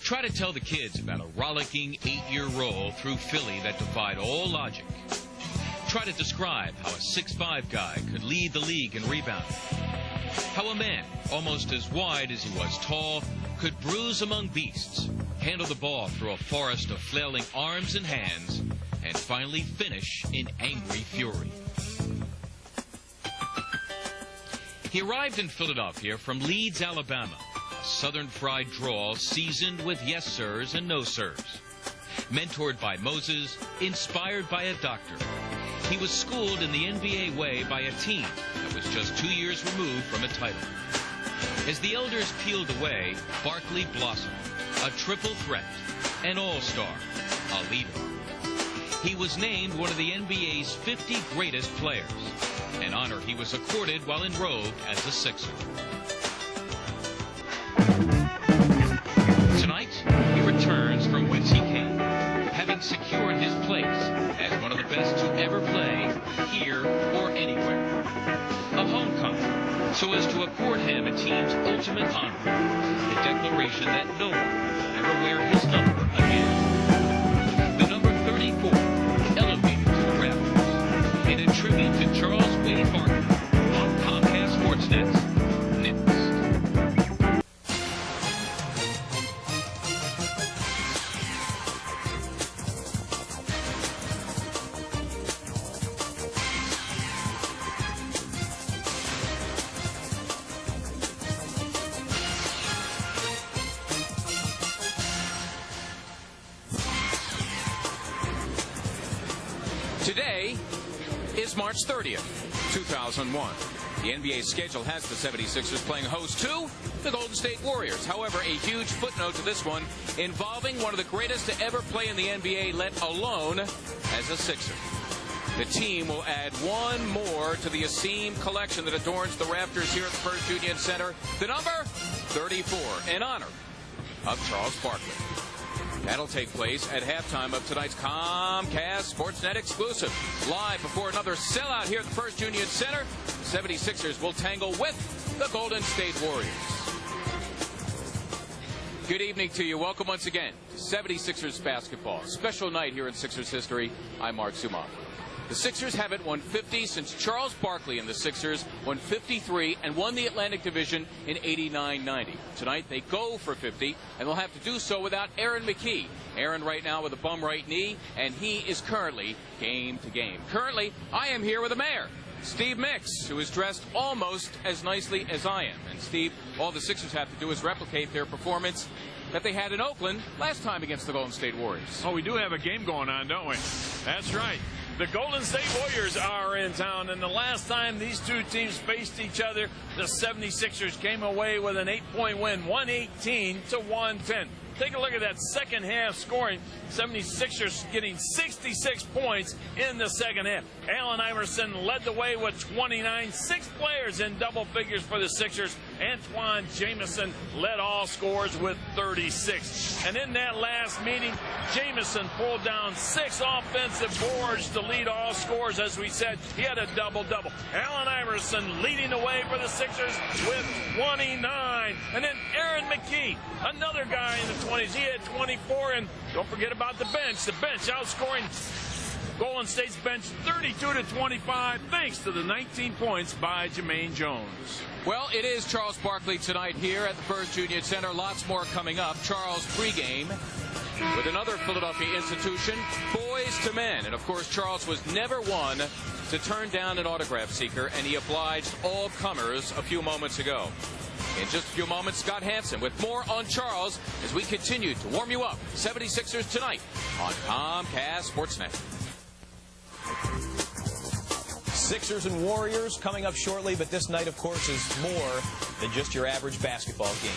Try to tell the kids about a rollicking 8-year roll through Philly that defied all logic. Try to describe how a 6'5" guy could lead the league in rebounding. How a man, almost as wide as he was tall, could bruise among beasts, handle the ball through a forest of flailing arms and hands, and finally finish in angry fury. He arrived in Philadelphia from Leeds, Alabama, a southern fried drawl seasoned with yes sirs and no sirs. Mentored by Moses, inspired by a doctor, he was schooled in the NBA way by a team that was just 2 years removed from a title. As the elders peeled away, Barkley blossomed, a triple threat, an all-star, a leader. He was named one of the NBA's 50 greatest players, an honor he was accorded while enrobed as a Sixer. Tonight, he returns from whence he came, having secured his place as one of the best to ever play here or anywhere. A homecoming, so as to accord him a team's ultimate honor, the declaration that no one will ever wear his number again. The number 34, elevated to the rafters, in a tribute to Charles Wade Barkley on Comcast Sportsnet's Next. Today is March 30th, 2001. The NBA schedule has the 76ers playing host to the Golden State Warriors. However, a huge footnote to this one involving one of the greatest to ever play in the NBA, let alone as a Sixer. The team will add one more to the Asim collection that adorns the rafters here at the First Union Center. The number 34, in honor of Charles Barkley. That'll take place at halftime of tonight's Comcast Sportsnet exclusive. Live before another sellout here at the First Union Center, the 76ers will tangle with the Golden State Warriors. Good evening to you. Welcome once again to 76ers basketball. Special night here in Sixers history. I'm Mark Zumoff. The Sixers haven't won 50 since Charles Barkley and the Sixers won 53 and won the Atlantic Division in 89-90. Tonight they go for 50, and they'll have to do so without Aaron McKie. Aaron right now with a bum right knee, and he is currently game to game. Currently, I am here with the mayor, Steve Mix, who is dressed almost as nicely as I am. And Steve, all the Sixers have to do is replicate their performance that they had in Oakland last time against the Golden State Warriors. Oh, we do have a game going on, don't we? That's right. The Golden State Warriors are in town, and the last time these two teams faced each other, the 76ers came away with an 8-point win, 118-110. Take a look at that second half scoring. 76ers getting 66 points in the second half. Allen Iverson led the way with 29. 6 players in double figures for the Sixers. Antawn Jamison led all scorers with 36. And in that last meeting, Jamison pulled down 6 offensive boards to lead all scorers. As we said, he had a double-double. Allen Iverson leading the way for the Sixers with 29. And then Aaron McKie, another guy in the 20s. He had 24, and don't forget about the bench. The bench outscoring Golden State's bench 32-25, thanks to the 19 points by Jermaine Jones. Well, it is Charles Barkley tonight here at the First Union Center. Lots more coming up. Charles pregame with another Philadelphia institution, Boys to Men. And, of course, Charles was never one to turn down an autograph seeker, and he obliged all comers a few moments ago. In just a few moments, Scott Hansen with more on Charles as we continue to warm you up. 76ers tonight on Comcast Sportsnet. Sixers and Warriors coming up shortly, but this night, of course, is more than just your average basketball game.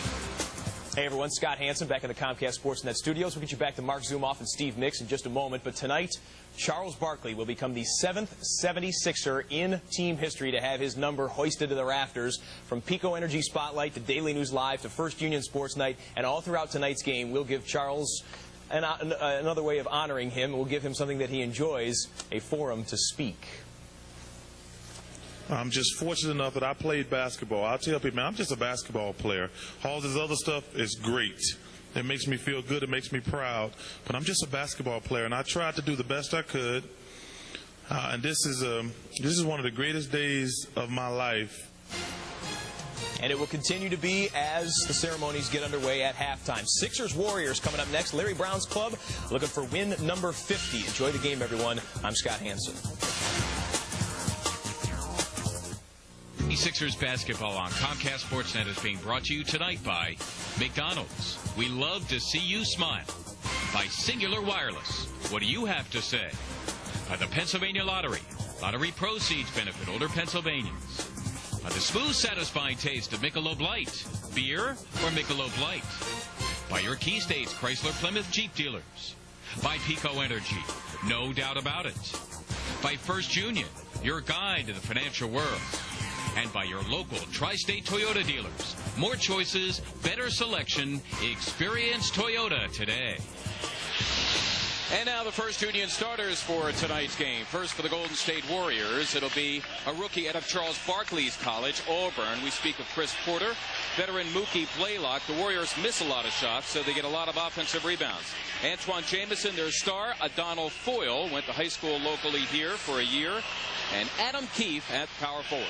Hey, everyone, Scott Hansen back in the Comcast Sportsnet studios. We'll get you back to Mark Zumoff and Steve Mix in just a moment. But tonight, Charles Barkley will become the 7th 76er in team history to have his number hoisted to the rafters. From Pico Energy Spotlight to Daily News Live to First Union Sports Night, and all throughout tonight's game, we'll give Charles another way of honoring him. We'll give him something that he enjoys, a forum to speak. I'm just fortunate enough that I played basketball. I'll tell people, man, I'm just a basketball player. All this other stuff is great. It makes me feel good. It makes me proud. But I'm just a basketball player, and I tried to do the best I could. And this is one of the greatest days of my life. And it will continue to be as the ceremonies get underway at halftime. Sixers-Warriors coming up next. Larry Brown's club looking for win number 50. Enjoy the game, everyone. I'm Scott Hansen. Sixers basketball on Comcast Sportsnet is being brought to you tonight by McDonald's. We love to see you smile. By Singular Wireless. What do you have to say? By the Pennsylvania Lottery. Lottery proceeds benefit older Pennsylvanians. By the smooth, satisfying taste of Michelob Light. Beer or Michelob Light. By your Key States Chrysler Plymouth Jeep dealers. By Pico Energy. No doubt about it. By First Union, your guide to the financial world. And by your local Tri-State Toyota dealers. More choices, better selection. Experience Toyota today. And now the First Union starters for tonight's game. First for the Golden State Warriors, it'll be a rookie out of Charles Barkley's college, Auburn. We speak of Chris Porter, veteran McKie Blaylock. The Warriors miss a lot of shots, so they get a lot of offensive rebounds. Antawn Jamison, their star. Adonal Foyle went to high school locally here for a year. And Adam Keefe at power forward.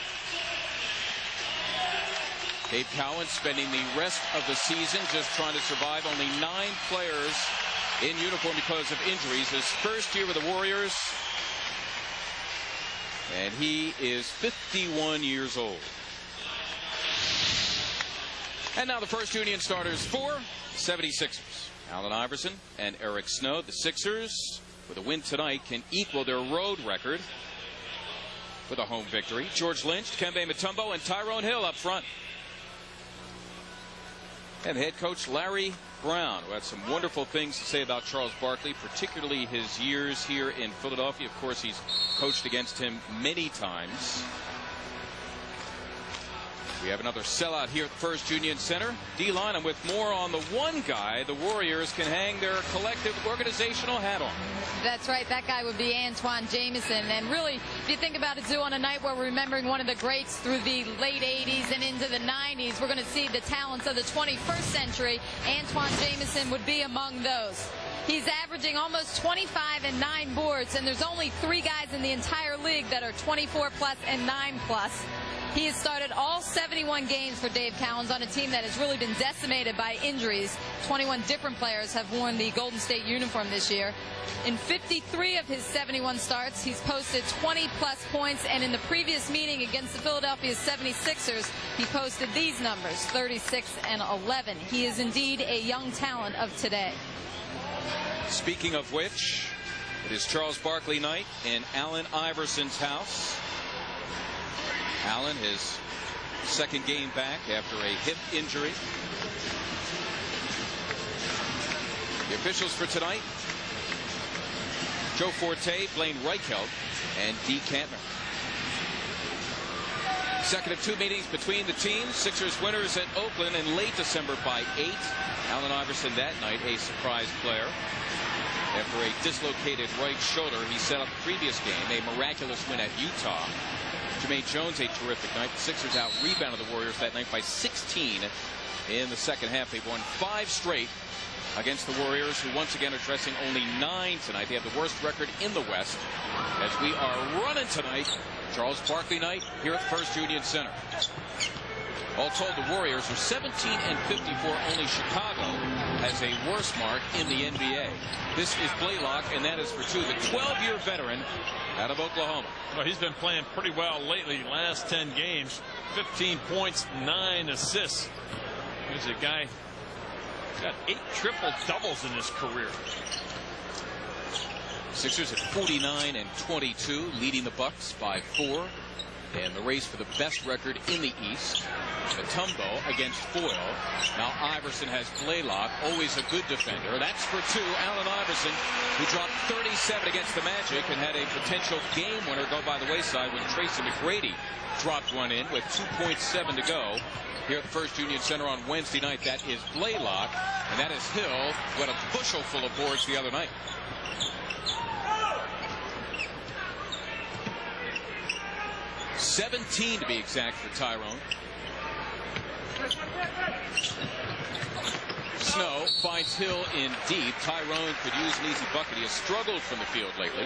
Dave Cowan spending the rest of the season just trying to survive. Only 9 players in uniform because of injuries. His first year with the Warriors. And he is 51 years old. And now the First Union starters for 76ers. Allen Iverson and Eric Snow. The Sixers, with a win tonight, can equal their road record with a home victory. George Lynch, Dikembe Mutombo, and Tyrone Hill up front. And head coach Larry Brown, who had some wonderful things to say about Charles Barkley, particularly his years here in Philadelphia. Of course, he's coached against him many times. We have another sellout here at the First Union Center. D-line, and with more on the one guy, the Warriors can hang their collective organizational hat on. That's right. That guy would be Antawn Jamison. And really, if you think about it, Zoo, on a night where we're remembering one of the greats through the late 80s and into the 90s, we're going to see the talents of the 21st century. Antawn Jamison would be among those. He's averaging almost 25 and 9 boards, and there's only 3 guys in the entire league that are 24 plus and 9 plus. He has started all 71 games for Dave Cowens on a team that has really been decimated by injuries. 21 different players have worn the Golden State uniform this year. In 53 of his 71 starts, he's posted 20-plus points, and in the previous meeting against the Philadelphia 76ers, he posted these numbers, 36 and 11. He is indeed a young talent of today. Speaking of which, it is Charles Barkley night in Allen Iverson's house. Allen, his second game back after a hip injury. The officials for tonight: Joe Forte, Blaine Reichelt, and Dee Kantner. Second of 2 meetings between the teams. Sixers winners at Oakland in late December by 8. Allen Iverson that night a surprise player. After a dislocated right shoulder, he set up the previous game, a miraculous win at Utah. Jermaine Jones, a terrific night. The Sixers out-rebounded the Warriors that night by 16 in the second half. They've won 5 straight against the Warriors, who once again are dressing only 9 tonight. They have the worst record in the West. As we are running tonight, Charles Barkley night here at First Union Center. All told, the Warriors are 17 and 54. Only Chicago has a worse mark in the NBA. This is Blaylock, and that is for 2, the 12-year veteran out of Oklahoma. Well, he's been playing pretty well lately. Last 10 games, 15 points, 9 assists. He's a guy who's got 8 triple-doubles in his career. Sixers at 49 and 22, leading the Bucks by 4. And the race for the best record in the East. Mutombo against Foyle. Now Iverson has Blaylock, always a good defender. That's for 2. Allen Iverson, who dropped 37 against the Magic and had a potential game winner go by the wayside when Tracy McGrady dropped one in with 2.7 to go. Here at the First Union Center on Wednesday night, that is Blaylock, and that is Hill, who had a bushel full of boards the other night. $17 to be exact for Tyrone. snow, finds Hill in deep. Tyrone could use an easy bucket. He has struggled from the field lately.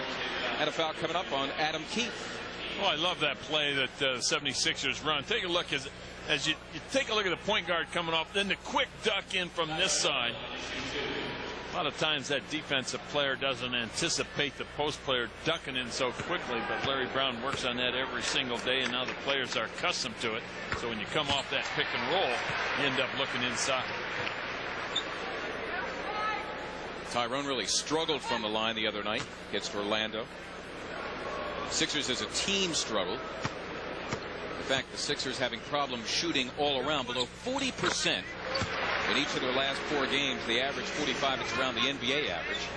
And a foul coming up on Adam Keefe. Oh, I love that play that the 76ers run. Take a look as you take a look at the point guard coming off, then the quick duck in from this side. A lot of times that defensive player doesn't anticipate the post player ducking in so quickly, but Larry Brown works on that every single day, and now the players are accustomed to it. So when you come off that pick and roll, you end up looking inside. Tyrone really struggled from the line the other night against Orlando. Sixers as a team struggled. In fact, the Sixers having problems shooting all around, below 40%. In each of their last 4 games, the average 45 is around the NBA average.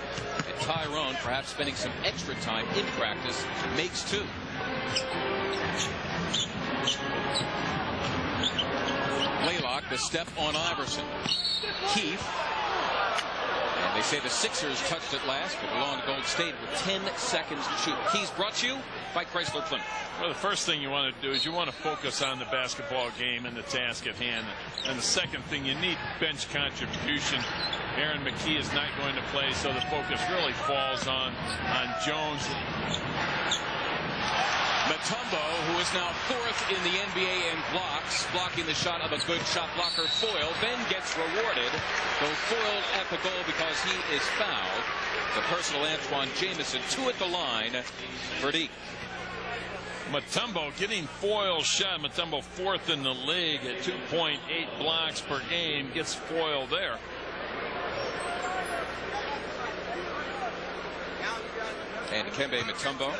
And Tyrone, perhaps spending some extra time in practice, makes 2. Blaylock, the step on Iverson. Keefe. And they say the Sixers touched it last, but belong to Golden State with 10 seconds to shoot. Keys brought to you by Chrysler Plymouth. Well, the first thing you want to do is you want to focus on the basketball game and the task at hand. And the second thing, you need bench contribution. Aaron McKie is not going to play, so the focus really falls on Jones. Mutombo, who is now 4th in the NBA in blocks, blocking the shot of a good shot blocker, foil, then gets rewarded, though foiled at the goal because he is fouled. The personal Antawn Jamison, 2 at the line for Deke. Mutombo getting foil shot. Mutombo 4th in the league at 2.8 blocks per game, gets foiled there. And Dikembe Mutombo,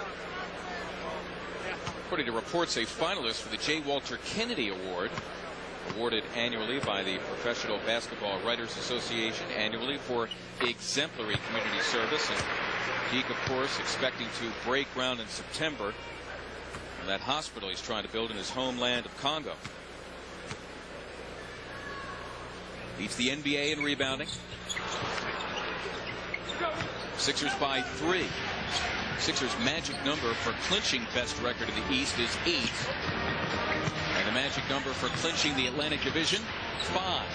according to reports, a finalist for the J. Walter Kennedy Award, awarded annually by the Professional Basketball Writers Association annually for exemplary community service. And Deke, of course, expecting to break ground in September on that hospital he's trying to build in his homeland of Congo. Leads the NBA in rebounding. Sixers by 3. Sixers' magic number for clinching best record in the East is 8. And the magic number for clinching the Atlantic Division, 5.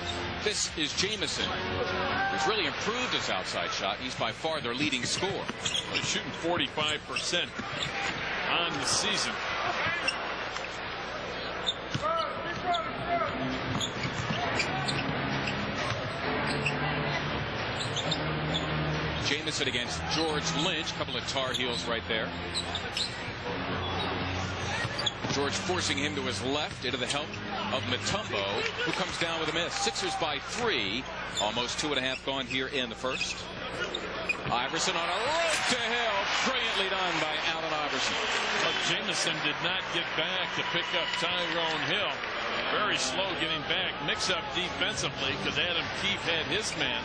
This is Jamison, who's really improved his outside shot. He's by far their leading scorer. He's shooting 45% on the season. Jamison against George Lynch. Couple of Tar Heels right there. George forcing him to his left into the help of Mutombo, who comes down with a miss. Sixers by 3. Almost 2.5 gone here in the first. Iverson on a rope to Hill. Brilliantly done by Allen Iverson. Well, Jamison did not get back to pick up Tyrone Hill. Very slow getting back. Mix up defensively because Adam Keefe had his man.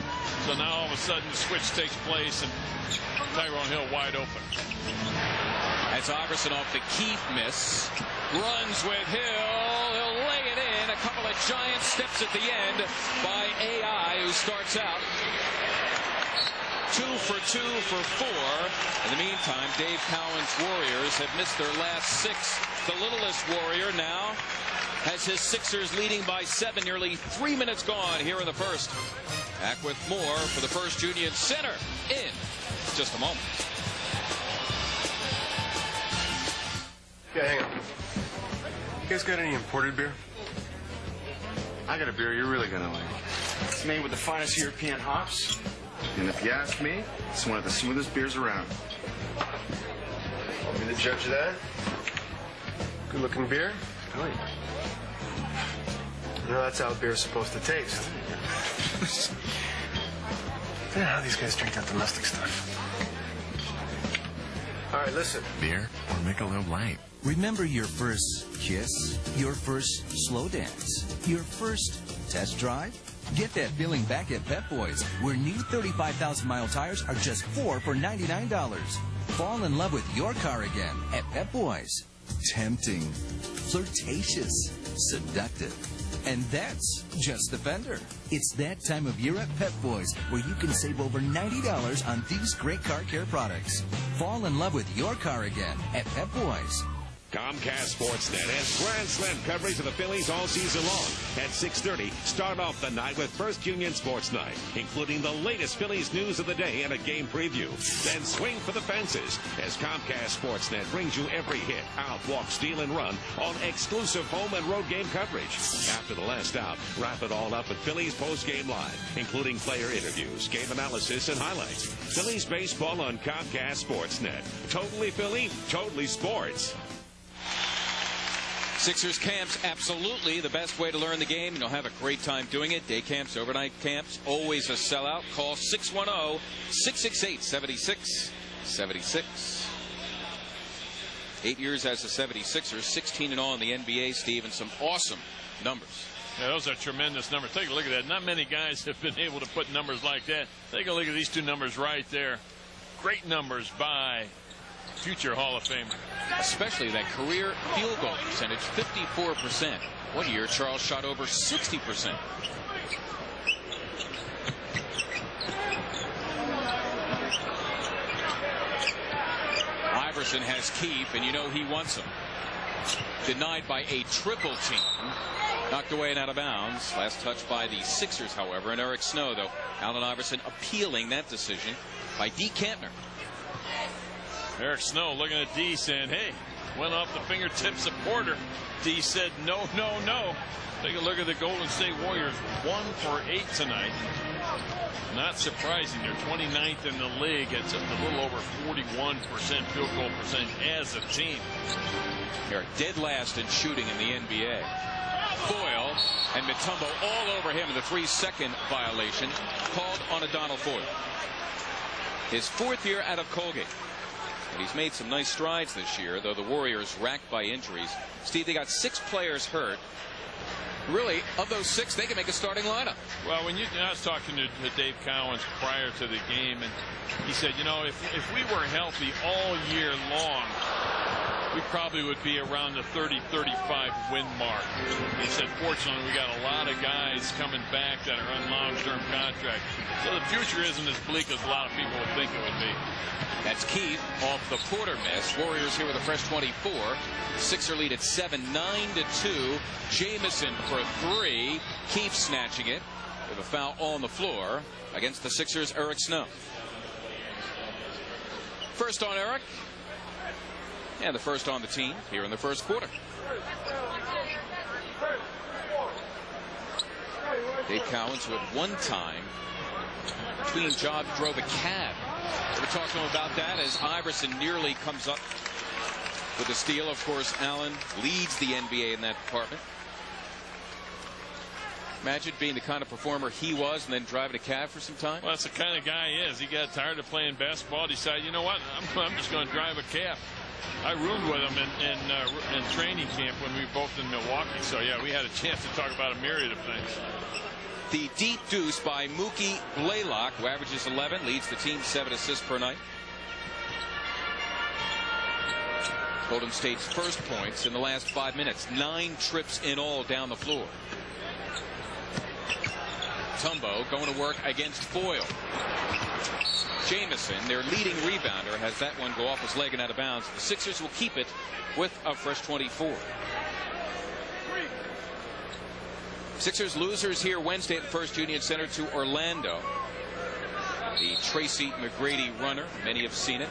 So now all of a sudden the switch takes place and Tyrone Hill wide open. As Iverson off the Keefe miss. Runs with Hill. He'll lay it in. A couple of giant steps at the end by AI, who starts out 2 for 2 for 4. In the meantime, Dave Cowan's Warriors have missed their last 6. The littlest Warrior now has his Sixers leading by 7. Nearly 3 minutes gone here in the first. Back with more for the First Union Center in just a moment. Yeah, hang on. You guys got any imported beer? I got a beer you're really gonna like. It's made with the finest European hops. And if you ask me, it's one of the smoothest beers around. Be the judge of that. Good looking beer. Oh, yeah. You know, that's how a beer's supposed to taste. Yeah, how these guys drink that domestic stuff. All right, listen. Beer or Michelob Light. Remember your first kiss, your first slow dance, your first test drive? Get that feeling back at Pep Boys, where new 35,000-mile tires are just $4 for $99. Fall in love with your car again at Pep Boys. Tempting, flirtatious, seductive. And that's just the fender. It's that time of year at Pep Boys where you can save over $90 on these great car care products. Fall in love with your car again at Pep Boys. Comcast Sportsnet has Grand Slam coverage of the Phillies all season long. At 6:30, start off the night with First Union Sports Night, including the latest Phillies news of the day and a game preview. Then swing for the fences as Comcast Sportsnet brings you every hit, out, walk, steal, and run on exclusive home and road game coverage. After the last out, wrap it all up with Phillies post-game live, including player interviews, game analysis, and highlights. Phillies baseball on Comcast Sportsnet. Totally Philly, totally sports. Sixers camps, absolutely the best way to learn the game, and you'll have a great time doing it. Day camps, overnight camps, always a sellout. Call 610-668-7676. 8 years as a 76ers, 16 and all in the NBA, Steve, and some awesome numbers. Yeah, those are tremendous numbers. Take a look at that. Not many guys have been able to put numbers like that. Take a look at these two numbers right there. Great numbers by future Hall of Famer. Especially that career field goal percentage, 54%. One year, Charles shot over 60%. Iverson has Keefe, and you know he wants him. Denied by a triple team. Knocked away and out of bounds. Last touch by the Sixers, however, and Eric Snow, though. Allen Iverson appealing that decision by D. Kantner. Eric Snow looking at D saying, hey, went off the fingertips of Porter. D said, no, no, no. Take a look at the Golden State Warriors. 1 for 8 tonight. Not surprising. They're 29th in the league. It's a little over 41% field goal percentage as a team. They're dead last in shooting in the NBA. Foyle and Mutombo all over him in the 3-second violation called on Donald Foyle. His 4th year out of Colgate. And he's made some nice strides this year, though the Warriors racked by injuries. Steve, they got 6 players hurt. Really, of those 6, they can make a starting lineup. Well, I was talking to Dave Cowens prior to the game, and he said, you know, if we were healthy all year long, we probably would be around the 30-35 win mark. He said, fortunately, we got a lot of guys coming back that are on long-term contract. So the future isn't as bleak as a lot of people would think it would be. That's Keith off the Porter miss. Warriors here with a fresh 24. Sixer lead at 7, 9-2. Jamison for 3. Keith snatching it with a foul on the floor against the Sixers' Eric Snow. First on Eric. And the first on the team here in the first quarter. Dave Cowens, who at one time between jobs drove a cab. We're talking to him about that as Iverson nearly comes up with the steal. Of course, Allen leads the NBA in that department. Imagine being the kind of performer he was and then driving a cab for some time. Well, that's the kind of guy he is. He got tired of playing basketball, decided, you know what, I'm just going to drive a cab. I roomed with him in training camp when we were both in Milwaukee. So, yeah, we had a chance to talk about a myriad of things. The deep deuce by Mookie Blaylock, who averages 11, leads the team 7 assists per night. Golden State's first points in the last 5 minutes. 9 trips in all down the floor. Mutombo going to work against Foyle. Jamison, their leading rebounder, has that one go off his leg and out of bounds. The Sixers will keep it with a fresh 24. Sixers losers here Wednesday at the First Union Center to Orlando. The Tracy McGrady runner, many have seen it.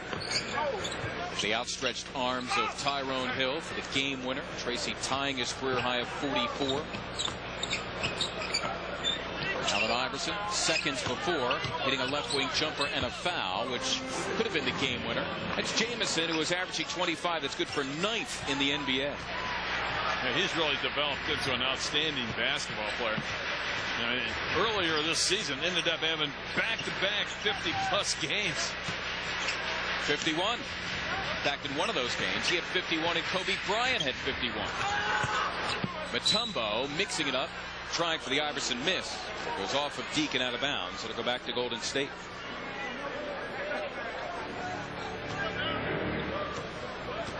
The outstretched arms of Tyrone Hill for the game winner. Tracy tying his career high of 44. Allen Iverson, seconds before, hitting a left wing jumper and a foul, which could have been the game winner. That's Jamison, who is averaging 25. That's good for 9th in the NBA. Yeah, he's really developed into an outstanding basketball player. You know, earlier this season, ended up having back-to-back 50-plus games. 51. In fact, in one of those games, he had 51, and Kobe Bryant had 51. Mutombo mixing it up, trying for the Iverson miss. Goes off of Deke and out of bounds. It'll go back to Golden State.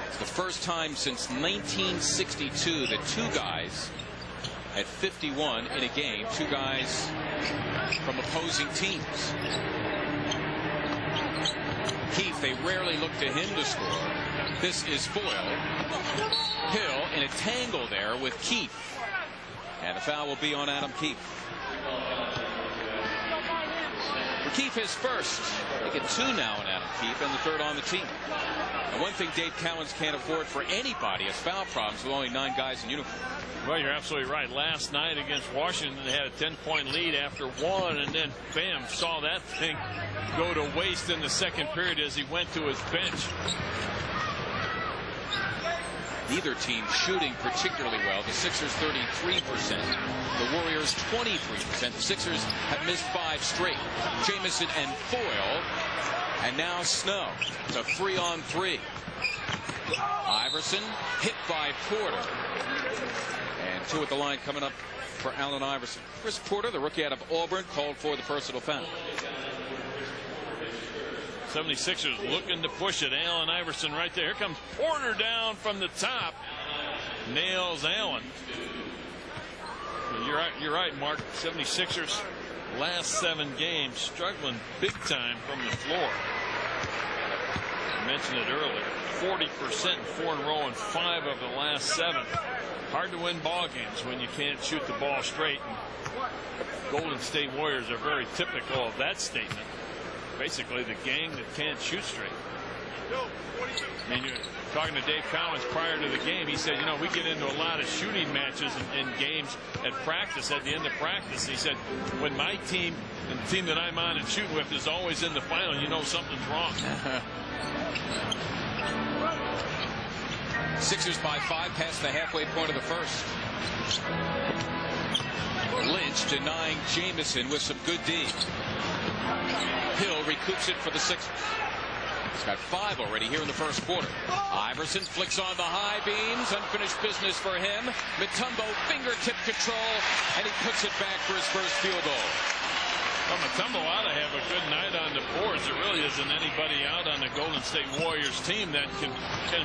It's the first time since 1962 that 2 guys at 51 in a game. 2 guys from opposing teams. Keith, they rarely look to him to score. This is Foyle. Hill in a tangle there with Keith. And the foul will be on Adam Keith. Keith his first. They get 2 now on Adam Keith, and the 3rd on the team. And one thing Dave Cowens can't afford for anybody is foul problems with only 9 guys in uniform. Well, you're absolutely right. Last night against Washington, they had a 10-point lead after 1, and then, bam, saw that thing go to waste in the second period as he went to his bench. Neither team shooting particularly well. The Sixers 33%. The Warriors 23%. The Sixers have missed 5 straight. Jamison and Foyle. And now Snow. It's a 3-on-3. Iverson hit by Porter. And 2 at the line coming up for Allen Iverson. Chris Porter, the rookie out of Auburn, called for the personal foul. 76ers looking to push it. Allen Iverson right there. Here comes Porter down from the top. Nails Allen. You're right, Mark. 76ers last 7 games struggling big time from the floor. I mentioned it earlier. 40% in 4 in a row and 5 of the last 7. Hard to win ball games when you can't shoot the ball straight. And Golden State Warriors are very typical of that statement. Basically the gang that can't shoot straight. I mean, you're talking to Dave Cowens prior to the game. He said, you know, we get into a lot of shooting matches and games at practice, at the end of practice. He said, when my team and the team that I'm on and shooting with is always in the final, you know something's wrong. Sixers by 5 past the halfway point of the first. Lynch denying Jamison with some good D. Hill recoups it for the Sixers. He's got 5 already here in the first quarter. Iverson flicks on the high beams. Unfinished business for him. Mutombo fingertip control, and he puts it back for his first field goal. Well, Mutombo ought to have a good night on the boards. There really isn't anybody out on the Golden State Warriors team that can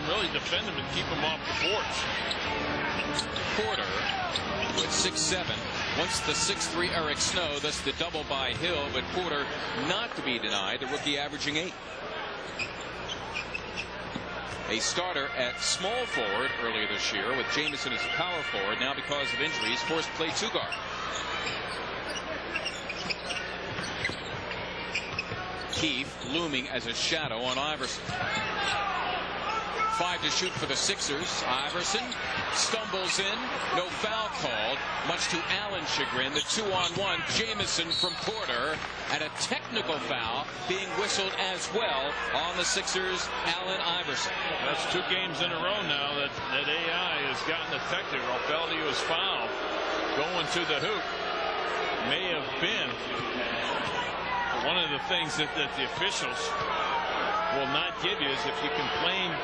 really defend him and keep him off the boards. Porter with 6'7". Once the 6'3" Eric Snow, thus the double by Hill, but Porter not to be denied, the rookie averaging 8. A starter at small forward earlier this year with Jamison as a power forward. Now because of injuries, forced to play 2 guard. Keith looming as a shadow on Iverson. 5 to shoot for the Sixers. Iverson stumbles in. No foul called, much to Allen's chagrin. The 2-on-1. Jamison from Porter. And a technical foul being whistled as well on the Sixers' Allen Iverson. That's 2 games in a row now that AI has gotten a technical. Penalty was fouled. Going to the hoop. May have been one of the things that the officials will not give you is if you complain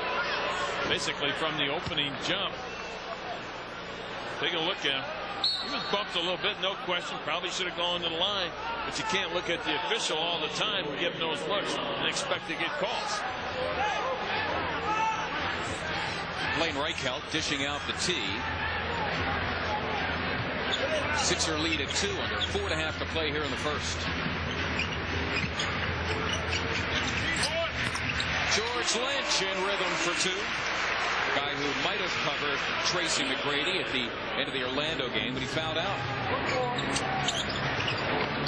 basically from the opening jump. Take a look at him. He was bumped a little bit, no question. Probably should have gone to the line, but you can't look at the official all the time and give him those looks and expect to get calls. Blaine Reichelt dishing out the tee. Sixer lead at 2 under 4.5 to play here in the first. George Lynch in rhythm for 2. Guy who might have covered Tracy McGrady at the end of the Orlando game, but he fouled out.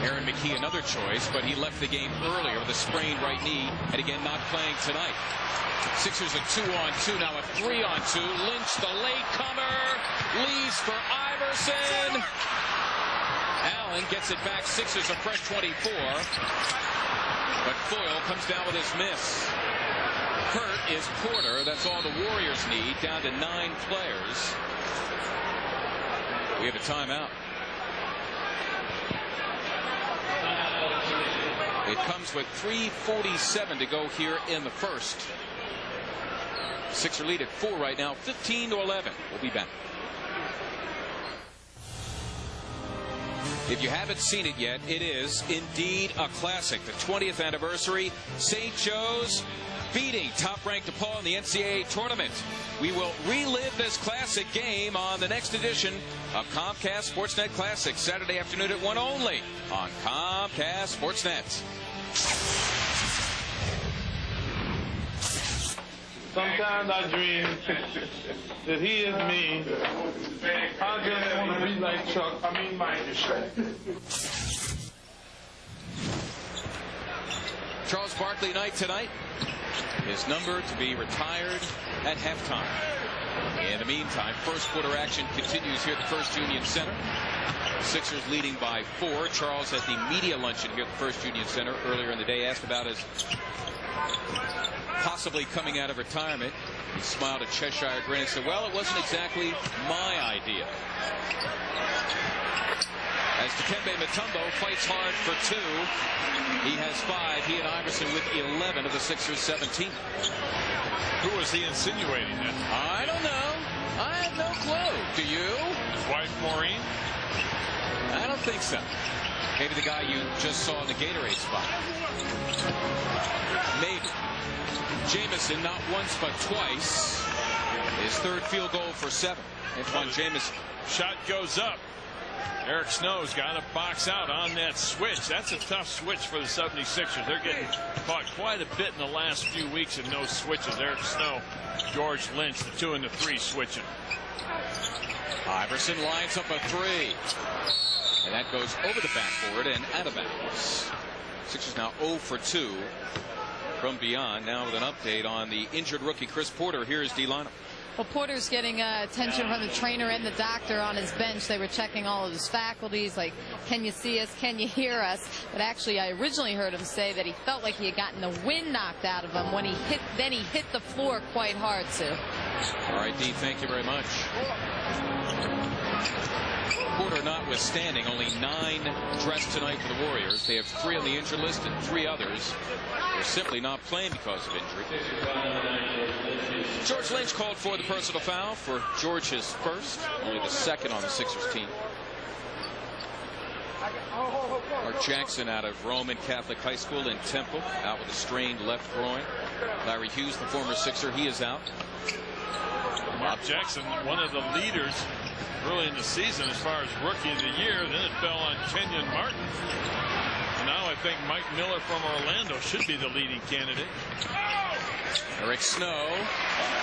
Aaron McKie another choice, but he left the game earlier with a sprained right knee, and again not playing tonight. Sixers a 2-on-2, now a 3-on-2. Lynch the late comer, leaves for Iverson. Allen gets it back. Sixers a fresh 24, but Foyle comes down with his miss. Hurt is Porter. That's all the Warriors need, down to 9 players. We have a timeout. It comes with 3:47 to go here in the first. Sixer lead at 4 right now, 15-11. We'll be back. If you haven't seen it yet, it is indeed a classic. The 20th anniversary, St. Joe's beating top-ranked DePaul in the NCAA tournament. We will relive this classic game on the next edition of Comcast Sportsnet Classic, Saturday afternoon at 1 only on Comcast Sportsnet. Sometimes I dream that he is me. I just want to be like Chuck. Charles Barkley night tonight. His number to be retired at halftime. In the meantime, first quarter action continues here at the First Union Center. Sixers leading by 4. Charles at the media luncheon here at the First Union Center earlier in the day, asked about his possibly coming out of retirement. He smiled a Cheshire grin and said, well, it wasn't exactly my idea. As Dikembe Mutombo fights hard for 2. He has 5. He and Iverson with 11 of the Sixers' 17. Who was he insinuating then? I don't know. I have no clue. Do you? His wife, Maureen? I don't think so. Maybe the guy you just saw in the Gatorade spot. Maybe. Jamison not once but twice. His third field goal for 7. Antawn Jamison. Shot goes up. Eric Snow's got to box out on that switch. That's a tough switch for the 76ers. They're getting caught quite a bit in the last few weeks in those switches. Eric Snow, George Lynch, the 2 and the 3 switching. Iverson lines up a 3. And that goes over the backboard and out of bounds. Sixers now 0 for 2 from beyond. Now with an update on the injured rookie Chris Porter. Here's D. Lineup. Well, Porter's getting attention from the trainer and the doctor on his bench. They were checking all of his faculties, like, can you see us, can you hear us? But actually, I originally heard him say that he felt like he had gotten the wind knocked out of him when he hit the floor quite hard, Sue. All right, Dee, thank you very much. Porter notwithstanding, only 9 dressed tonight for the Warriors. They have 3 on the injured list and 3 others are simply not playing because of injury. George Lynch called for the personal foul for George, his first, only the second on the Sixers team. Mark Jackson out of Roman Catholic High School in Temple, out with a strained left groin. Larry Hughes, the former Sixer, he is out. Mark Jackson, one of the leaders early in the season as far as rookie of the year. Then it fell on Kenyon Martin. And now I think Mike Miller from Orlando should be the leading candidate. Eric Snow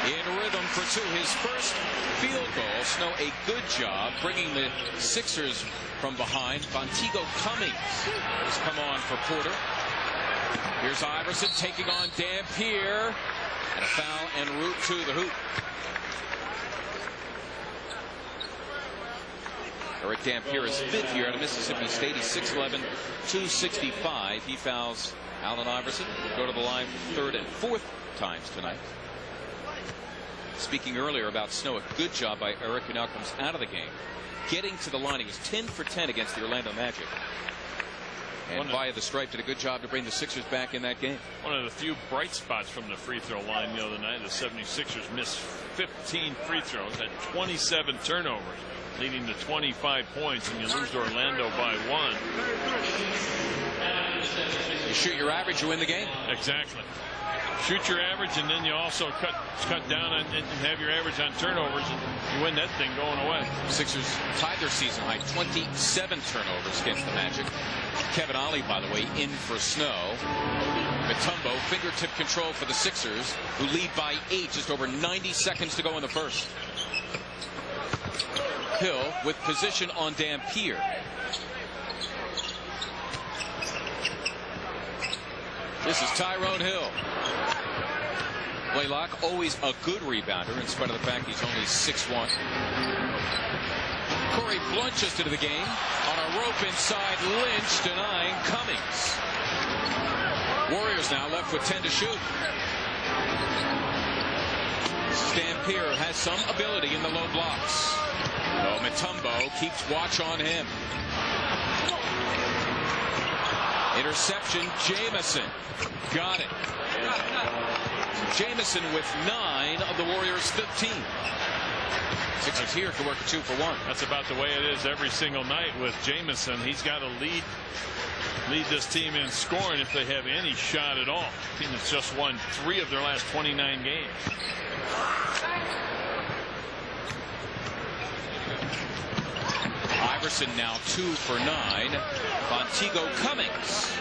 in rhythm for 2. His first field goal. Snow a good job bringing the Sixers from behind. Fontigo Cummings has come on for Porter. Here's Iverson taking on Dampier. And a foul en route to the hoop. Eric Dampier is 5th here out of Mississippi State. He's 6'11", 265. He fouls Allen Iverson. Go to the line for 3rd and 4th times tonight. Speaking earlier about Snow, a good job by Eric, who now comes out of the game. Getting to the line, he was 10 for 10 against the Orlando Magic. And via the stripe did a good job to bring the Sixers back in that game. One of the few bright spots from the free throw line the other night. The 76ers missed 15 free throws, had 27 turnovers, leading to 25 points, and you lose to Orlando by 1. You shoot your average, you win the game. Exactly. Shoot your average, and then you also cut down and have your average on turnovers, and you win that thing going away. Sixers tied their season high 27 turnovers against the Magic. Kevin Ollie, by the way, in for Snow. Mutombo, fingertip control for the Sixers, who lead by 8, just over 90 seconds to go in the first. Hill with position on Dampier. This is Tyrone Hill. Blaylock, always a good rebounder in spite of the fact he's only 6'1". Corey Blunt just into the game on a rope inside Lynch, denying Cummings. Warriors now left with 10 to shoot. Dampier has some ability in the low blocks. Oh, Mutombo keeps watch on him. Interception, Jamison. Got it. Jamison with 9 of the Warriors' 15. Sixers here to work a 2 for 1. That's about the way it is every single night with Jamison. He's got to lead this team in scoring if they have any shot at all. The team has just won 3 of their last 29 games. Iverson now 2 for 9. Fontigo Cummings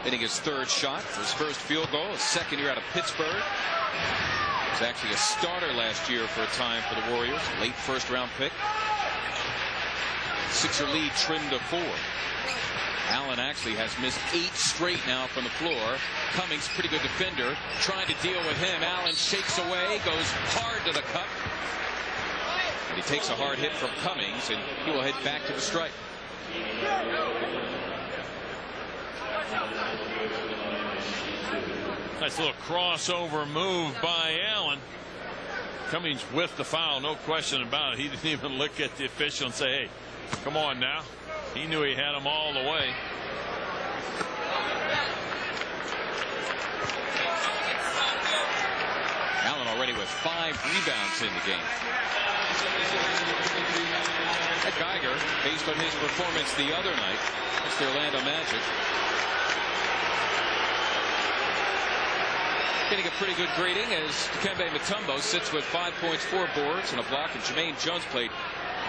hitting his third shot for his first field goal, his second year out of Pittsburgh. He was actually a starter last year for a time for the Warriors, late first-round pick. Sixer lead trimmed to 4. Allen actually has missed 8 straight now from the floor. Cummings, pretty good defender, trying to deal with him. Allen shakes away, goes hard to the cup. And he takes a hard hit from Cummings, and he will head back to the stripe. Nice little crossover move by Allen. Cummings with the foul, no question about it. He didn't even look at the official and say, hey, come on now. He knew he had him all the way. Allen already with 5 rebounds in the game. At Geiger, based on his performance the other night, it's the Orlando Magic. Getting a pretty good grading as Dikembe Mutombo sits with 5 points, 4 boards, and a block. And Jermaine Jones played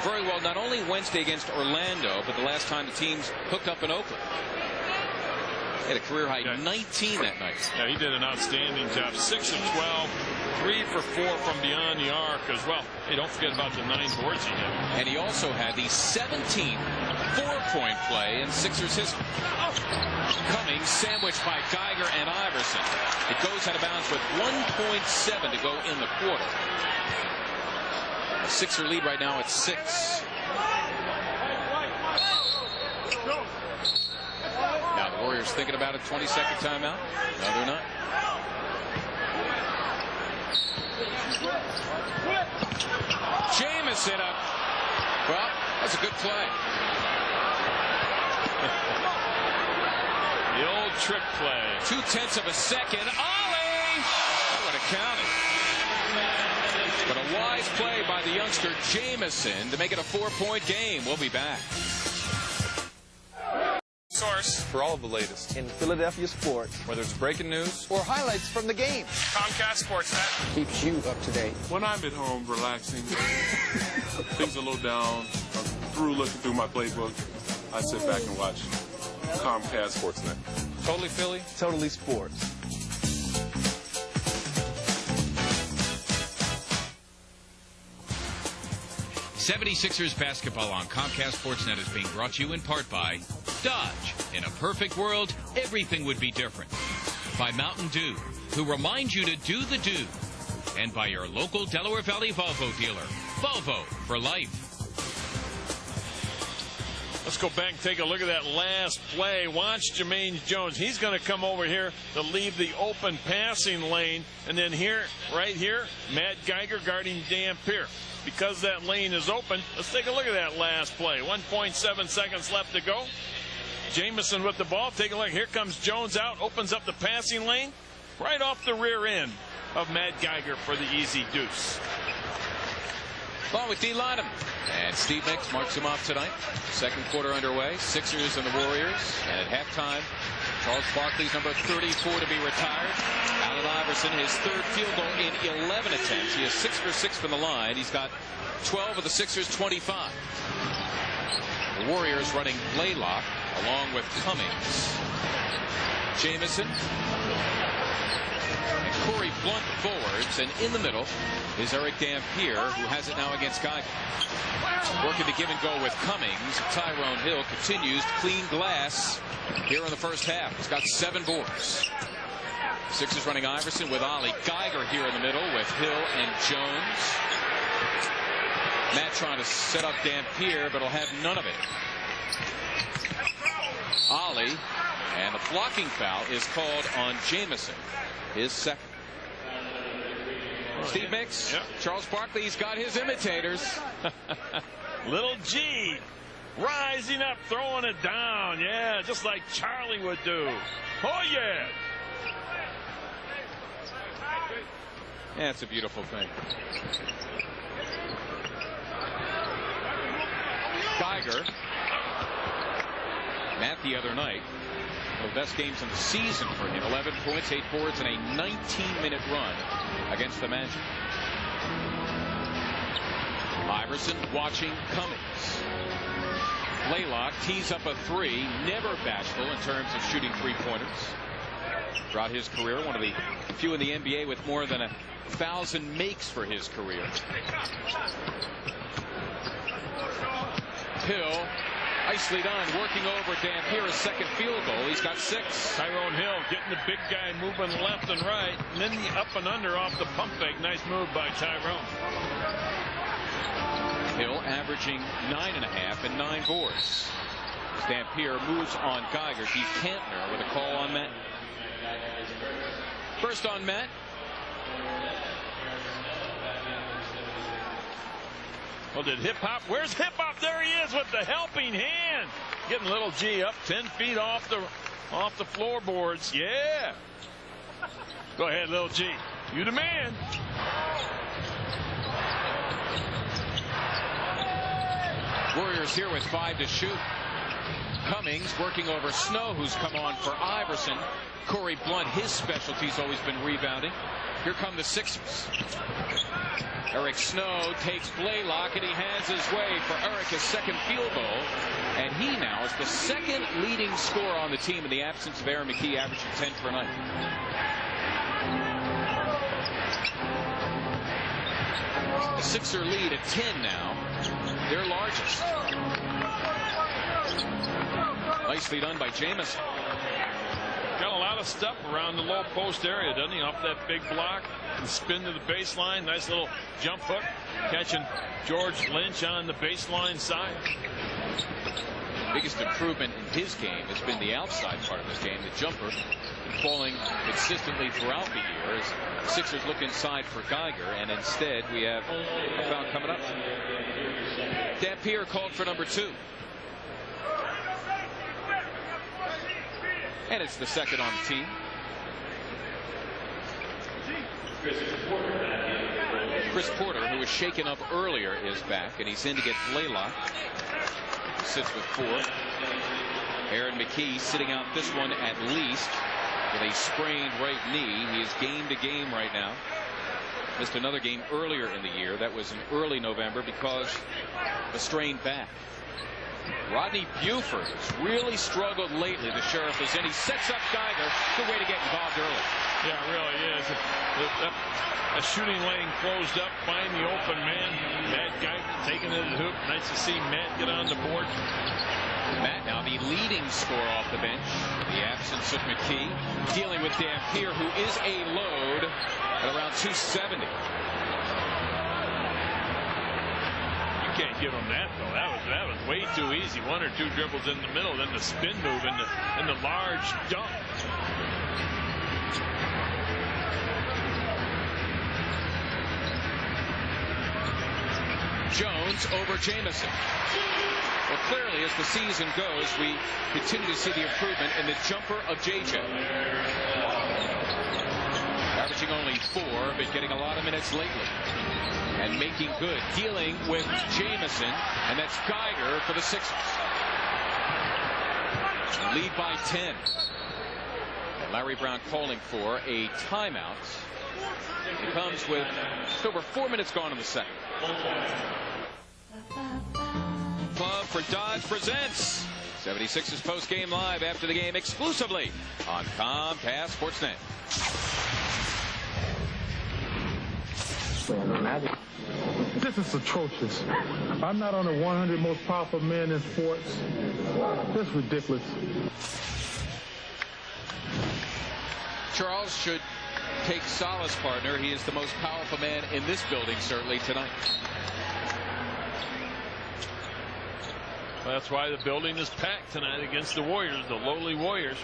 very well, not only Wednesday against Orlando, but the last time the teams hooked up in Oakland. He had a career high 19 that night. Yeah, he did an outstanding job. 6 of 12, 3 for 4 from beyond the arc as well. Hey, don't forget about the 9 boards he had. And he also had the 17th 4-point play in Sixers history. Cummings sandwiched by Geiger and Iverson. It goes out of bounds with 1.7 to go in the quarter. A Sixer lead right now at 6. Now the Warriors thinking about a 22nd timeout. No, they're not. Jamison up. Well, that's a good play. The old trick play. 0.2 of a second. Ollie! That would have counted. But a wise play by the youngster Jamison to make it a 4-point game. We'll be back. Source for all of the latest in Philadelphia sports, whether it's breaking news or highlights from the game. Comcast Sportsnet keeps you up to date. When I'm at home relaxing, things are a little down, I'm through looking through my playbook, I sit back and watch Comcast Sportsnet. Totally Philly, totally sports. '76ers basketball on Comcast Sportsnet is being brought to you in part by Dodge. In a perfect world, everything would be different. By Mountain Dew, who remind you to do the do. And by your local Delaware Valley Volvo dealer. Volvo for life. Let's go back and take a look at that last play. Watch Jermaine Jones. He's going to come over here to leave the open passing lane. And then here, right here, Matt Geiger guarding Dan Pierce. Because that lane is open, let's take a look at that last play. 1.7 seconds left to go. Jamison with the ball. Take a look. Here comes Jones out. Opens up the passing lane. Right off the rear end of Matt Geiger for the easy deuce. Ball with D. Lyndon. And Steve Nicks marks him off tonight. Second quarter underway. Sixers and the Warriors. And at halftime, Charles Barkley's number 34 to be retired. Allen Iverson, his third field goal in 11 attempts. He is 6 for 6 from the line. He's got 12 of the Sixers' 25. The Warriors running Blaylock along with Cummings. Jamison. And Corey Blunt forwards. And in the middle is Eric Dampier, who has it now against Geiger. Working the give and go with Cummings. Tyrone Hill continues to clean glass here in the first half. He's got 7 boards. Sixers running Iverson with Ollie. Geiger here in the middle with Hill and Jones. Matt trying to set up Dampier, but he'll have none of it. Ollie, and the blocking foul is called on Jamison, his second. Steve Nicks, Charles Barkley's got his imitators. Little G rising up, throwing it down. Yeah, just like Charlie would do. Oh, yeah. Yeah, it's a beautiful thing. Geiger. Matt the other night, one of the best games in the season for him. 11 points, 8 boards, and a 19-minute run against the Magic. Iverson watching Cummings. Blaylock tees up a three, never bashful in terms of shooting three-pointers. Throughout his career, one of the few in the NBA with more than 1,000 makes for his career. Hill, nicely done, working over Dampier's second field goal. He's got 6. Tyrone Hill getting the big guy moving left and right, and then the up and under off the pump fake. Nice move by Tyrone. Hill averaging 9.5 and 9 boards. Dampier moves on Geiger. Keith Kantner with a call on Matt. First on Matt. Well, did Hip Hop? Where's Hip Hop? There he is with the helping hand. Getting little G up 10 feet off the floorboards. Yeah. Go ahead, little G. You the man. Warriors here with 5 to shoot. Cummings working over Snow, who's come on for Iverson. Corey Blunt, his specialty's always been rebounding. Here come the Sixers. Eric Snow takes Blaylock, and he has his way for Eric, his second field goal. And he now is the second leading scorer on the team in the absence of Aaron McKie, averaging 10 per night. The Sixer lead at 10 now, their largest. Nicely done by Jamison. Got a lot of stuff around the low post area, doesn't he? Off that big block and spin to the baseline. Nice little jump hook, catching George Lynch on the baseline side. Biggest improvement in his game has been the outside part of his game, the jumper, falling consistently throughout the year as the Sixers look inside for Geiger, and instead we have a foul coming up. Dampier called for number 2. And it's the second on the team. Chris Porter, who was shaken up earlier, is back, and he's in to get Blaylock. He sits with 4. Aaron McKie sitting out this one at least with a sprained right knee. He is game to game right now. Missed another game earlier in the year. That was in early November because of a strained back. Rodney Buford has really struggled lately. The Sheriff is in. He sets up Geiger. Good way to get involved early. Yeah, it really is. A shooting lane closed up, find the open man. Matt Geiger taking it to the hoop. Nice to see Matt get on the board. Matt now the leading scorer off the bench. The absence of McKie. Dealing with Dampier, who is a load at around 270. Can't give him that though. That was way too easy. 1 or 2 dribbles in the middle, then the spin move and the large dunk. Jones over Jamison. Well, clearly, as the season goes, we continue to see the improvement in the jumper of JJ. Averaging only 4, but getting a lot of minutes lately. And making good, dealing with Jamison, and that's Geiger for the Sixers. Lead by 10. And Larry Brown calling for a timeout. It comes with just over 4 minutes gone in the second. Club for Dodge presents 76ers post-game live after the game exclusively on Comcast Sportsnet. This is atrocious. I'm not on the 100 most powerful men in sports. That's ridiculous. Charles should take solace, partner. He is the most powerful man in this building, certainly, tonight. That's why the building is packed tonight against the Warriors, the lowly Warriors.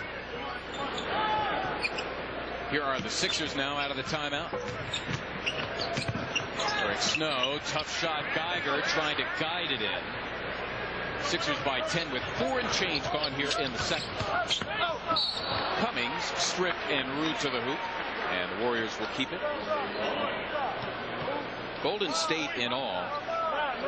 Here are the Sixers now out of the timeout. Eric Snow, tough shot. Geiger trying to guide it in. Sixers by 10 with 4 and change gone here in the second. Cummings stripped en route to the hoop, and the Warriors will keep it. Golden State in all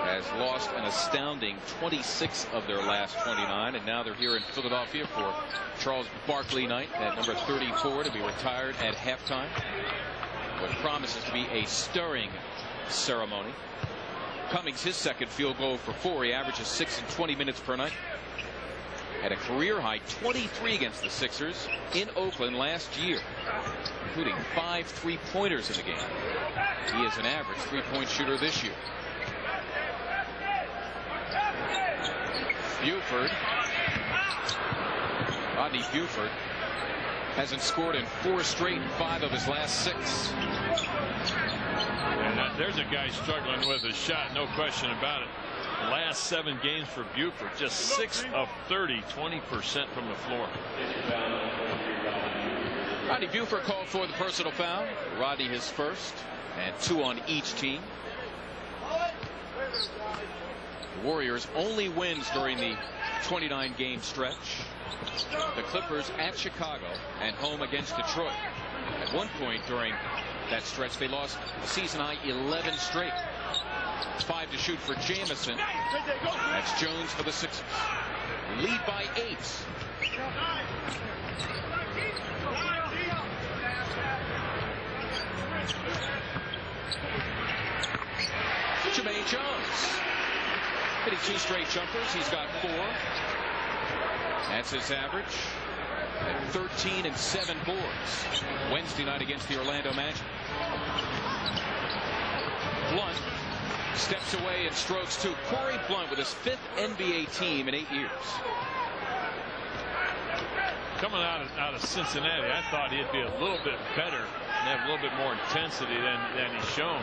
has lost an astounding 26 of their last 29, and now they're here in Philadelphia for Charles Barkley night at number 34 to be retired at halftime. What promises to be a stirring ceremony. Cummings, his second field goal for 4. He averages 6 in 20 minutes per night. Had a career high 23 against the Sixers in Oakland last year, including 5 3-pointers in the game. He is an average 3-point shooter this year. Buford. Rodney Buford hasn't scored in 4 straight, 5 of his last 6. And there's a guy struggling with his shot, no question about it. Last 7 games for Buford, just 6 of 30, 20% from the floor. Rodney Buford called for the personal foul. Rodney his first, and 2 on each team. The Warriors' only wins during the 29-game stretch. The Clippers at Chicago and home against Detroit. At one point during that stretch, they lost a season-high 11 straight. 5 to shoot for Jamison. That's Jones for the Sixers. Lead by 8. Jermaine Jones hitting 2 straight jumpers. He's got 4. That's his average. At 13 and 7 boards. Wednesday night against the Orlando Magic. Blunt steps away and strokes 2. Corey Blunt with his 5th NBA team in 8 years. Coming out of Cincinnati, I thought he'd be a little bit better and have a little bit more intensity than he's shown.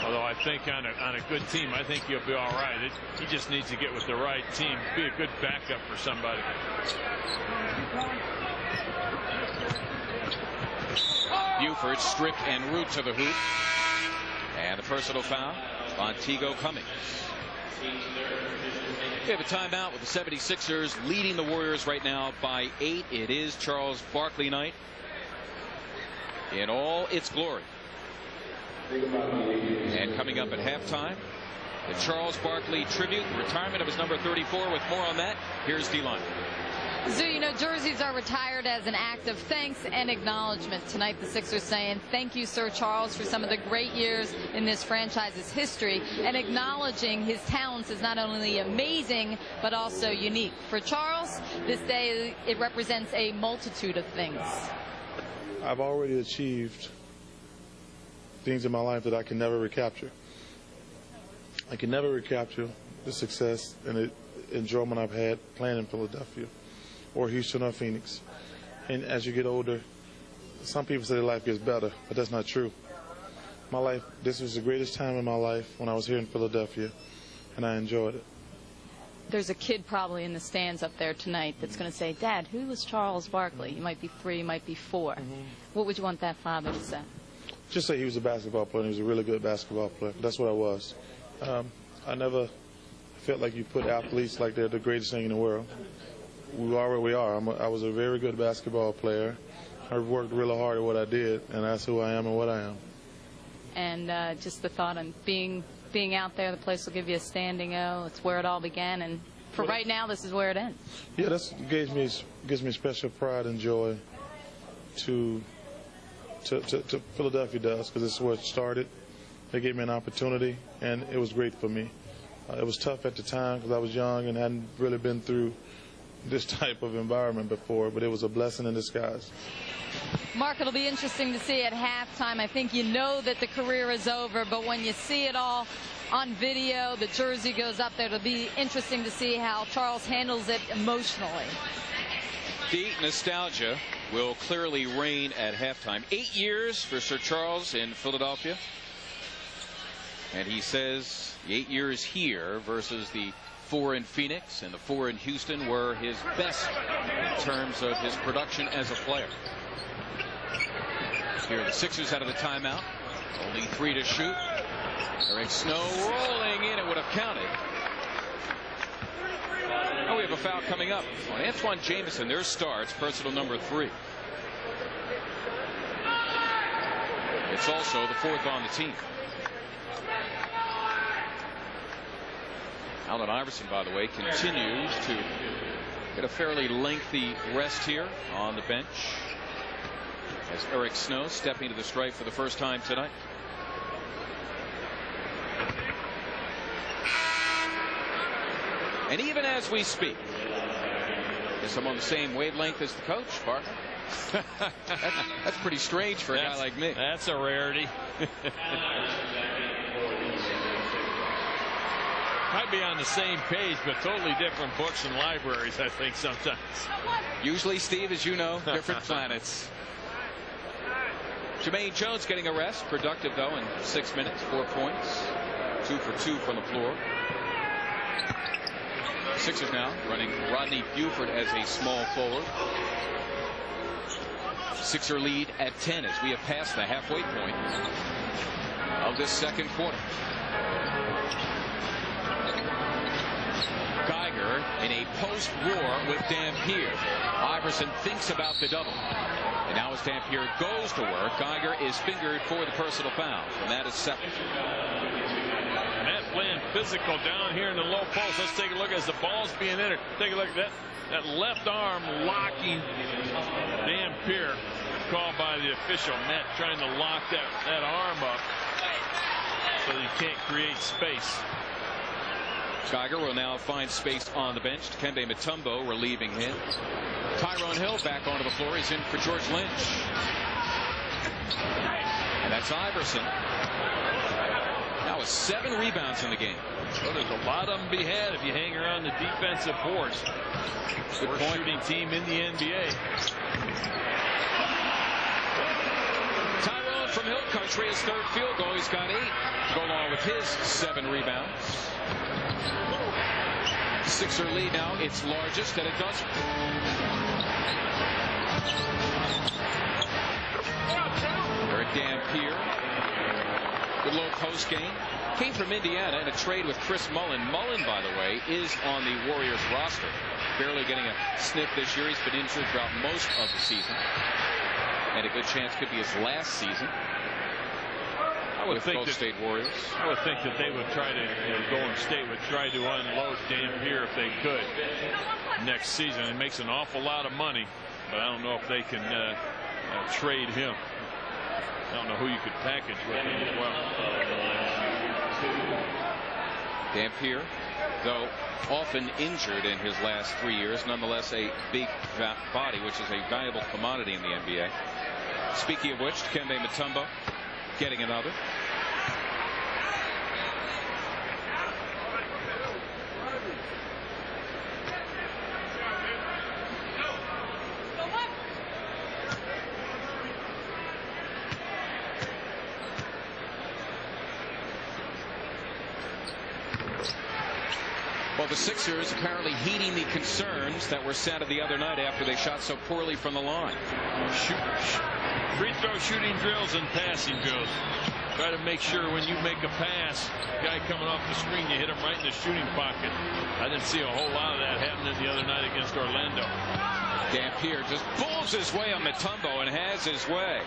Although I think on a good team, I think he'll be all right. He just needs to get with the right team, be a good backup for somebody. Buford stripped en route to the hoop. And a personal foul on Tigo Cummings. We have a timeout with the 76ers leading the Warriors right now by 8. It is Charles Barkley night in all its glory. And coming up at halftime, the Charles Barkley tribute, the retirement of his number 34. With more on that, here's D-Line. So, you know, jerseys are retired as an act of thanks and acknowledgement. Tonight, the Sixers saying, thank you, Sir Charles, for some of the great years in this franchise's history, and acknowledging his talents is not only amazing, but also unique. For Charles, this day, it represents a multitude of things. I've already achieved things in my life that I can never recapture. I can never recapture the success and the enjoyment I've had playing in Philadelphia or Houston or Phoenix. And as you get older, some people say life gets better, but that's not true. My life, this was the greatest time in my life when I was here in Philadelphia, and I enjoyed it. There's a kid probably in the stands up there tonight that's going to say, Dad, who was Charles Barkley? You might be 3, you might be 4. What would you want that father to say? Just say he was a basketball player, and he was a really good basketball player. That's what I was. I never felt like you put athletes like they're the greatest thing in the world. We are where we are. I was a very good basketball player. I worked really hard at what I did, and that's who I am and what I am. And just the thought on being out there, the place will give you a standing O. It's where it all began, and for right now, this is where it ends. Yeah, that gives me special pride and joy to Philadelphia does, because this is where it started. They gave me an opportunity, and it was great for me. It was tough at the time because I was young and hadn't really been through this type of environment before, but it was a blessing in disguise. Mark, it'll be interesting to see at halftime. I think you know that the career is over, but when you see it all on video, the jersey goes up there. It'll be interesting to see how Charles handles it emotionally. The nostalgia will clearly reign at halftime. 8 years for Sir Charles in Philadelphia. And he says the 8 years here versus the 4 in Phoenix and the 4 in Houston were his best in terms of his production as a player. Here are the Sixers out of the timeout. Only 3 to shoot. Eric Snow rolling in. It would have counted. Now we have a foul coming up on Antawn Jamison. Their star. It's personal number 3. It's also the 4th on the team. Allen Iverson, by the way, continues to get a fairly lengthy rest here on the bench as Eric Snow stepping to the stripe for the first time tonight. And even as we speak, guess I'm on the same wavelength as the coach, partner. That's pretty strange for a guy like me. That's a rarity. Might be on the same page, but totally different books and libraries, I think, sometimes. Usually, Steve, as you know, different planets. Jermaine Jones getting a rest. Productive, though, in 6 minutes. 4 points. 2 for 2 from the floor. Sixers now running Rodney Buford as a small forward. Sixer lead at 10 as we have passed the halfway point of this second quarter. Geiger in a post-war with Dampier. Iverson thinks about the double. And now as Dampier goes to work, Geiger is fingered for the personal foul. And that is 7. Matt playing physical down here in the low post. Let's take a look as the ball's being entered. Take a look at that left arm locking Dampier. Called by the official. Matt trying to lock that arm up so he can't create space. Geiger will now find space on the bench. Dikembe Mutombo relieving him. Tyrone Hill back onto the floor. He's in for George Lynch. And that's Iverson. Now with 7 rebounds in the game. Well, there's a lot of them to be had if you hang around the defensive boards. Worst shooting team in the NBA. Tyrone from Hill Country, his 3rd field goal. He's got 8 to go along with his 7 rebounds. Sixer lead now, its largest, and it doesn't. Eric Dampier. Good low post game. Came from Indiana in a trade with Chris Mullen. Mullen, by the way, is on the Warriors roster. Barely getting a sniff this year. He's been injured throughout most of the season. And a good chance could be his last season. I would think State Warriors. I would think that they would try to, Golden State would try to unload Dampier if they could next season. It makes an awful lot of money, but I don't know if they can trade him. I don't know who you could package with him as well. Dampier, though often injured in his last 3 years, nonetheless a big body, which is a valuable commodity in the NBA. Speaking of which, Dikembe Mutombo getting another. Well, the Sixers apparently heeding the concerns that were said the other night after they shot so poorly from the line. Free throw shooting drills and passing drills. Try to make sure when you make a pass, guy coming off the screen, you hit him right in the shooting pocket. I didn't see a whole lot of that happening the other night against Orlando. Dampier just bulls his way on Mutombo and has his way.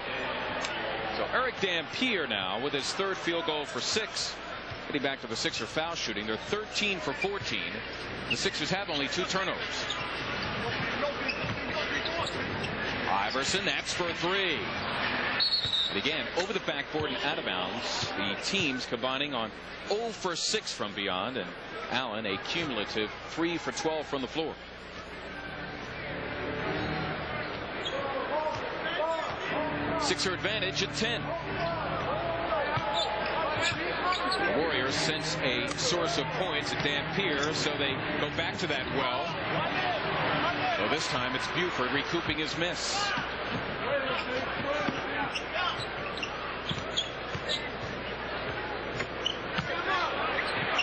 So Eric Dampier now with his 3rd field goal for 6. Getting back to the Sixer foul shooting. They're 13 for 14. The Sixers have only 2 turnovers. Iverson, that's for 3. And again, over the backboard and out of bounds. The teams combining on 0 for 6 from beyond. And Allen a cumulative 3 for 12 from the floor. Sixer advantage at 10. The Warriors sense a source of points at Dampier, so they go back to that well. So this time it's Buford recouping his miss.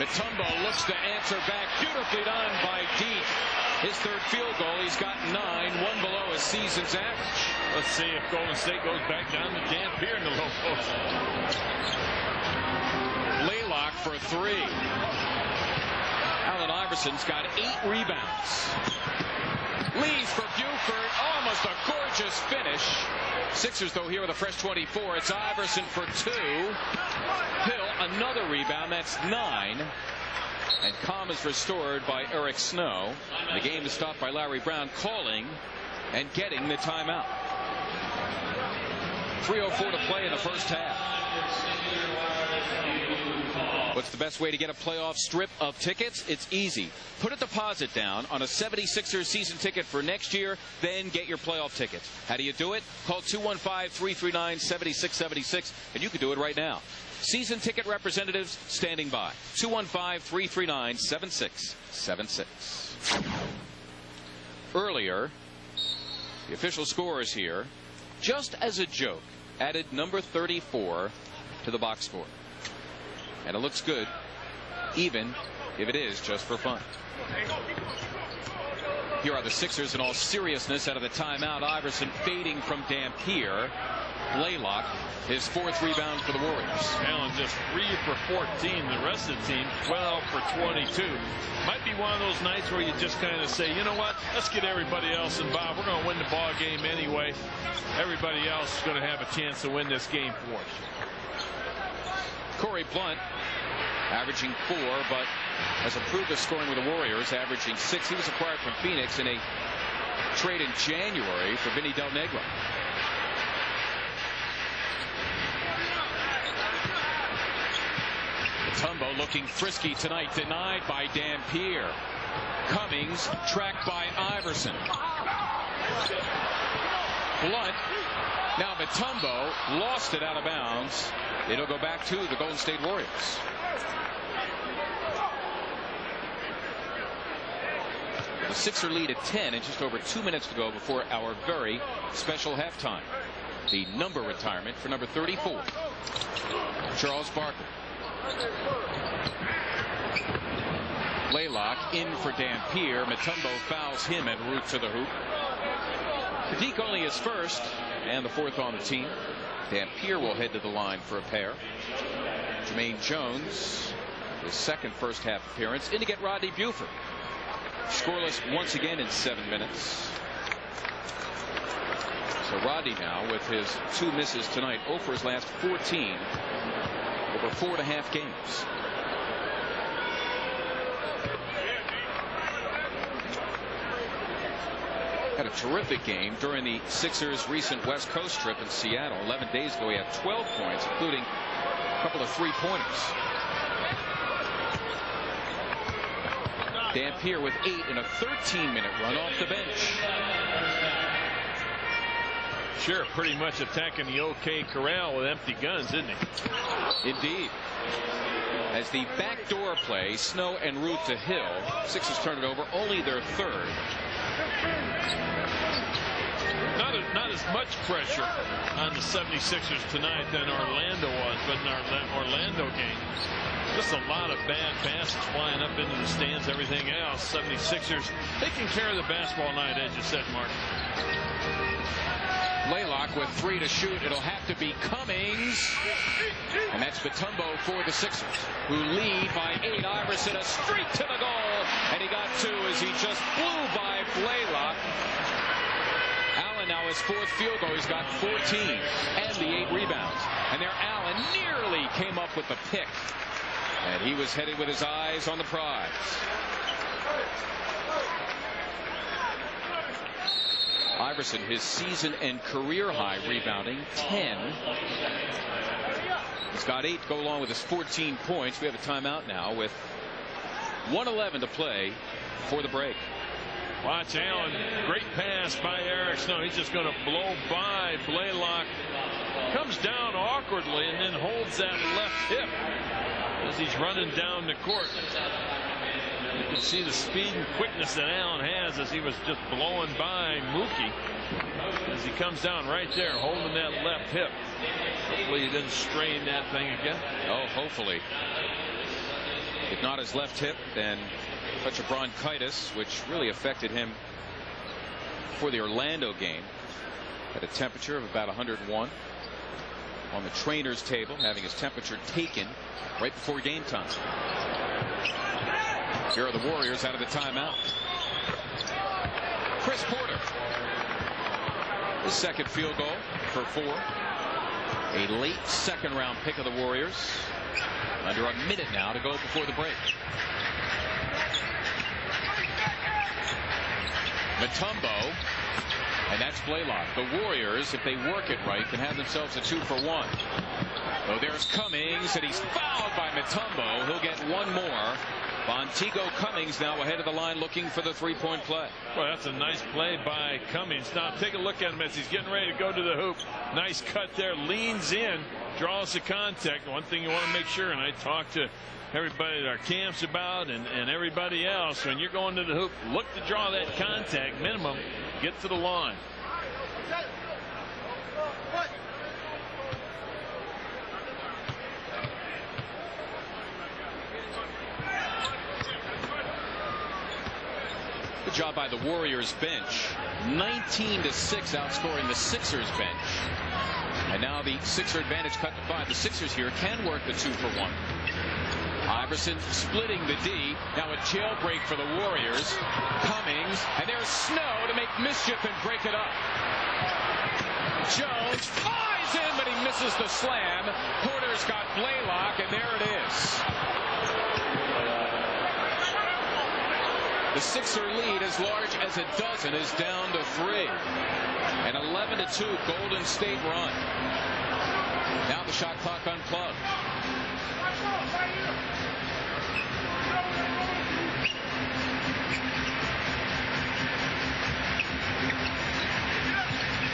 Mutombo looks to answer back. Beautifully done by Deke. His 3rd field goal. He's got 9, 1 below his season's average. Let's see if Golden State goes back down to Dampier in the low post. Laylock for 3. Allen Iverson's got 8 rebounds. Leads for Buford. Almost a gorgeous finish. Sixers, though, here with a fresh 24. It's Iverson for 2. Hill, another rebound. That's 9. And calm is restored by Eric Snow. The game is stopped by Larry Brown calling and getting the timeout. 3:04 to play in the first half. What's the best way to get a playoff strip of tickets? It's easy. Put a deposit down on a 76ers season ticket for next year, then get your playoff tickets. How do you do it? Call 215-339-7676, and you can do it right now. Season ticket representatives standing by. 215-339-7676. Earlier, the official scores here, just as a joke, added number 34 to the box score. And it looks good, even if it is just for fun. Here are the Sixers in all seriousness out of the timeout. Iverson fading from Dampier. Blaylock, his 4th rebound for the Warriors. Allen just 3 for 14. The rest of the team 12 for 22. Might be one of those nights where you just kind of say, you know what, let's get everybody else involved. We're going to win the ball game anyway. Everybody else is going to have a chance to win this game for us. Corey Blunt averaging 4, but has improved his scoring with the Warriors, averaging 6. He was acquired from Phoenix in a trade in January for Vinny Del Negro. Mutombo looking frisky tonight, denied by Dampier. Cummings tracked by Iverson. Blunt. Now Mutombo lost it out of bounds. It'll go back to the Golden State Warriors. The Sixer lead at 10 and just over 2 minutes to go before our very special halftime. The number retirement for number 34, Charles Barkley. Blaylock in for Dampier. Mutombo fouls him en route to the hoop. Deke only his 1st and the 4th on the team. Dampier will head to the line for a pair. Jermaine Jones, his 2nd first half appearance, in to get Rodney Buford. Scoreless once again in 7 minutes. So Rodney now with his 2 misses tonight, 0 for his last 14 over 4.5 games. Had a terrific game during the Sixers' recent West Coast trip in Seattle. 11 days ago, he had 12 points, including a couple of 3-pointers. Dampier with 8 in a 13-minute run off the bench. Sure, pretty much attacking the OK Corral with empty guns, isn't he? Indeed. As the backdoor play, Snow en route to Hill. Sixers turn it over, only their 3rd. Not as much pressure on the 76ers tonight than Orlando was, but in our Orlando game, just a lot of bad passes flying up into the stands, everything else. 76ers taking care of the basketball tonight, as you said, Mark. Blaylock with 3 to shoot. It'll have to be Cummings. And that's Mutombo for the Sixers, who lead by 8. Iverson a streak to the goal. And he got 2 as he just flew by Blaylock. Allen now his 4th field goal. He's got 14 and the 8 rebounds. And there Allen nearly came up with the pick. And he was headed with his eyes on the prize. Iverson, his season and career high rebounding, 10. He's got 8 to go along with his 14 points. We have a timeout now with 1:11 to play for the break. Watch Allen. Great pass by Eric Snow. He's just going to blow by Blaylock. Comes down awkwardly and then holds that left hip as he's running down the court. You can see the speed and quickness that Allen has as he was just blowing by Mookie as he comes down right there holding that left hip. Hopefully he didn't strain that thing again. Oh, hopefully. If not his left hip, then such a bronchitis, which really affected him for the Orlando game. At a temperature of about 101 on the trainer's table, having his temperature taken right before game time. Here are the Warriors out of the timeout. Chris Porter, his 2nd field goal for 4. A late 2nd round pick of the Warriors. Under a minute now to go before the break. Mutombo And that's Blaylock. The Warriors, if they work it right, can have themselves a 2-for-1. Oh, there's Cummings, and he's fouled by Mutombo. He'll get one more. Montego Cummings now ahead of the line looking for the three-point play. Well, that's a nice play by Cummings. Now take a look at him as he's getting ready to go to the hoop. Nice cut there. Leans in, draws the contact. One thing you want to make sure, and I talked to everybody at our camps about and everybody else, when you're going to the hoop, look to draw that contact minimum. Get to the line. Good job by the Warriors bench. 19-6 outscoring the Sixers bench. And now the Sixer advantage cut to 5. The Sixers here can work the 2-for-1. Iverson splitting the D. Now a jailbreak for the Warriors. Cummings, and there's Snow to make mischief and break it up. Jones flies in, but he misses the slam. Porter's got Blaylock, and there it is. The Sixer lead, as large as a dozen, is down to 3. An 11-2 Golden State run. Now the shot clock unplugged.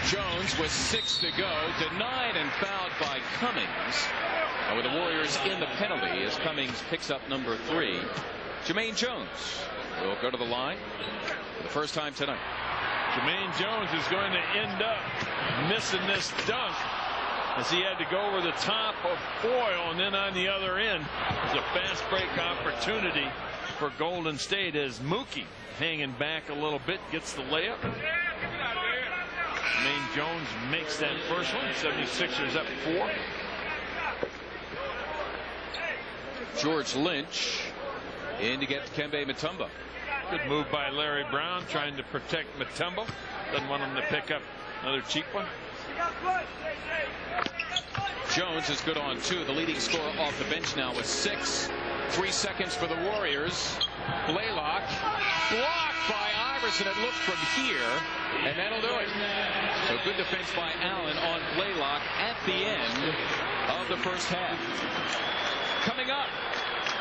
Jones with 6 to go, denied and fouled by Cummings. And with the Warriors in the penalty as Cummings picks up number 3. Jermaine Jones will go to the line for the first time tonight. Jermaine Jones is going to end up missing this dunk as he had to go over the top of Foyle, and then on the other end is a fast break opportunity for Golden State as McKie hanging back a little bit gets the layup. Jermaine Jones makes that first one. 76ers up 4. George Lynch in to get Dikembe Mutombo. Good move by Larry Brown trying to protect Mutombo. Doesn't want him to pick up another cheap one. Jones is good on 2. The leading scorer off the bench now with 6. 3 seconds for the Warriors. Blaylock blocked by Iverson. It looked from here, and that'll do it. So good defense by Allen on Blaylock at the end of the first half. Coming up,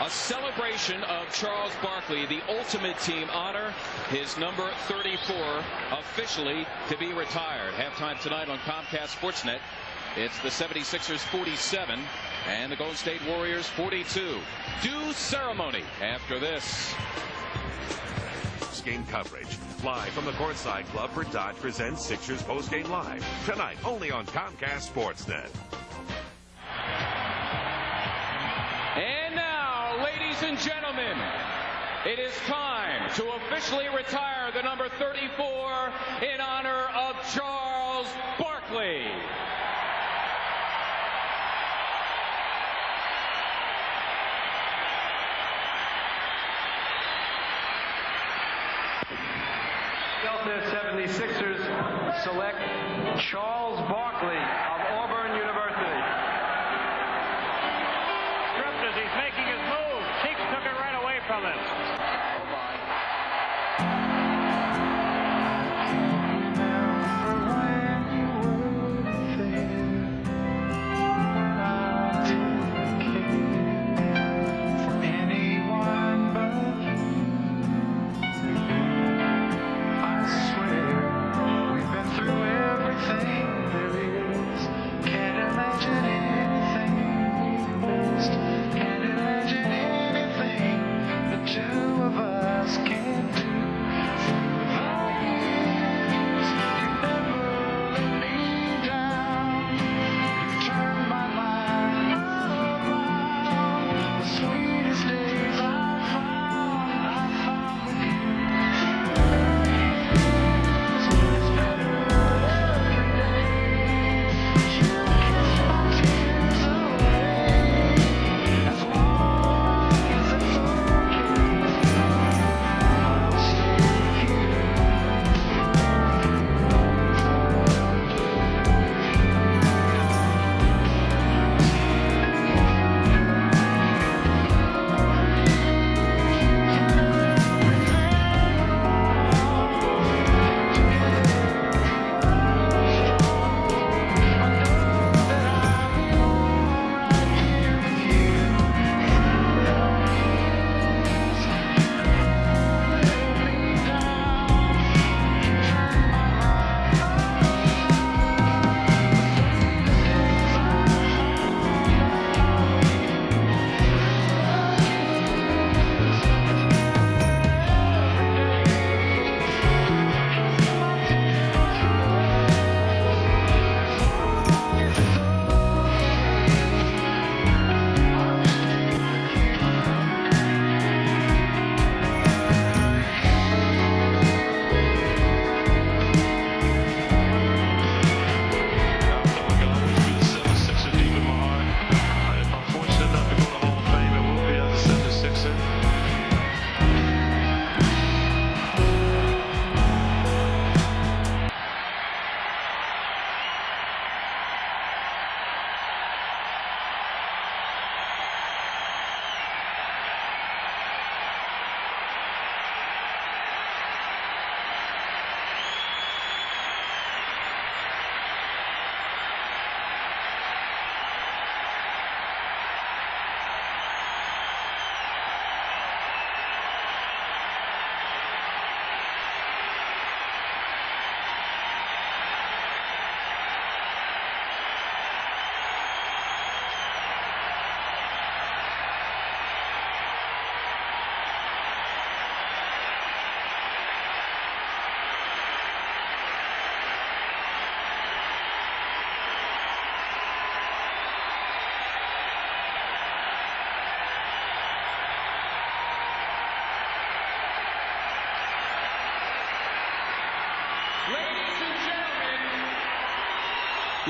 a celebration of Charles Barkley, the ultimate team honor, his number 34 officially to be retired. Halftime tonight on Comcast Sportsnet. It's the 76ers 47 and the Golden State Warriors 42. Due ceremony after this. Game coverage live from the Courtside Club for Dodge presents Sixers Postgame Live tonight only on Comcast Sportsnet. And now, ladies and gentlemen, it is time to officially retire the number 34 in honor of Charles Barkley. The 76ers select Charles Barkley of Auburn University. Stripped as he's making his move. Cheeks took it right away from him. There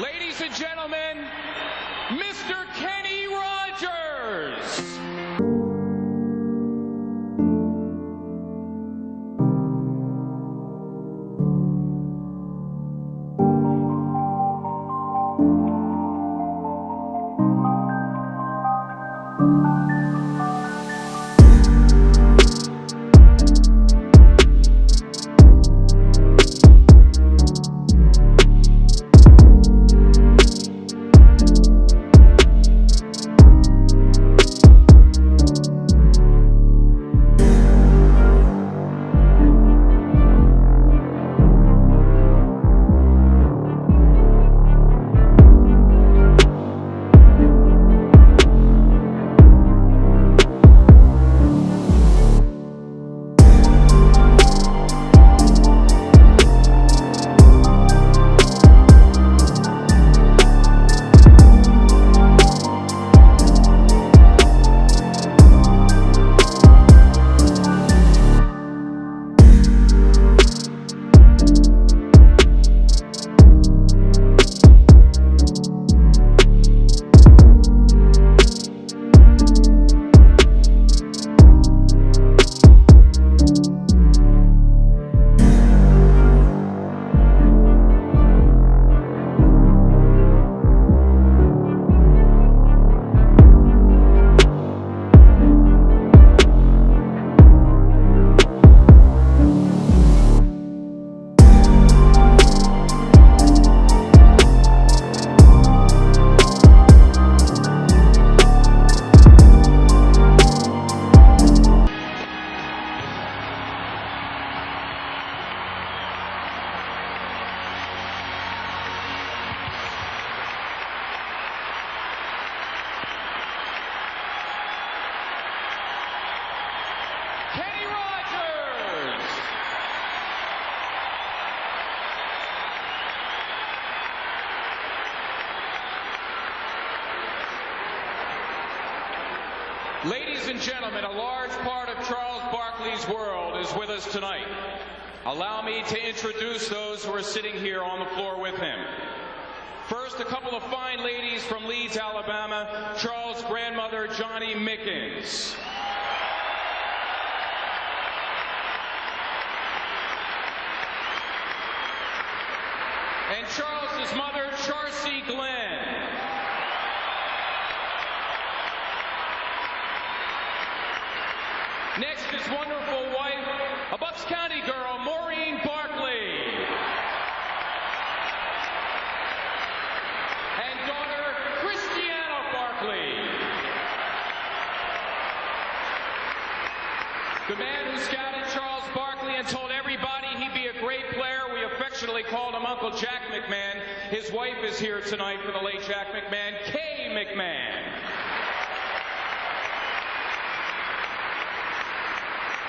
Ladies and gentlemen, Mr. Kenny Rogers. Ladies and gentlemen, a large part of Charles Barkley's world is with us tonight. Allow me to introduce those who are sitting here on the floor with him. First, a couple of fine ladies from Leeds, Alabama, Charles' grandmother, Johnny Mickens. And Charles' mother, Charcy Glenn. Next, his wonderful wife, a Bucks County girl, Maureen Barkley. And daughter, Christiana Barkley. The man who scouted Charles Barkley and told everybody he'd be a great player, we affectionately called him Uncle Jack McMahon. His wife is here tonight for the late Jack McMahon, Kay McMahon.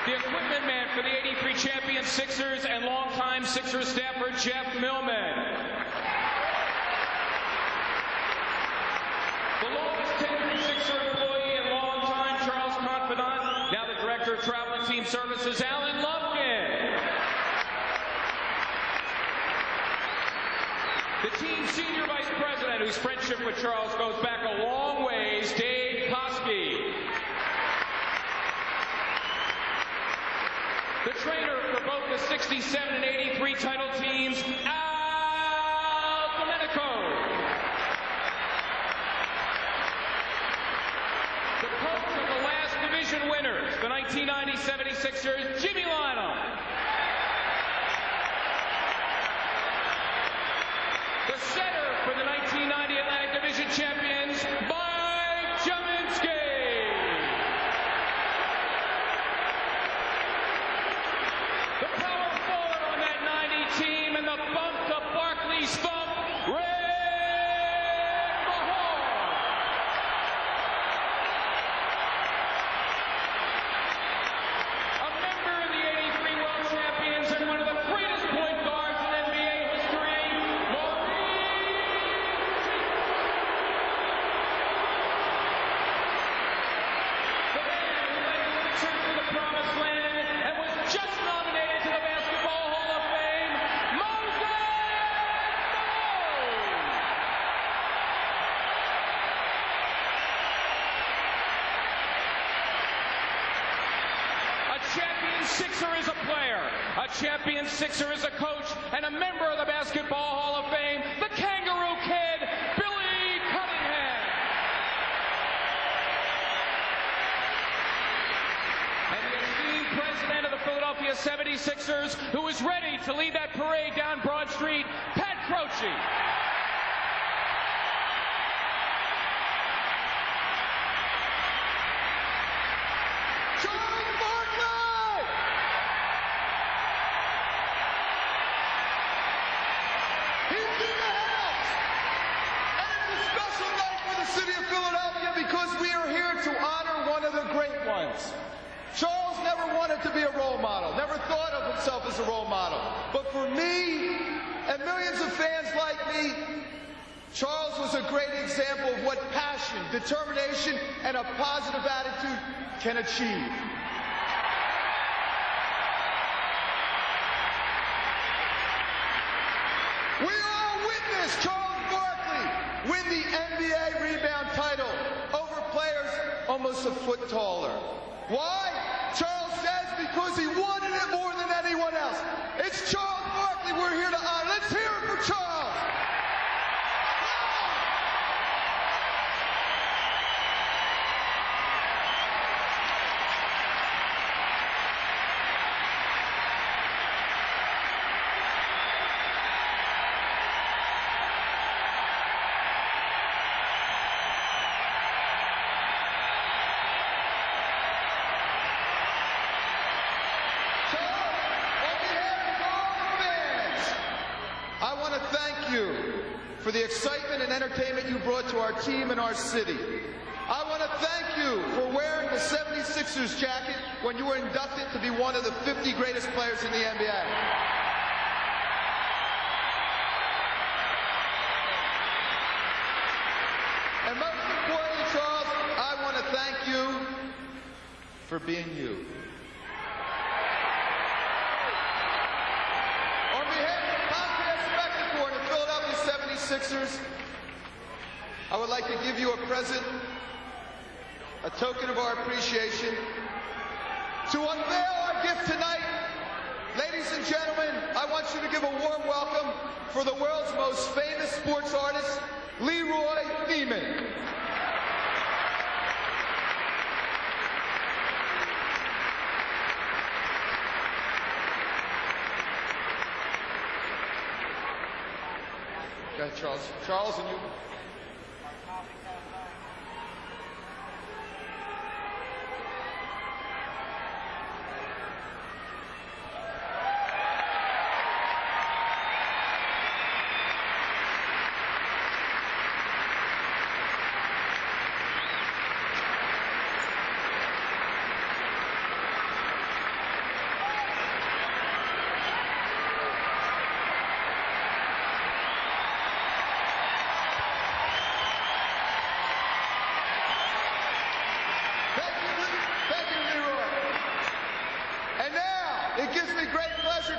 The equipment man for the '83 champion Sixers and longtime Sixers staffer Jeff Millman. The longest tenured Sixer employee and longtime Charles confidant, now the director of travel and team services, Alan Lumpkin. The team's senior vice president, whose friendship with Charles goes back a long ways, Dave Koski. The trainer for both the 67 and 83 title teams, Al Domenico. The coach of the last division winners, the 1990 76ers, Jimmy Lynam. The center for the 1990 Atlantic Division champions, Mike Jaminski. The power forward on that 90 team and the bump to Barkley's thump, Rick Mahal. A member of the '83 World Champions and one of the greatest point guards in NBA history, Maurice. Sixer is a player, a champion Sixer is a coach, and a member of the Basketball Hall of Fame, the Kangaroo Kid, Billy Cunningham. And the esteemed president of the Philadelphia 76ers, who is ready to lead that parade down Broad Street, Pat Croce. Charles never wanted to be a role model, never thought of himself as a role model. But for me and millions of fans like me, Charles was a great example of what passion, determination, and a positive attitude can achieve. We all witnessed Charles Barkley win the NBA rebound title over players almost a foot taller. Why? Charles says because he wanted it more than anyone else. It's Charles Barkley we're here to honor. Let's hear it for Charles. For the excitement and entertainment you brought to our team and our city. I want to thank you for wearing the 76ers jacket when you were inducted to be one of the 50 greatest players in the NBA. And most importantly, Charles, I want to thank you for being you. Sixers, I would like to give you a present, a token of our appreciation. To unveil our gift tonight, ladies and gentlemen, I want you to give a warm welcome for the world's most famous sports artist, Leroy Neiman. Go ahead, Charles. Charles, and you.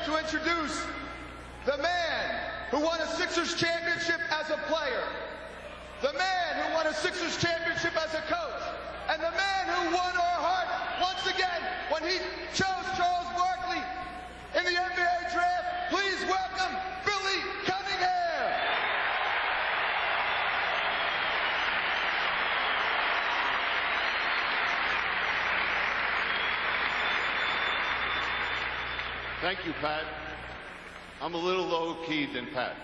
To introduce the man who won a Sixers championship as a player, the man who won a Sixers championship as a coach, and the man who won our hearts once again when he chose Charles Barkley in the NBA draft. Please welcome Billy Cunningham. Thank you, Pat. I'm a little low-key than Pat.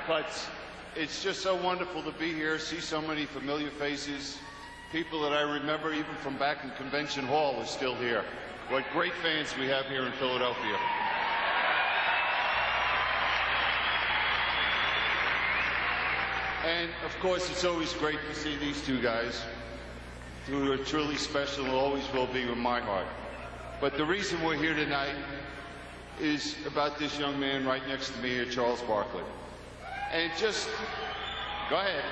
But it's just so wonderful to be here, see so many familiar faces. People that I remember even from back in Convention Hall are still here. What great fans we have here in Philadelphia. And, of course, it's always great to see these two guys who are truly special and always will be in my heart. But the reason we're here tonight is about this young man right next to me here, Charles Barkley. And just, go ahead.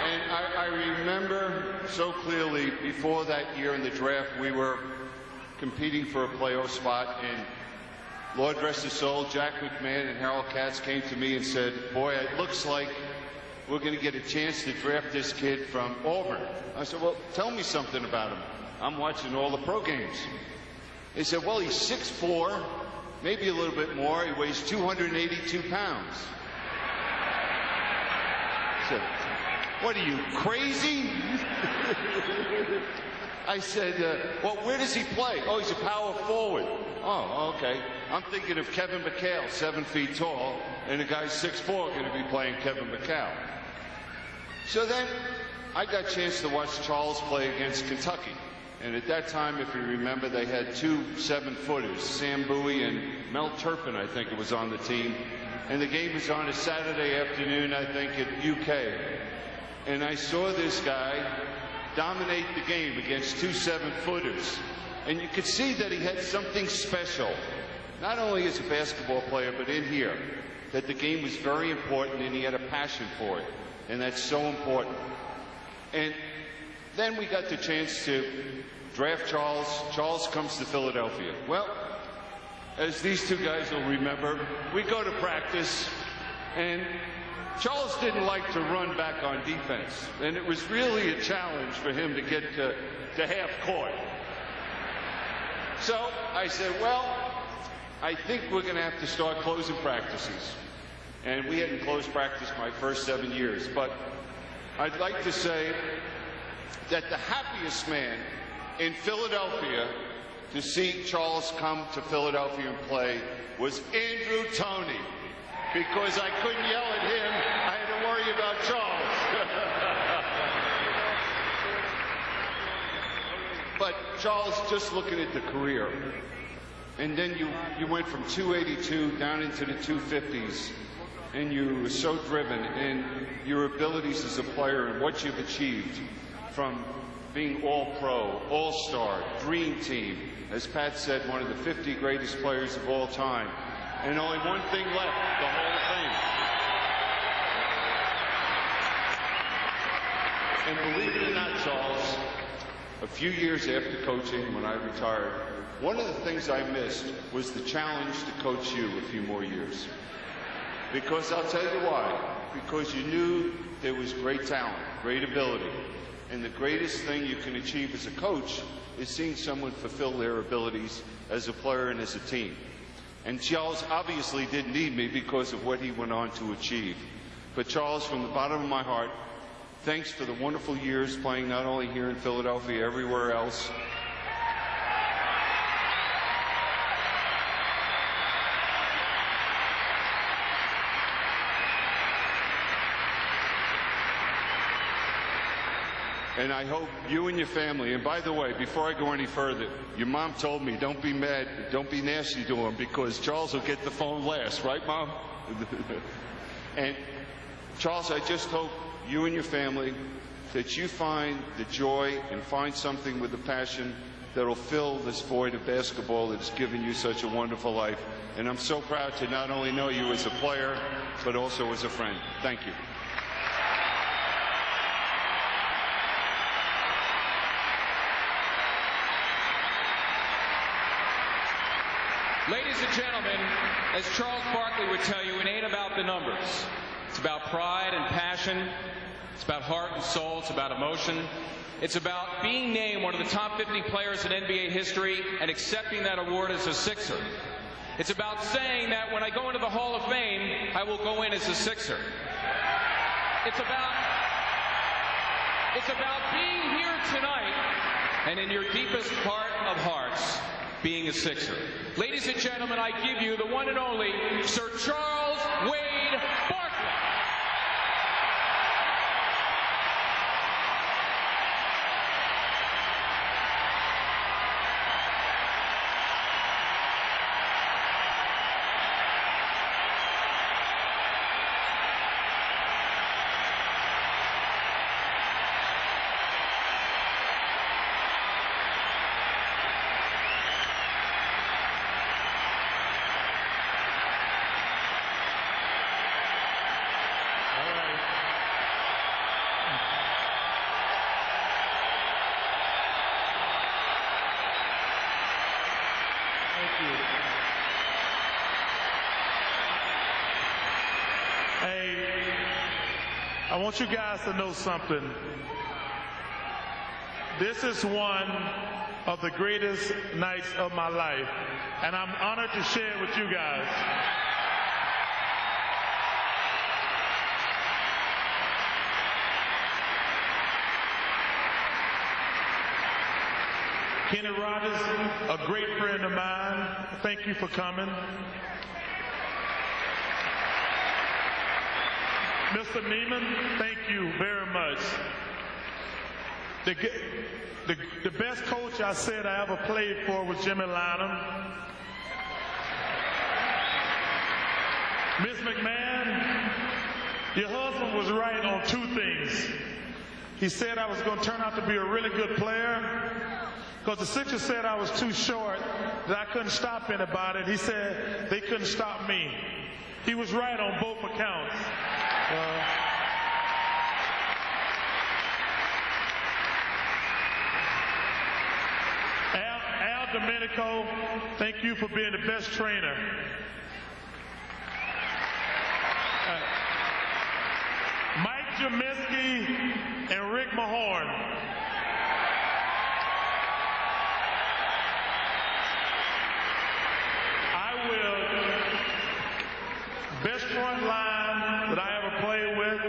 And I remember so clearly before that year in the draft, we were competing for a playoff spot, and Lord rest his soul, Jack McMahon and Harold Katz came to me and said, boy, it looks like we're going to get a chance to draft this kid from Auburn. I said, well, tell me something about him. I'm watching all the pro games. They said, well, he's 6'4", maybe a little bit more. He weighs 282 pounds. I said, what are you, crazy? I said, well, where does he play? Oh, he's a power forward. Oh, okay. I'm thinking of Kevin McHale, 7 feet tall, and the guy's 6'4", going to be playing Kevin McHale. So then I got a chance to watch Charles play against Kentucky. And at that time, if you remember, they had 2 7-footers, Sam Bowie and Mel Turpin, I think it was on the team. And the game was on a Saturday afternoon, I think, at UK. And I saw this guy dominate the game against 2 7-footers. And you could see that he had something special, not only as a basketball player, but in here, that the game was very important and he had a passion for it. And that's so important. And then we got the chance to draft Charles. Charles comes to Philadelphia. Well, as these two guys will remember, we go to practice, and Charles didn't like to run back on defense. And it was really a challenge for him to get to half court. So I said, well, I think we're going to have to start closing practices. And we hadn't closed practice my first 7 years. But I'd like to say that the happiest man in Philadelphia to see Charles come to Philadelphia and play was Andrew Toney. Because I couldn't yell at him, I had to worry about Charles. But Charles, just looking at the career, and then you went from 282 down into the 250s, and you were so driven in your abilities as a player and what you've achieved from being all-pro, all-star, dream team, as Pat said, one of the 50 greatest players of all time. And only one thing left, the Hall of Fame. And believe it or not, Charles, a few years after coaching, when I retired, one of the things I missed was the challenge to coach you a few more years. Because I'll tell you why. Because you knew there was great talent, great ability. And the greatest thing you can achieve as a coach is seeing someone fulfill their abilities as a player and as a team. And Charles obviously didn't need me because of what he went on to achieve. But Charles, from the bottom of my heart, thanks for the wonderful years playing not only here in Philadelphia, everywhere else. And I hope you and your family, and by the way, before I go any further, your mom told me don't be mad, don't be nasty to him because Charles will get the phone last, right, Mom? And Charles, I just hope you and your family that you find the joy and find something with the passion that will fill this void of basketball that has given you such a wonderful life. And I'm so proud to not only know you as a player, but also as a friend. Thank you. Ladies and gentlemen, as Charles Barkley would tell you, it ain't about the numbers. It's about pride and passion. It's about heart and soul. It's about emotion. It's about being named one of the top 50 players in NBA history and accepting that award as a Sixer. It's about saying that when I go into the Hall of Fame, I will go in as a Sixer. It's about being here tonight and in your deepest heart of hearts, being a Sixer. Ladies and gentlemen, I give you the one and only Sir Charles Wade Barkley. I want you guys to know something. This is one of the greatest nights of my life, and I'm honored to share it with you guys. Kenny Rogers, a great friend of mine, thank you for coming. Mr. Neiman, thank you very much. The best coach I said I ever played for was Jimmy Lanham. Ms. McMahon, your husband was right on two things. He said I was going to turn out to be a really good player because the Sixers said I was too short, that I couldn't stop anybody. And he said they couldn't stop me. He was right on both accounts. Al Domenico, thank you for being the best trainer. Mike Jaminski and Rick Mahorn. Best front line that I ever played with,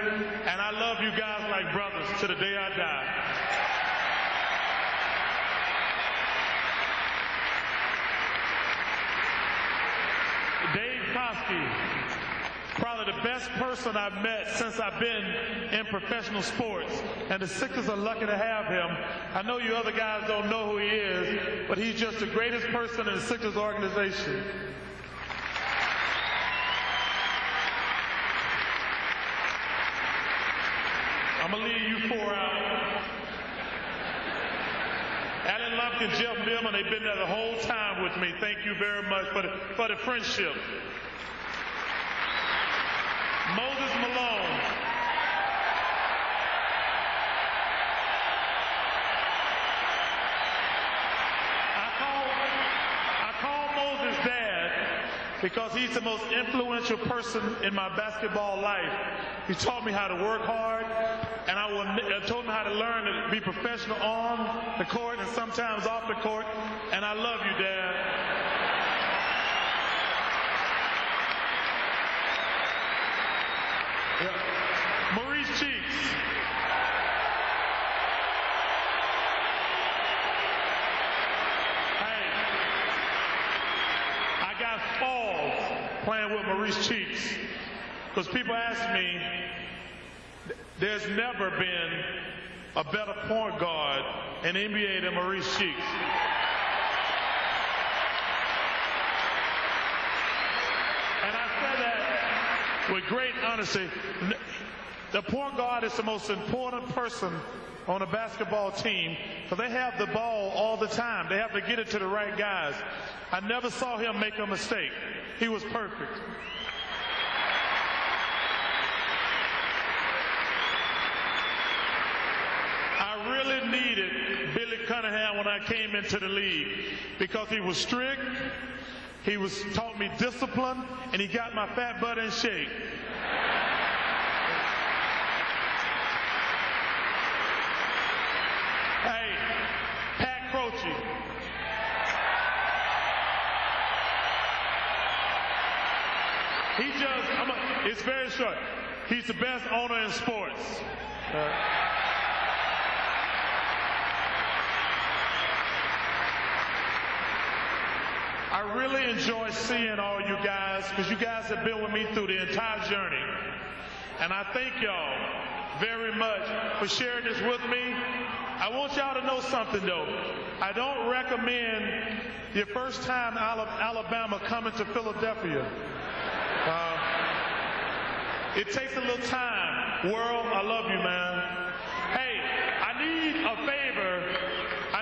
and I love you guys like brothers to the day I die. Dave Koski, probably the best person I've met since I've been in professional sports, and the Sixers are lucky to have him. I know you other guys don't know who he is, but he's just the greatest person in the Sixers organization. I'm going to leave you four out. Alan Lumpkin, Jeff Millman, they've been there the whole time with me. Thank you very much for the friendship. Moses Malone. I call Moses Dad because he's the most influential person in my basketball life. He taught me how to work hard, and I told me how to learn to be professional on the court and sometimes off the court, and I love you, Dad. Yeah. Maurice Cheeks. Hey, I got falls playing with Maurice Cheeks. Because people ask me, there's never been a better point guard in the NBA than Maurice Cheeks. And I say that with great honesty. The point guard is the most important person on a basketball team because they have the ball all the time. They have to get it to the right guys. I never saw him make a mistake. He was perfect. I really needed Billy Cunningham when I came into the league because he was strict, taught me discipline, and he got my fat butt in shape. Hey, Pat Croce. It's very short. He's the best owner in sports. I really enjoy seeing all you guys because you guys have been with me through the entire journey. And I thank y'all very much for sharing this with me. I want y'all to know something, though. I don't recommend your first time Alabama coming to Philadelphia. It takes a little time. World, I love you, man. Hey, I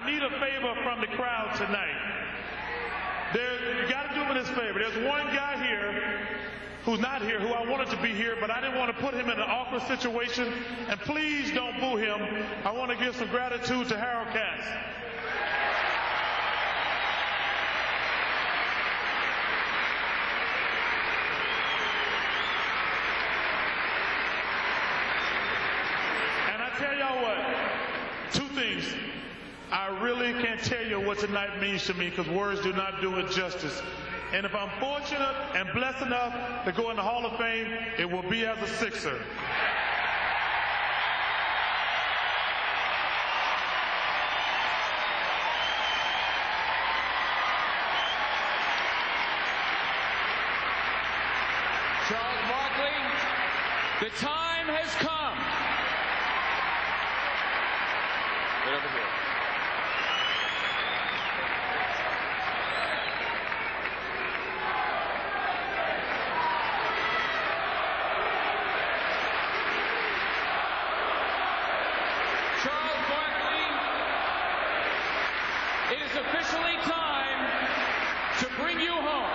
need a favor from the crowd tonight. You got to do me this favor. There's one guy here who's not here, who I wanted to be here, but I didn't want to put him in an awkward situation. And please don't boo him. I want to give some gratitude to Harold Katz. I really can't tell you what tonight means to me because words do not do it justice. And if I'm fortunate and blessed enough to go in the Hall of Fame, it will be as a Sixer. Charles Barkley, the time has come. Right over here. Charles Barkley, it is officially time to bring you home.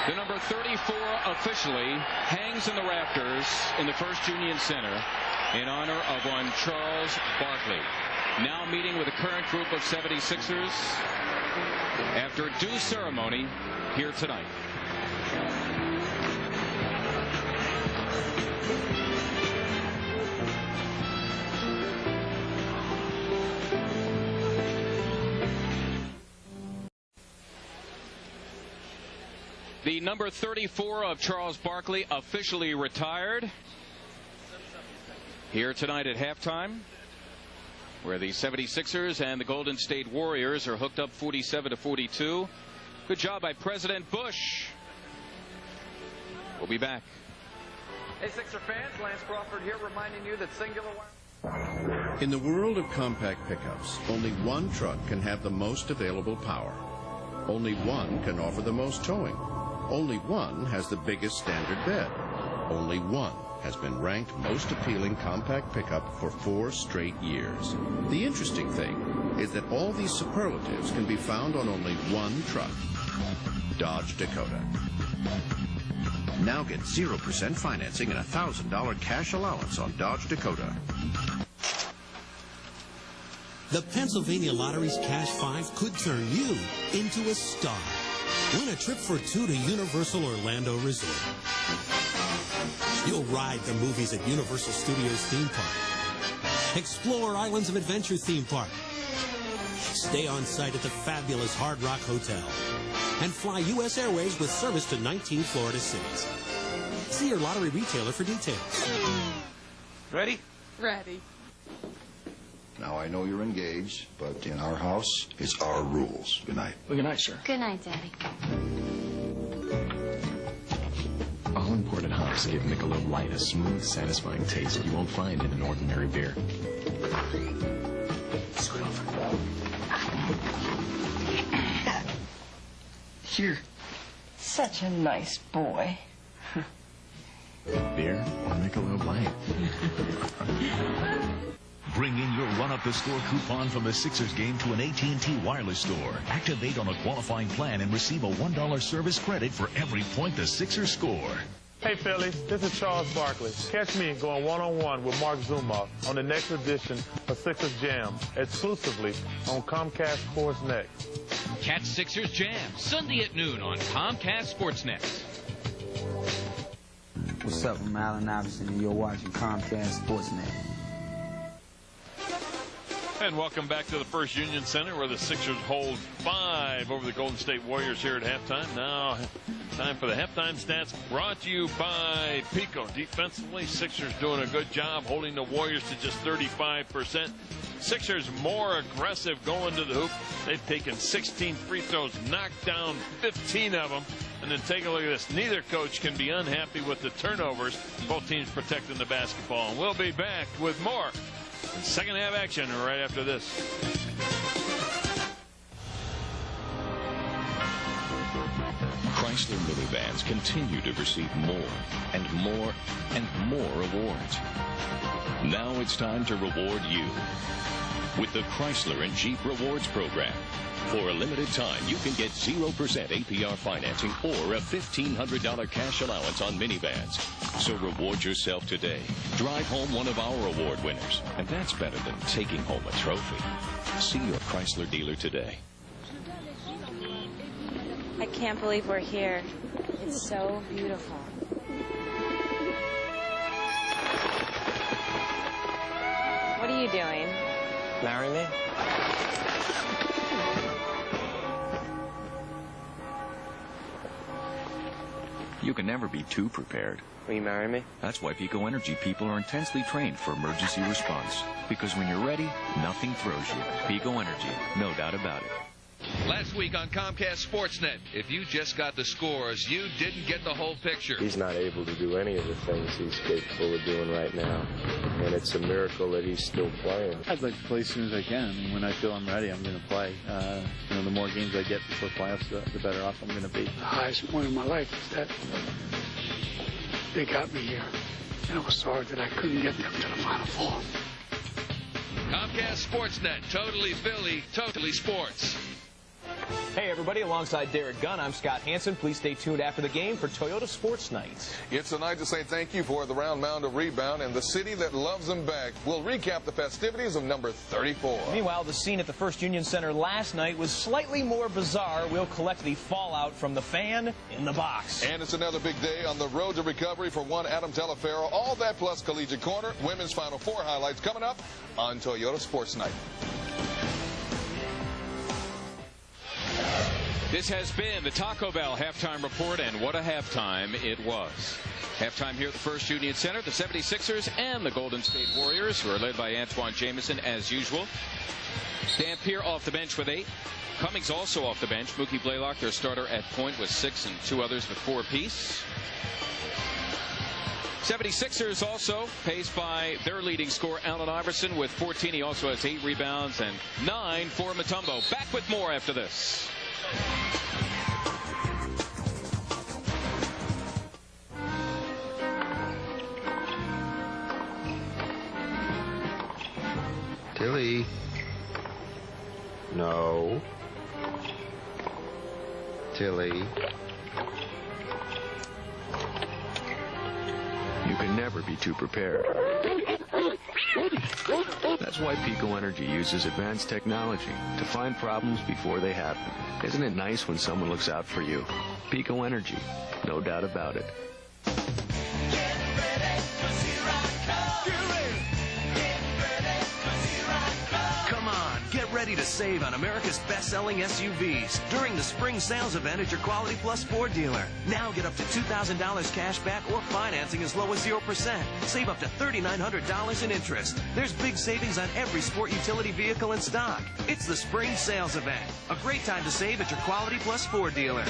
The number 34 officially hangs in the rafters in the First Union Center in honor of one Charles Barkley. Now meeting with the current group of 76ers after due ceremony here tonight. The number 34 of Charles Barkley officially retired here tonight at halftime, where the 76ers and the Golden State Warriors are hooked up 47-42. Good job by President Bush. We'll be back. Hey, Sixer fans, Lance Crawford here reminding you that singular... In the world of compact pickups, only one truck can have the most available power. Only one can offer the most towing. Only one has the biggest standard bed. Only one has been ranked most appealing compact pickup for 4 straight years. The interesting thing is that all these superlatives can be found on only one truck, Dodge Dakota. Now get 0% financing and a $1,000 cash allowance on Dodge Dakota. The Pennsylvania Lottery's Cash 5 could turn you into a star. Win a trip for 2 to Universal Orlando Resort. You'll ride the movies at Universal Studios Theme Park. Explore Islands of Adventure Theme Park. Stay on site at the fabulous Hard Rock Hotel. And fly U.S. Airways with service to 19 Florida cities. See your lottery retailer for details. Ready? Ready. Now, I know you're engaged, but in our house, it's our rules. Good night. Well, good night, sir. Good night, Daddy. All-imported hops give Michelob Light a smooth, satisfying taste you won't find in an ordinary beer. Scoot over. You're such a nice boy. Beer or Michelob Light? Bring in your run-up-the-score coupon from the Sixers game to an AT&T wireless store. Activate on a qualifying plan and receive a $1 service credit for every point the Sixers score. Hey, Phillies, this is Charles Barkley. Catch me going one-on-one with Mark Zumoff on the next edition of Sixers Jam, exclusively on Comcast Sportsnet. Catch Sixers Jam Sunday at noon on Comcast Sportsnet. What's up? I'm Allen Iverson, and you're watching Comcast Sportsnet. And welcome back to the First Union Center, where the Sixers hold 5 over the Golden State Warriors here at halftime. Now, time for the halftime stats, brought to you by Pico. Defensively, Sixers doing a good job holding the Warriors to just 35%. Sixers more aggressive going to the hoop. They've taken 16 free throws, knocked down 15 of them. And then take a look at this. Neither coach can be unhappy with the turnovers. Both teams protecting the basketball. And we'll be back with more second half action right after this. Chrysler minivans continue to receive more and more and more awards. Now it's time to reward you with the Chrysler and Jeep Rewards Program. For a limited time, you can get 0% APR financing or a $1,500 cash allowance on minivans. So reward yourself today. Drive home one of our award winners. And that's better than taking home a trophy. See your Chrysler dealer today. I can't believe we're here. It's so beautiful. What are you doing? Marry me? You can never be too prepared. Will you marry me? That's why Pico Energy people are intensely trained for emergency response. Because when you're ready, nothing throws you. Pico Energy, no doubt about it. Last week on Comcast Sportsnet, if you just got the scores, you didn't get the whole picture. He's not able to do any of the things he's capable of doing right now. And it's a miracle that he's still playing. I'd like to play as soon as I can. I mean, when I feel I'm ready, I'm going to play. The more games I get before playoffs, the better off I'm going to be. The highest point of my life is that they got me here. And I was sorry that I couldn't get them to the Final Four. Comcast Sportsnet, totally Philly, totally sports. Hey everybody, alongside Derek Gunn, I'm Scott Hansen. Please stay tuned after the game for Toyota Sports Night. It's a night to say thank you for the round mound of rebound and the city that loves them back. We'll recap the festivities of number 34. Meanwhile, the scene at the First Union Center last night was slightly more bizarre. We'll collect the fallout from the fan in the box. And it's another big day on the road to recovery for one Adam Telefero. All that plus Collegiate Corner, women's Final Four highlights coming up on Toyota Sports Night. This has been the Taco Bell halftime report, and what a halftime it was. Halftime here at the First Union Center, the 76ers and the Golden State Warriors, who are led by Antawn Jamison as usual. Dan Pierre off the bench with 8. Cummings also off the bench. Mookie Blaylock, their starter at point, with 6, and 2 others with 4 apiece. 76ers also paced by their leading scorer, Allen Iverson, with 14. He also has 8 rebounds and 9 for Mutombo. Back with more after this. Tilly. No. Tilly. You can never be too prepared. That's why Pico Energy uses advanced technology to find problems before they happen. Isn't it nice when someone looks out for you? Pico Energy, no doubt about it. Get ready to save on America's best-selling SUVs during the spring sales event at your Quality Plus Ford dealer. Now get up to $2,000 cash back or financing as low as 0%. Save up to $3,900 in interest. There's big savings on every sport utility vehicle in stock. It's the spring sales event. A great time to save at your Quality Plus Ford dealer.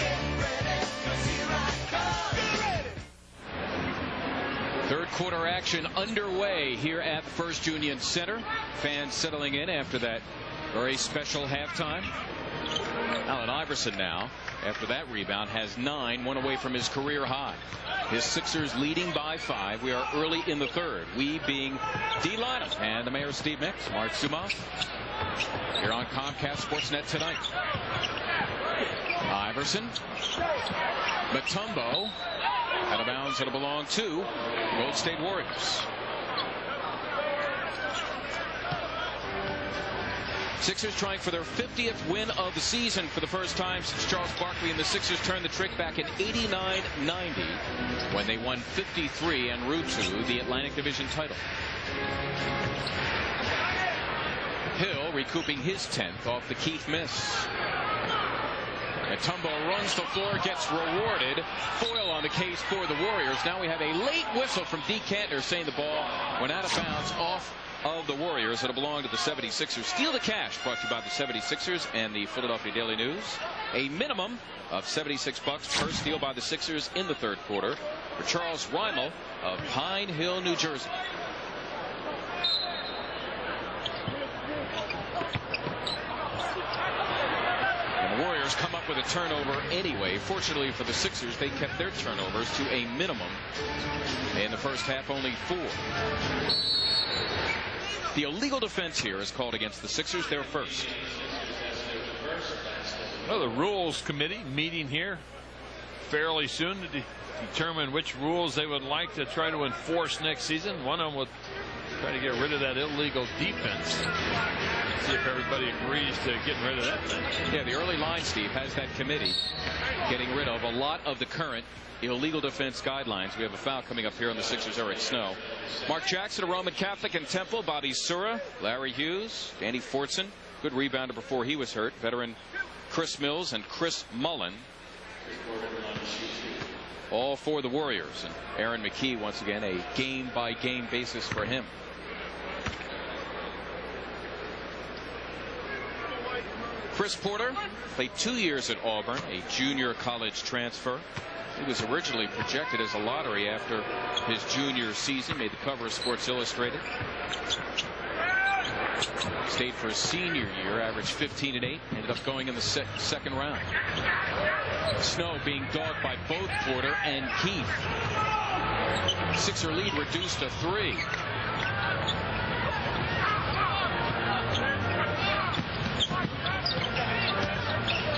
Third quarter action underway here at First Union Center. Fans settling in after that very special halftime. Allen Iverson now, after that rebound, has 9, one away from his career high. His Sixers leading by 5. We are early in the third. We being D-Line and the mayor Steve Mix, Mark Zumoff, here on Comcast Sportsnet tonight. Iverson, Mutombo, out of bounds. It'll belong to Golden State Warriors. Sixers trying for their 50th win of the season for the first time since Charles Barkley and the Sixers turned the trick back in '89-90 when they won 53 en route to the Atlantic Division title. Hill recouping his 10th off the Keith miss. Mutombo runs the floor, gets rewarded. Foul on the case for the Warriors. Now we have a late whistle from D. Cantner saying the ball went out of bounds off of the Warriors. It'll belong to the 76ers. Steal the Cash brought to you by the 76ers and the Philadelphia Daily News. A minimum of $76 per steal by the Sixers in the third quarter for Charles Reimel of Pine Hill, New Jersey. And the Warriors come up with a turnover anyway. Fortunately for the Sixers, they kept their turnovers to a minimum. In the first half, only 4. The illegal defense here is called against the Sixers. They're first. Well, the Rules Committee meeting here fairly soon to determine which rules they would like to try to enforce next season. One of them would try to get rid of that illegal defense. See if everybody agrees to getting rid of that thing. Yeah, the early line, Steve, has that committee getting rid of a lot of the current illegal defense guidelines. We have a foul coming up here on the Sixers, Eric Snow. Mark Jackson, a Roman Catholic in Temple. Bobby Sura, Larry Hughes, Danny Fortson, good rebounder before he was hurt. Veteran Chris Mills and Chris Mullen. All for the Warriors. And Aaron McKie, once again, a game-by-game basis for him. Chris Porter played 2 years at Auburn, a junior college transfer. He was originally projected as a lottery after his junior season, made the cover of Sports Illustrated. Stayed for his senior year, averaged 15 and 8, ended up going in the second round. Snow being dogged by both Porter and Keith. Sixer lead reduced to 3.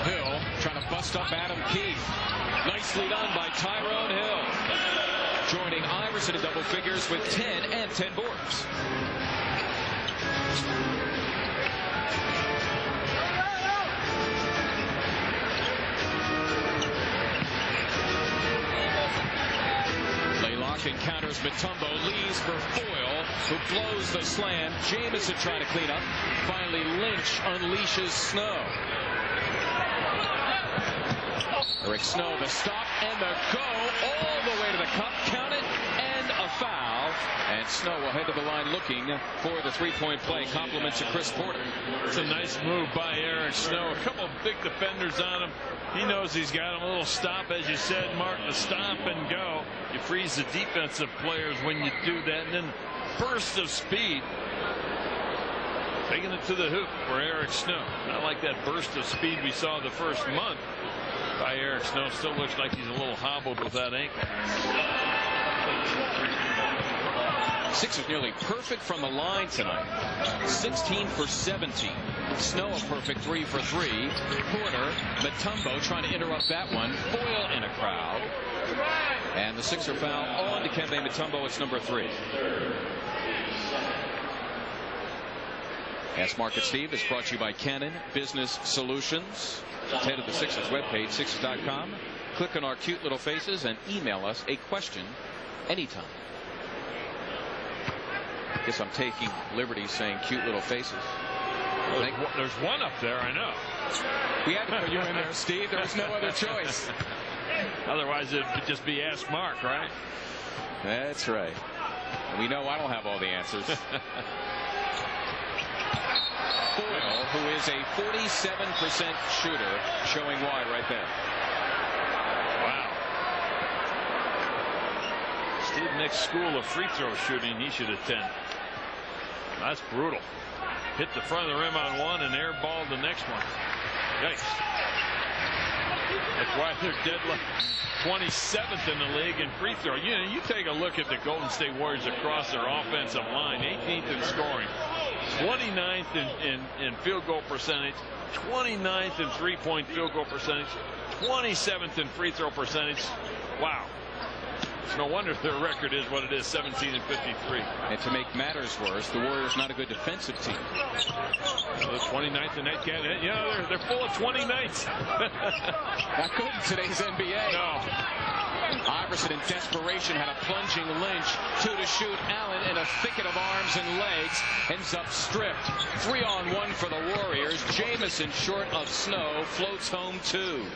Hill trying to bust up Adam Keith. Nicely done by Tyrone Hill. Joining Iverson in double figures with 10 and 10 boards. Laylock encounters Mutombo, leaves for Foyle, who blows the slam. Jamison trying to clean up. Finally, Lynch unleashes Snow. Eric Snow, the stop and the go all the way to the cup. Count it, and a foul. And Snow will head to the line looking for the three-point play. Compliments to Chris Porter. It's a nice move by Eric Snow. A couple of big defenders on him. He knows he's got him. A little stop, as you said, Mark, the stop and go. You freeze the defensive players when you do that. And then burst of speed. Taking it to the hoop for Eric Snow. Not like that burst of speed we saw the first month by Eric Snow. Still looks like he's a little hobbled with that ankle. Sixers nearly perfect from the line tonight. 16 for 17. Snow a perfect 3 for 3. Porter, Mutombo trying to interrupt that one. Foyle in a crowd. And the Sixer foul on Dikembe Mutombo. It's number 3. Ask Market Steve is brought to you by Canon Business Solutions. Head to the Sixers webpage, Sixers.com. Click on our cute little faces and email us a question anytime. Guess I'm taking liberties saying cute little faces. There's one up there, I know. We had to put you in there, Steve. There was no other choice. Otherwise, it would just be Ask Mark, right? That's right. We know I don't have all the answers. Foyle, who is a 47% shooter, showing why right there. Wow. the next school of free throw shooting he should attend. That's brutal. Hit the front of the rim on one and airballed the next one. Yikes. That's why they're dead 27th in the league in free throw. You take a look at the Golden State Warriors across their offensive line. 18th in scoring, 29th in field goal percentage, 29th in three-point field goal percentage, 27th in free throw percentage. Wow. It's no wonder their record is what it is, 17 and 53. And to make matters worse, the Warriors not a good defensive team. Well, the 29th in net count. They're full of 29ths. Not good in today's NBA. No. Iverson in desperation had a plunging Lynch. 2 to shoot. Allen in a thicket of arms and legs ends up stripped. 3-on-1 for the Warriors. Jamison short of Snow floats home 2.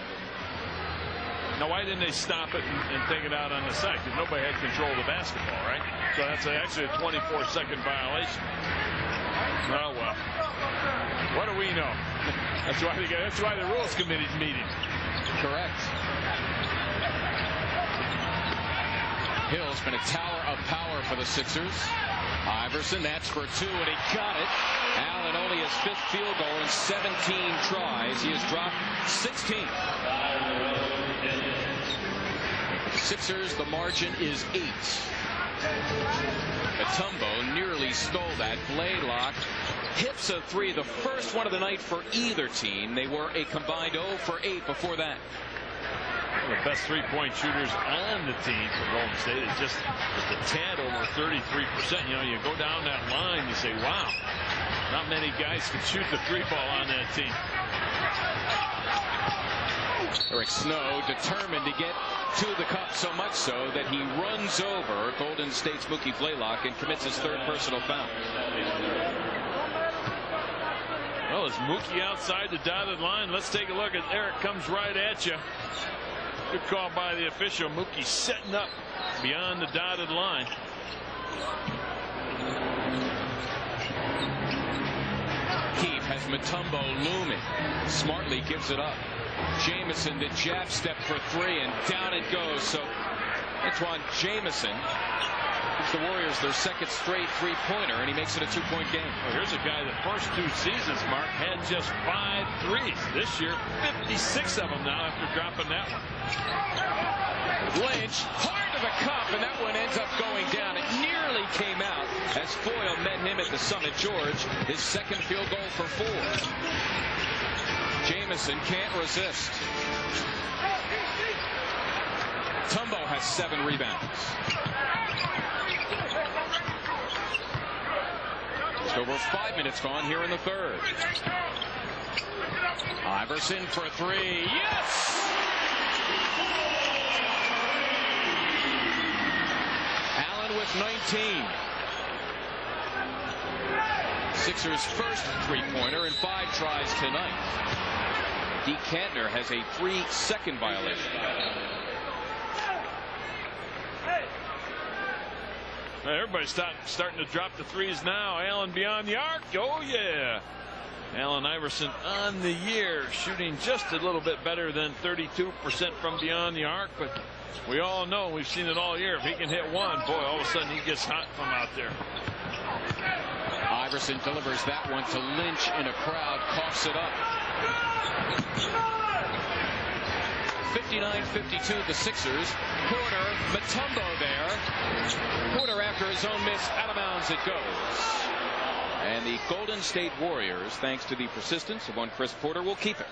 Now, why didn't they stop it and take it out on the side? Because nobody had control of the basketball, right? So that's actually a 24-second violation. Oh, well. What do we know? That's why the Rules Committee's meeting. Correct. Hill's been a tower of power for the Sixers. Iverson, that's for 2, and he got it. Allen only his 5th field goal in 17 tries. He has dropped 16. Sixers, the margin is 8. Mutombo nearly stole that. Blaylock hips a 3, the first one of the night for either team. They were a combined 0 for 8 before that. One of the best three-point shooters on the team for Golden State is just a tad over 33%. You go down that line, you say, wow, not many guys can shoot the 3-ball on that team. Eric Snow determined to get to the cup, so much so that he runs over Golden State's McKie Blaylock and commits his 3rd personal foul. Well, it's McKie outside the dotted line. Let's take a look at Eric. Comes right at you. Good call by the official. McKie setting up beyond the dotted line. Keefe has Mutombo looming. Smartly gives it up. Jamison, the jab step for 3, and down it goes. So Antawn Jamison gives the Warriors their 2nd straight 3-pointer, and he makes it a 2-point game. Well, here's a guy the first 2 seasons, Mark, had just 5 threes. This year, 56 of them now after dropping that one. Lynch, hard to the cup, and that one ends up going down. It nearly came out as Foyle met him at the Summit George. His 2nd field goal for 4. Jamison can't resist. Mutombo has 7 rebounds. Just over 5 minutes gone here in the 3rd. Iverson for 3. Yes! Allen with 19. Sixers' first 3-pointer in 5 tries tonight. Dikembe has a 3-second violation. Everybody's starting to drop the threes now. Allen beyond the arc. Oh, yeah. Allen Iverson on the year, shooting just a little bit better than 32% from beyond the arc. But we all know, we've seen it all year. If he can hit one, boy, all of a sudden he gets hot from out there. Iverson delivers that one to Lynch in a crowd, coughs it up. 59-52 the Sixers. Corner, Mutombo there. Corner after his own miss, out of bounds it goes. And the Golden State Warriors, thanks to the persistence of one Chris Porter, will keep it.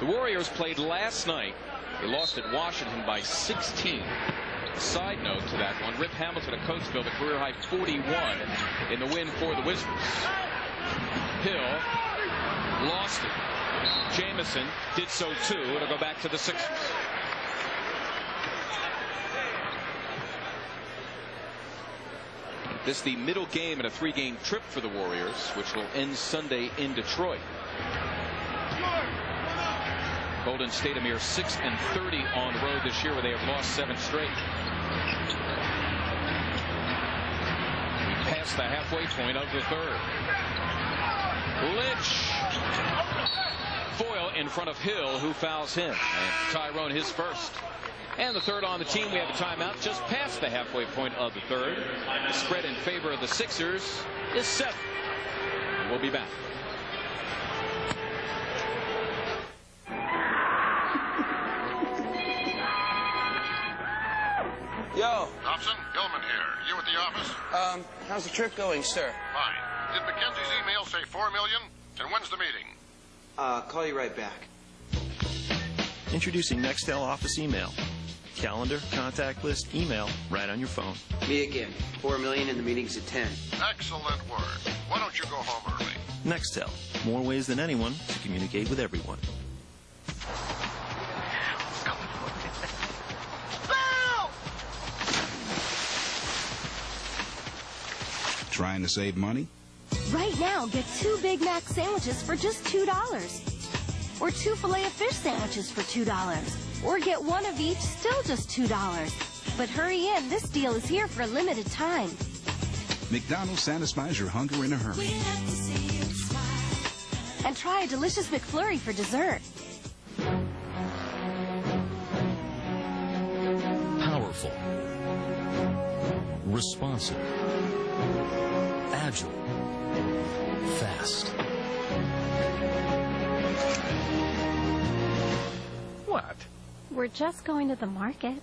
The Warriors played last night. They lost at Washington by 16. A side note to that one, Rip Hamilton of Coatesville, the career high 41 in the win for the Wizards. Hill lost it. Jamison did so too. It'll go back to the Sixers. This is the middle game in a 3-game trip for the Warriors, which will end Sunday in Detroit. Golden State a mere 6-30 on the road this year, where they have lost 7 straight. We passed the halfway point of the 3rd. Lynch Foyle in front of Hill, who fouls him. And Tyrone his first. And the third on the team. We have a timeout just past the halfway point of the third. The spread in favor of the Sixers is 7. We'll be back. Yo. Thompson, Gilman here. You at the office? How's the trip going, sir? Fine. Did McKenzie's email say $4 million? And when's the meeting? Call you right back. Introducing Nextel Office Email. Calendar, contact list, email, right on your phone. Me again. $4 million and the meeting's at 10. Excellent work. Why don't you go home early? Nextel. More ways than anyone to communicate with everyone. Trying to save money? Right now, get 2 Big Mac sandwiches for just $2. Or 2 Filet-O-Fish sandwiches for $2. Or get 1 of each, still just $2. But hurry in, this deal is here for a limited time. McDonald's satisfies your hunger in a hurry. And try a delicious McFlurry for dessert. Powerful. Responsive. Agile. Fast. What? We're just going to the market.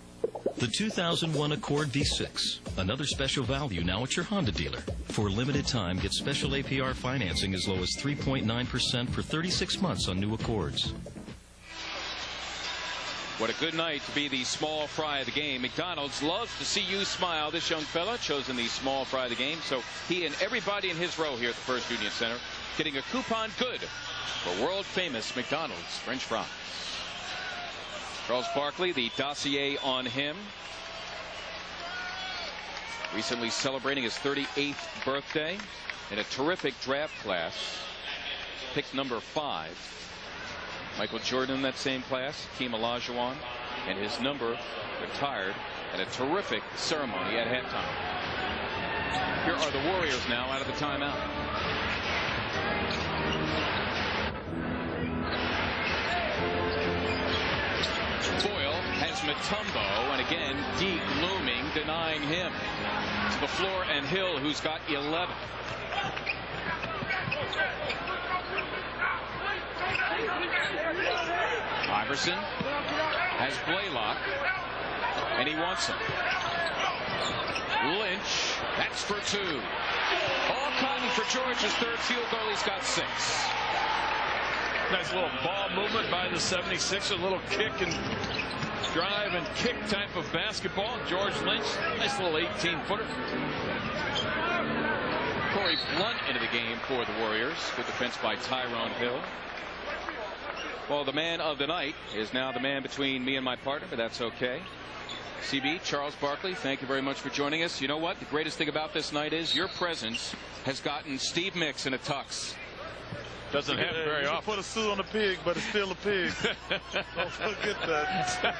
The 2001 Accord V6. Another special value now at your Honda dealer. For a limited time, get special APR financing as low as 3.9% for 36 months on new Accords. What a good night to be the small fry of the game. McDonald's loves to see you smile. This young fella chosen the small fry of the game. So he and everybody in his row here at the First Union Center getting a coupon good for world famous McDonald's French fries. Charles Barkley, the dossier on him. Recently celebrating his 38th birthday in a terrific draft class. Picked number 5. Michael Jordan in that same class, Hakeem Olajuwon, and his number retired at a terrific ceremony at halftime. Here are the Warriors now out of the timeout. Foyle has Mutombo, and again, Deke looming, denying him. To the floor, and Hill, who's got 11. Iverson has Blaylock, and he wants him. Lynch, that's for 2. All cotton for George's third field goal. He's got 6. Nice little ball movement by the 76ers. A little kick and drive and kick type of basketball. George Lynch, nice little 18-footer. Corey Blunt into the game for the Warriors. Good defense by Tyrone Hill. Well, the man of the night is now the man between me and my partner, but that's okay. CB, Charles Barkley, thank you very much for joining us. You know what? The greatest thing about this night is your presence has gotten Steve Mix in a tux. Doesn't happen very often. Put a suit on a pig, but it's still a pig. Don't forget that.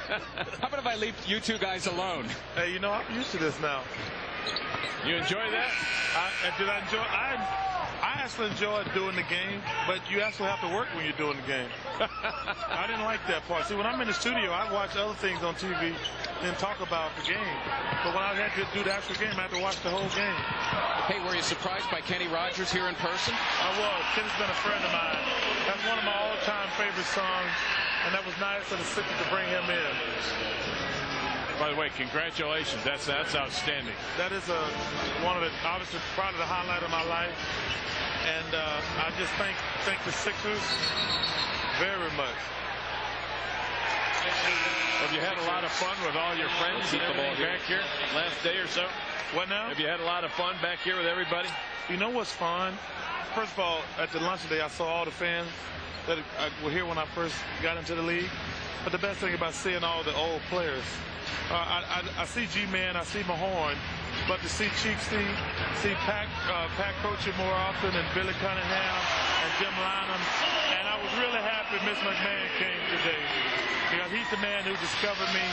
How about if I leave you two guys alone? Hey, you know, I'm used to this now. You enjoy that? I actually enjoyed doing the game, but you actually have to work when you're doing the game. I didn't like that part. See, when I'm in the studio, I watch other things on TV and talk about the game. But when I had to do the actual game, I had to watch the whole game. Hey, were you surprised by Kenny Rogers here in person? I was. Kenny's been a friend of mine. That's one of my all-time favorite songs, and that was nice of the Sixers to bring him in. By the way, congratulations. That's outstanding. That is one of the, obviously, probably the highlight of my life. And I just thank the Sixers very much. Have you had a lot of fun with all your friends and everything back here last day or so? What now? Have you had a lot of fun back here with everybody? You know what's fun? First of all, at the lunch today, I saw all the fans that were here when I first got into the league. But the best thing about seeing all the old players, I see G-Man, I see Mahorn, but to see Cheeksy, see Pac coaching more often, and Billy Cunningham, and Jim Lynam, and I was really happy Miss McMahon came today, because he's the man who discovered me,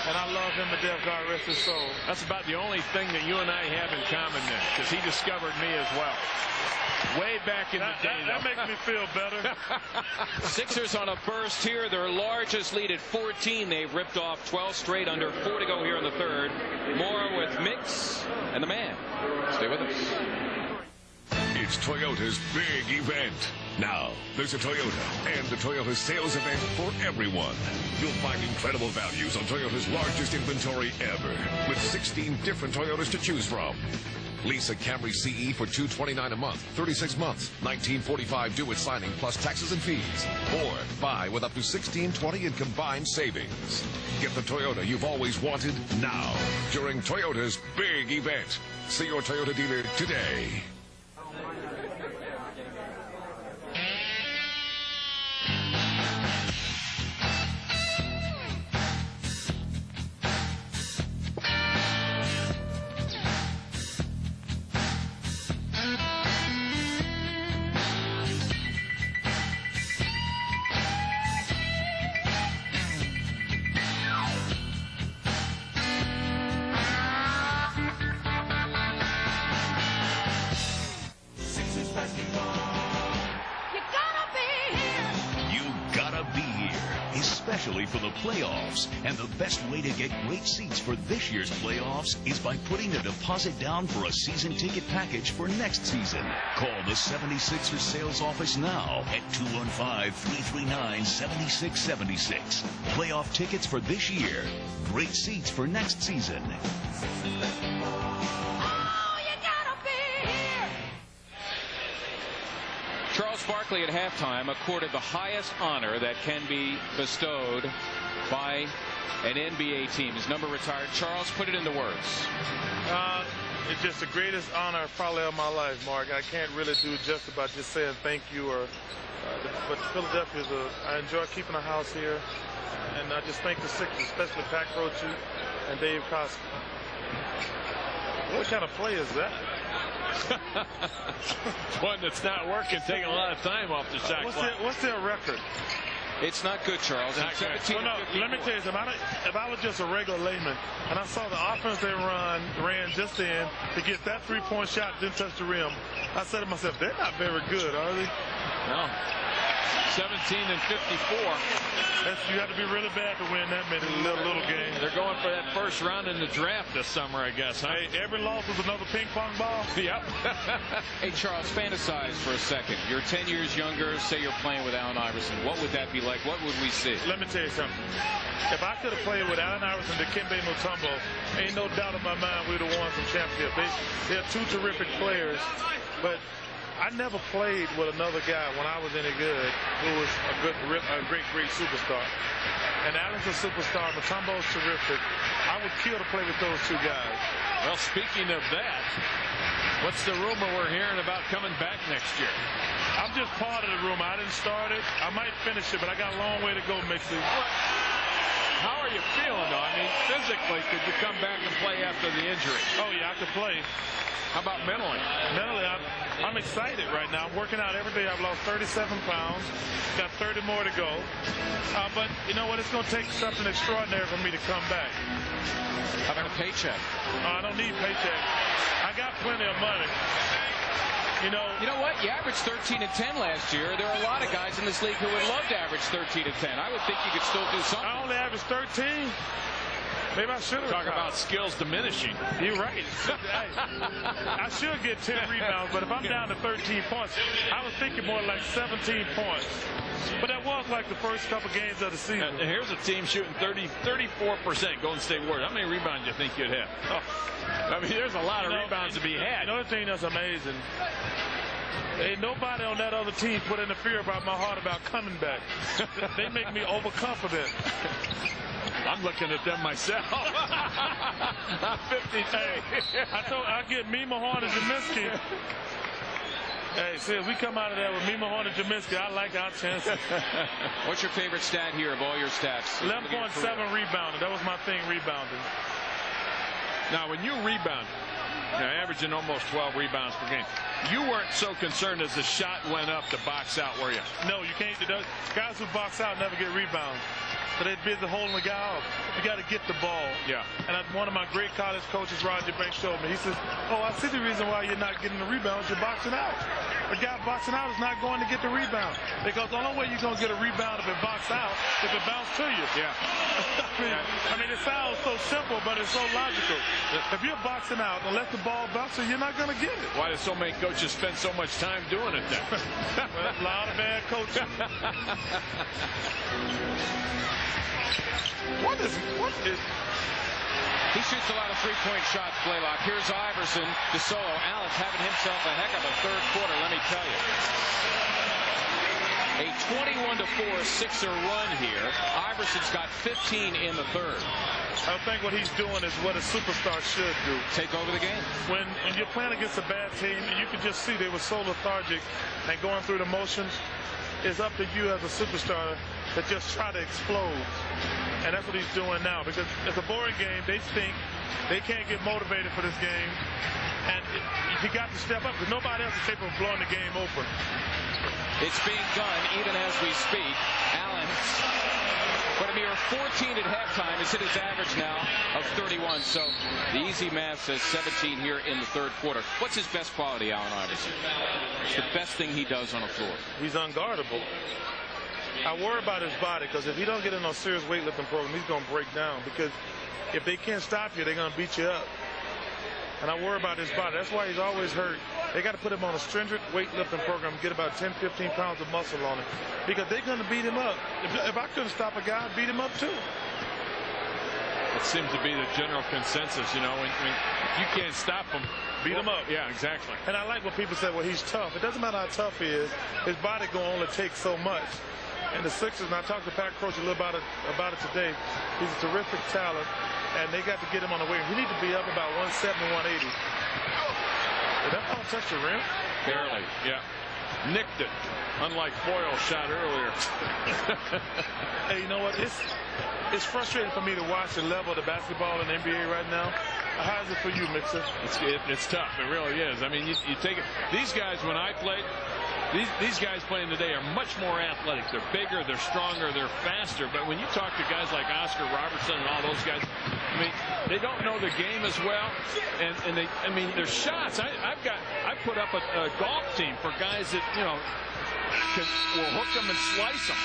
and I love him to death, God rest his soul. That's about the only thing that you and I have in common then, because he discovered me as well. Way back in the day. That makes me feel better. Sixers on a burst here. Their largest lead at 14. They've ripped off 12 straight, under 4 to go here in the third. More with Mix and the man. Stay with us. It's Toyota's big event. Now, there's a Toyota and the Toyota sales event for everyone. You'll find incredible values on Toyota's largest inventory ever, with 16 different Toyotas to choose from. Lease a Camry CE for $229 a month, 36 months, $1945 due at signing plus taxes and fees. Or buy with up to $1620 in combined savings. Get the Toyota you've always wanted now during Toyota's big event. See your Toyota dealer today. For the playoffs, and the best way to get great seats for this year's playoffs is by putting a deposit down for a season ticket package for next season. Call the 76ers sales office now at 215-339-7676. Playoff tickets for this year, great seats for next season. Charles Barkley at halftime accorded the highest honor that can be bestowed by an NBA team. His number retired. Charles, put it into words. It's just the greatest honor probably of my life, Mark. I can't really do just about just saying thank you, but Philadelphia I enjoy keeping a house here, and I just thank the Sixers, especially Pat Croce and Dave Koski. What kind of play is that? One that's not working, taking a lot of time off the shot clock. What's their record? It's not good, Charles. Not good. Well, no, let me tell you something. If I was just a regular layman and I saw the offense they ran just in to get that three-point shot, didn't touch the rim, I said to myself, they're not very good, are they? No. 17 and 54. You have to be really bad to win that many little games. They're going for that first round in the draft this summer, I guess. Huh? Hey, every loss was another ping pong ball. Yep. Hey, Charles, fantasize for a second. You're 10 years younger. Say you're playing with Allen Iverson. What would that be like? What would we see? Let me tell you something. If I could have played with Allen Iverson, Dikembe Mutombo, ain't no doubt in my mind we'd have won some championship. They're two terrific players, but I never played with another guy when I was any good who was a great superstar. And Allen's a superstar. Mutombo's terrific. I would kill to play with those two guys. Well, speaking of that, what's the rumor we're hearing about coming back next year? I'm just part of the rumor. I didn't start it. I might finish it, but I got a long way to go, McKie. How are you feeling, though? I mean, physically, could you come back and play after the injury? Oh, yeah, I could play. How about mentally? Mentally, I'm excited right now. I'm working out every day. I've lost 37 pounds. Got 30 more to go. But you know what? It's going to take something extraordinary for me to come back. How about a paycheck? I don't need paycheck. I got plenty of money. You know what? You averaged 13 and 10 last year. There are a lot of guys in this league who would love to average 13 and 10. I would think you could still do something. I only averaged 13. Maybe I should have. Talk about skills diminishing. You're right. I should get 10 rebounds, but if I'm down to 13 points, I was thinking more like 17 points. But that was like the first couple games of the season. And here's a team shooting 34% Golden State Warriors. How many rebounds do you think you'd have? Oh, I mean, there's a lot of rebounds to be had. Another thing that's amazing, ain't nobody on that other team put in the fear about my heart about coming back. They make me overconfident. I'm looking at them myself. I'm 52. Hey, I get me, Mahorn, and Jamison. Hey, see, if we come out of there with me, Mahorn, and Jamison, I like our chances. What's your favorite stat here of all your stats? 11.7 rebounding. That was my thing, rebounding. Now, when you rebound, averaging almost 12 rebounds per game, you weren't so concerned as the shot went up to box out, were you? No, you can't. Guys who box out never get rebounds. So they're busy holding the guy off. You got to get the ball. Yeah. And one of my great college coaches, Roger Banks, showed me. He says, "Oh, I see the reason why you're not getting the rebounds. You're boxing out. The guy boxing out is not going to get the rebound because the only way you're going to get a rebound if it boxes out if it bounces to you." Yeah. I mean, it sounds so simple, but it's so logical. If you're boxing out and let the ball bounce, you're not going to get it. Why do so many coaches spend so much time doing it then? Well, a lot of bad coaching. What is? He shoots a lot of three-point shots, Blaylock. Here's Iverson. DeSolo. Allen's having himself a heck of a third quarter, let me tell you. A 21-4 Sixer run here. Iverson's got 15 in the third. I think what he's doing is what a superstar should do. Take over the game. When you're playing against a bad team, and you can just see they were so lethargic and going through the motions, it's up to you as a superstar to just try to explode. And that's what he's doing now, because it's a boring game. They stink. They can't get motivated for this game. And he got to step up because nobody else is capable of blowing the game open. It's being done even as we speak. Allen, but a mere 14 at halftime, has hit his average now of 31. So the easy math says 17 here in the third quarter. What's his best quality, Allen Iverson? It's the best thing he does on the floor. He's unguardable. I worry about his body because if he don't get in a serious weightlifting program, he's going to break down. Because if they can't stop you, they're going to beat you up. And I worry about his body. That's why he's always hurt. They got to put him on a stringent weightlifting program, get about 10, 15 pounds of muscle on him. Because they're going to beat him up. If I couldn't stop a guy, I'd beat him up too. It seems to be the general consensus, you know, when you can't stop him. Beat him up. Yeah, exactly. And I like when people say, well, he's tough. It doesn't matter how tough he is. His body going to only take so much. And the Sixers, and I talked to Pat Croce a little about it today, he's a terrific talent, and they got to get him on the way. He needs to be up about 170, 180. Did that ball touch the rim? Barely, yeah. Nicked it, unlike Boyle's shot earlier. Hey, you know what? It's frustrating for me to watch the level of the basketball in the NBA right now. How is it for you, Mixer? It's tough. It really is. I mean, you take it. These guys, when I played, these guys playing today are much more athletic. They're bigger, they're stronger, they're faster. But when you talk to guys like Oscar Robertson and all those guys, I mean, they don't know the game as well. And they, I mean, their shots. I put up a golf team for guys that, you know, will hook them and slice them.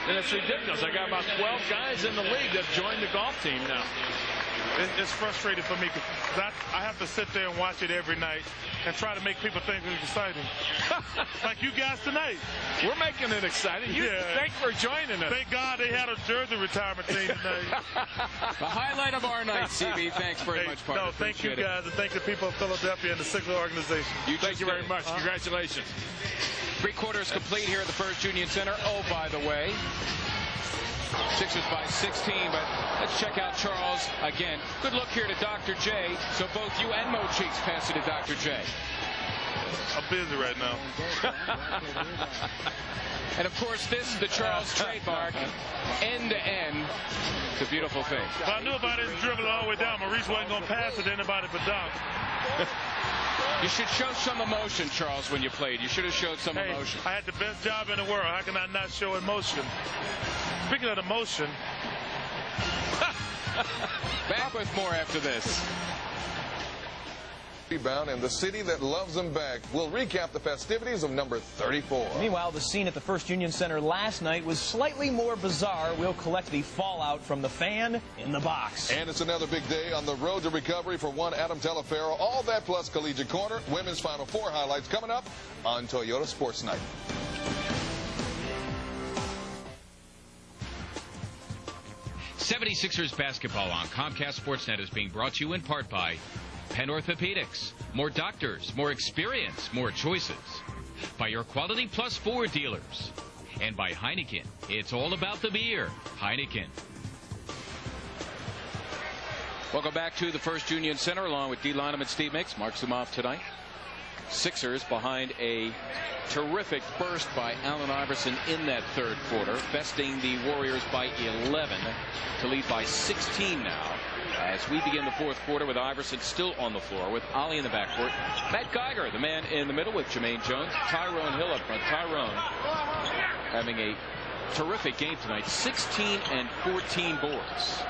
And it's ridiculous. I got about 12 guys in the league that joined the golf team now. It's frustrating for me because I have to sit there and watch it every night and try to make people think it's exciting. Like you guys tonight. We're making it exciting. Thanks for joining us. Thank God they had a jersey retirement team tonight. The highlight of our night, CB. Thanks very much, partner. No, thank you guys, and thank the people of Philadelphia and the Sixers organization. Thank you very much. Congratulations. 3 quarters complete here at the First Union Center. Oh, by the way, Sixers by 16, but let's check out Charles again. Good look here to Dr. J. So both you and Mo Cheeks pass it to Dr. J. I'm busy right now. And of course, this is the Charles trademark, end to end. It's a beautiful thing. If I knew if I didn't dribble it all the way down, Maurice wasn't going to pass it to anybody but Doc. You should show some emotion, Charles, when you played. You should have showed some emotion. I had the best job in the world. How can I not show emotion? Speaking of emotion. Back with more after this. Rebound and the city that loves them back. We'll recap the festivities of number 34. Meanwhile, the scene at the First Union Center last night was slightly more bizarre. We'll collect the fallout from the fan in the box. And it's another big day on the road to recovery for one Adam Telefero. All that plus Collegiate Corner. Women's Final Four highlights coming up on Toyota Sports Night. '76ers basketball on Comcast Sportsnet is being brought to you in part by Penn Orthopedics. More doctors, more experience, more choices. By your Quality Plus 4 dealers. And by Heineken. It's all about the beer. Heineken. Welcome back to the First Union Center along with D. Lynam and Steve Mix. Mark Zumoff tonight. Sixers behind a terrific burst by Allen Iverson in that third quarter, besting the Warriors by 11 to lead by 16 now. As we begin the fourth quarter with Iverson still on the floor with Ollie in the backcourt. Matt Geiger, the man in the middle with Jermaine Jones. Tyrone Hill up front. Tyrone having a terrific game tonight. 16 and 14 boards.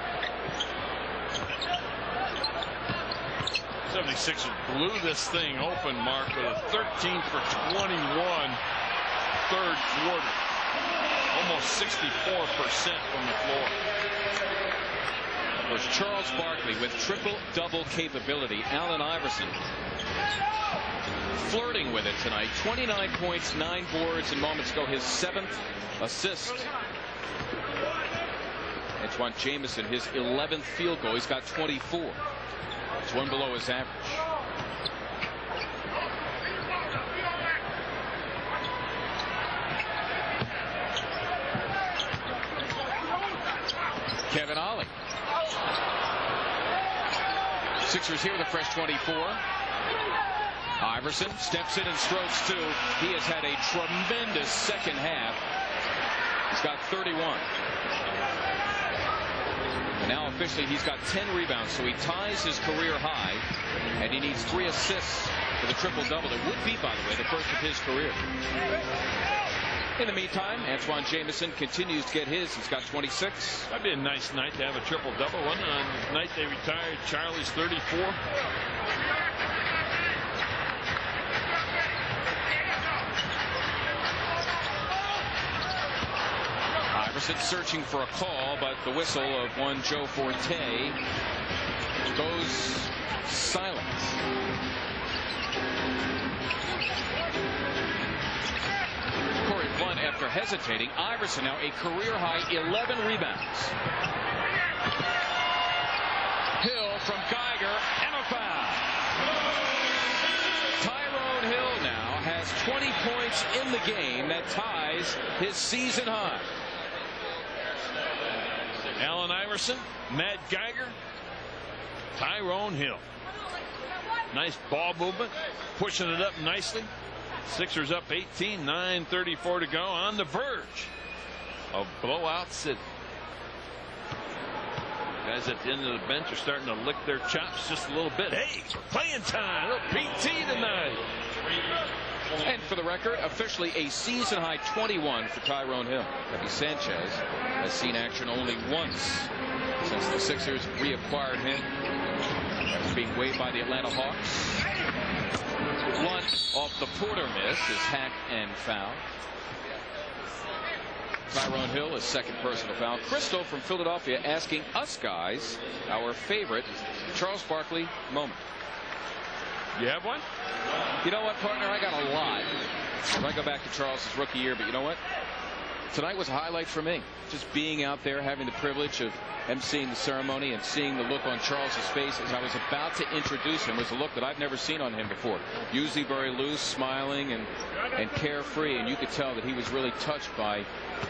76ers blew this thing open, Mark, with a 13 for 21 third quarter. Almost 64% from the floor. It was Charles Barkley with triple-double capability. Allen Iverson flirting with it tonight. 29 points, 9 boards, and moments ago his 7th assist. Antawn Jamison, his 11th field goal. He's got 24. It's one below his average. Kevin Ollie. Sixers here with a fresh 24. Iverson steps in and strokes 2. He has had a tremendous second half. He's got 31. And now officially he's got 10 rebounds, so he ties his career high, and he needs 3 assists for the triple-double. It would be, by the way, the first of his career. In the meantime, Antawn Jamison continues to get his. He's got 26. That'd be a nice night to have a triple-double. Wasn't it on the night they retired Charlie's 34? Iverson searching for a call, but the whistle of one Joe Forte goes silent. Corey Blunt, after hesitating. Iverson now a career-high 11 rebounds. Hill from Geiger, and a foul. Tyrone Hill now has 20 points in the game. That ties his season high. Allen Iverson, Matt Geiger, Tyrone Hill. Nice ball movement, pushing it up nicely. Sixers up 18, 9:34 to go, on the verge of blowout city. Guys at the end of the bench are starting to lick their chops just a little bit. Hey, playing time, a little PT tonight. And for the record, officially a season-high 21 for Tyrone Hill. Debbie Sanchez has seen action only once since the Sixers reacquired him. After being waived by the Atlanta Hawks. Blunt off the Porter miss is hacked and fouled. Tyrone Hill, his second personal foul. Crystal from Philadelphia asking us guys our favorite Charles Barkley moment. You have one? You know what, partner? I got a lot. If I go back to Charles' rookie year, but you know what? Tonight was a highlight for me. Just being out there, having the privilege of emceeing the ceremony and seeing the look on Charles' face as I was about to introduce him was a look that I've never seen on him before. Usually very loose, smiling, and carefree, and you could tell that he was really touched by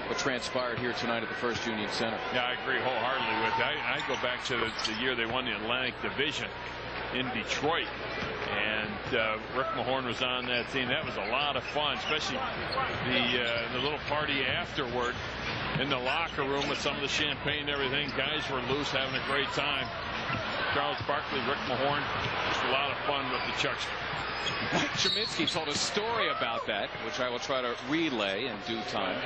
what transpired here tonight at the First Union Center. Yeah, I agree wholeheartedly with that. I go back to the year they won the Atlantic Division in Detroit, and Rick Mahorn was on that team. That was a lot of fun, especially the little party afterward in the locker room with some of the champagne and everything. Guys were loose, having a great time. Charles Barkley, Rick Mahorn, just a lot of fun with the Chuckster. Mike Cheminsky told a story about that, which I will try to relay in due time.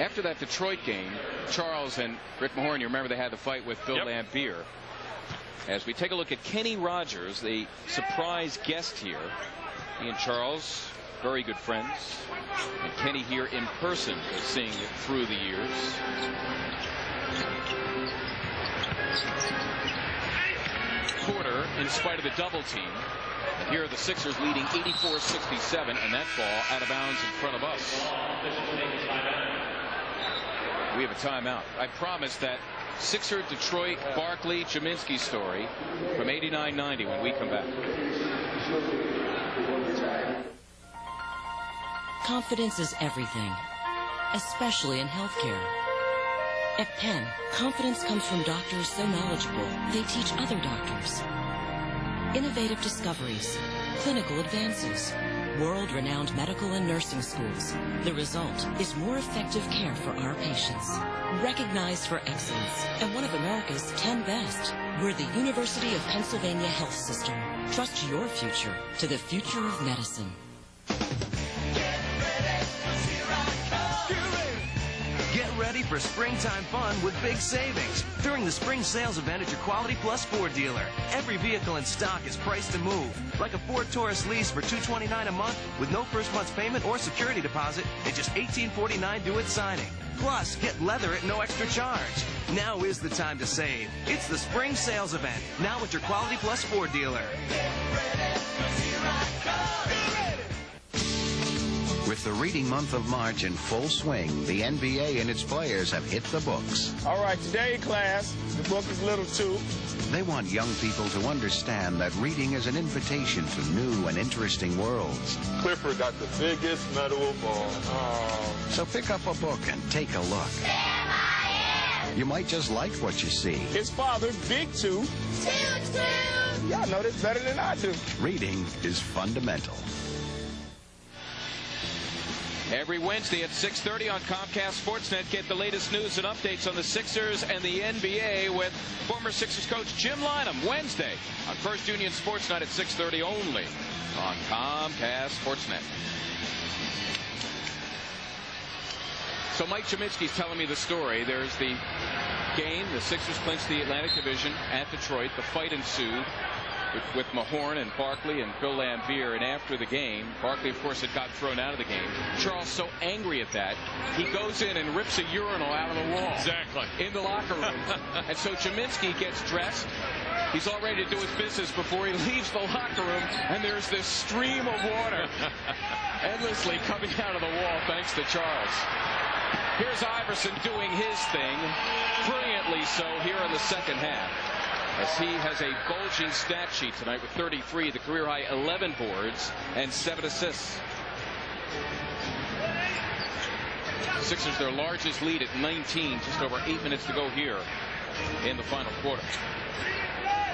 After that Detroit game, Charles and Rick Mahorn, you remember they had the fight with Bill Laimbeer. As we take a look at Kenny Rogers, the surprise guest here. He and Charles, very good friends. And Kenny here in person is seeing it through the years. Porter, in spite of the double team. And here are the Sixers leading 84-67, and that ball out of bounds in front of us. We have a timeout. I promised that Sixer, Detroit, Barkley, Cheminsky story from 89-90 when we come back. Confidence is everything, especially in healthcare. At Penn, confidence comes from doctors so knowledgeable they teach other doctors. Innovative discoveries, clinical advances, world-renowned medical and nursing schools. The result is more effective care for our patients. Recognized for excellence and one of America's 10 best. We're the University of Pennsylvania Health System. Trust your future to the future of medicine. for springtime fun with big savings during the spring sales event at your Quality Plus Ford dealer. Every vehicle in stock is priced to move, like a Ford Taurus lease for $229 a month with no first month's payment or security deposit and just $1849 due at signing. Plus, get leather at no extra charge. Now is the time to save. It's the spring sales event, now at your Quality Plus Ford dealer. With the reading month of March in full swing, the NBA and its players have hit the books. All right, today, class, the book is little too. They want young people to understand that reading is an invitation to new and interesting worlds. Clifford got the biggest medal of all. So pick up a book and take a look. You might just like what you see. His father, Big Two. Y'all know this better than I do. Reading is fundamental. Every Wednesday at 6:30 on Comcast Sportsnet, get the latest news and updates on the Sixers and the NBA with former Sixers coach Jim Lynam. Wednesday on First Union Sports Night at 6:30 only on Comcast Sportsnet. So Mike Cheminsky's telling me the story. There's the game. The Sixers clinched the Atlantic Division at Detroit. The fight ensued with Mahorn and Barkley and Bill Laimbeer, and after the game, Barkley, of course, had got thrown out of the game. Charles so angry at that, he goes in and rips a urinal out of the wall. Exactly. In the locker room. And so Cheminsky gets dressed. He's all ready to do his business before he leaves the locker room, and there's this stream of water endlessly coming out of the wall thanks to Charles. Here's Iverson doing his thing, brilliantly so, here in the second half, as he has a bulging stat sheet tonight with 33, the career-high 11 boards and 7 assists. Sixers their largest lead at 19, just over 8 minutes to go here in the final quarter.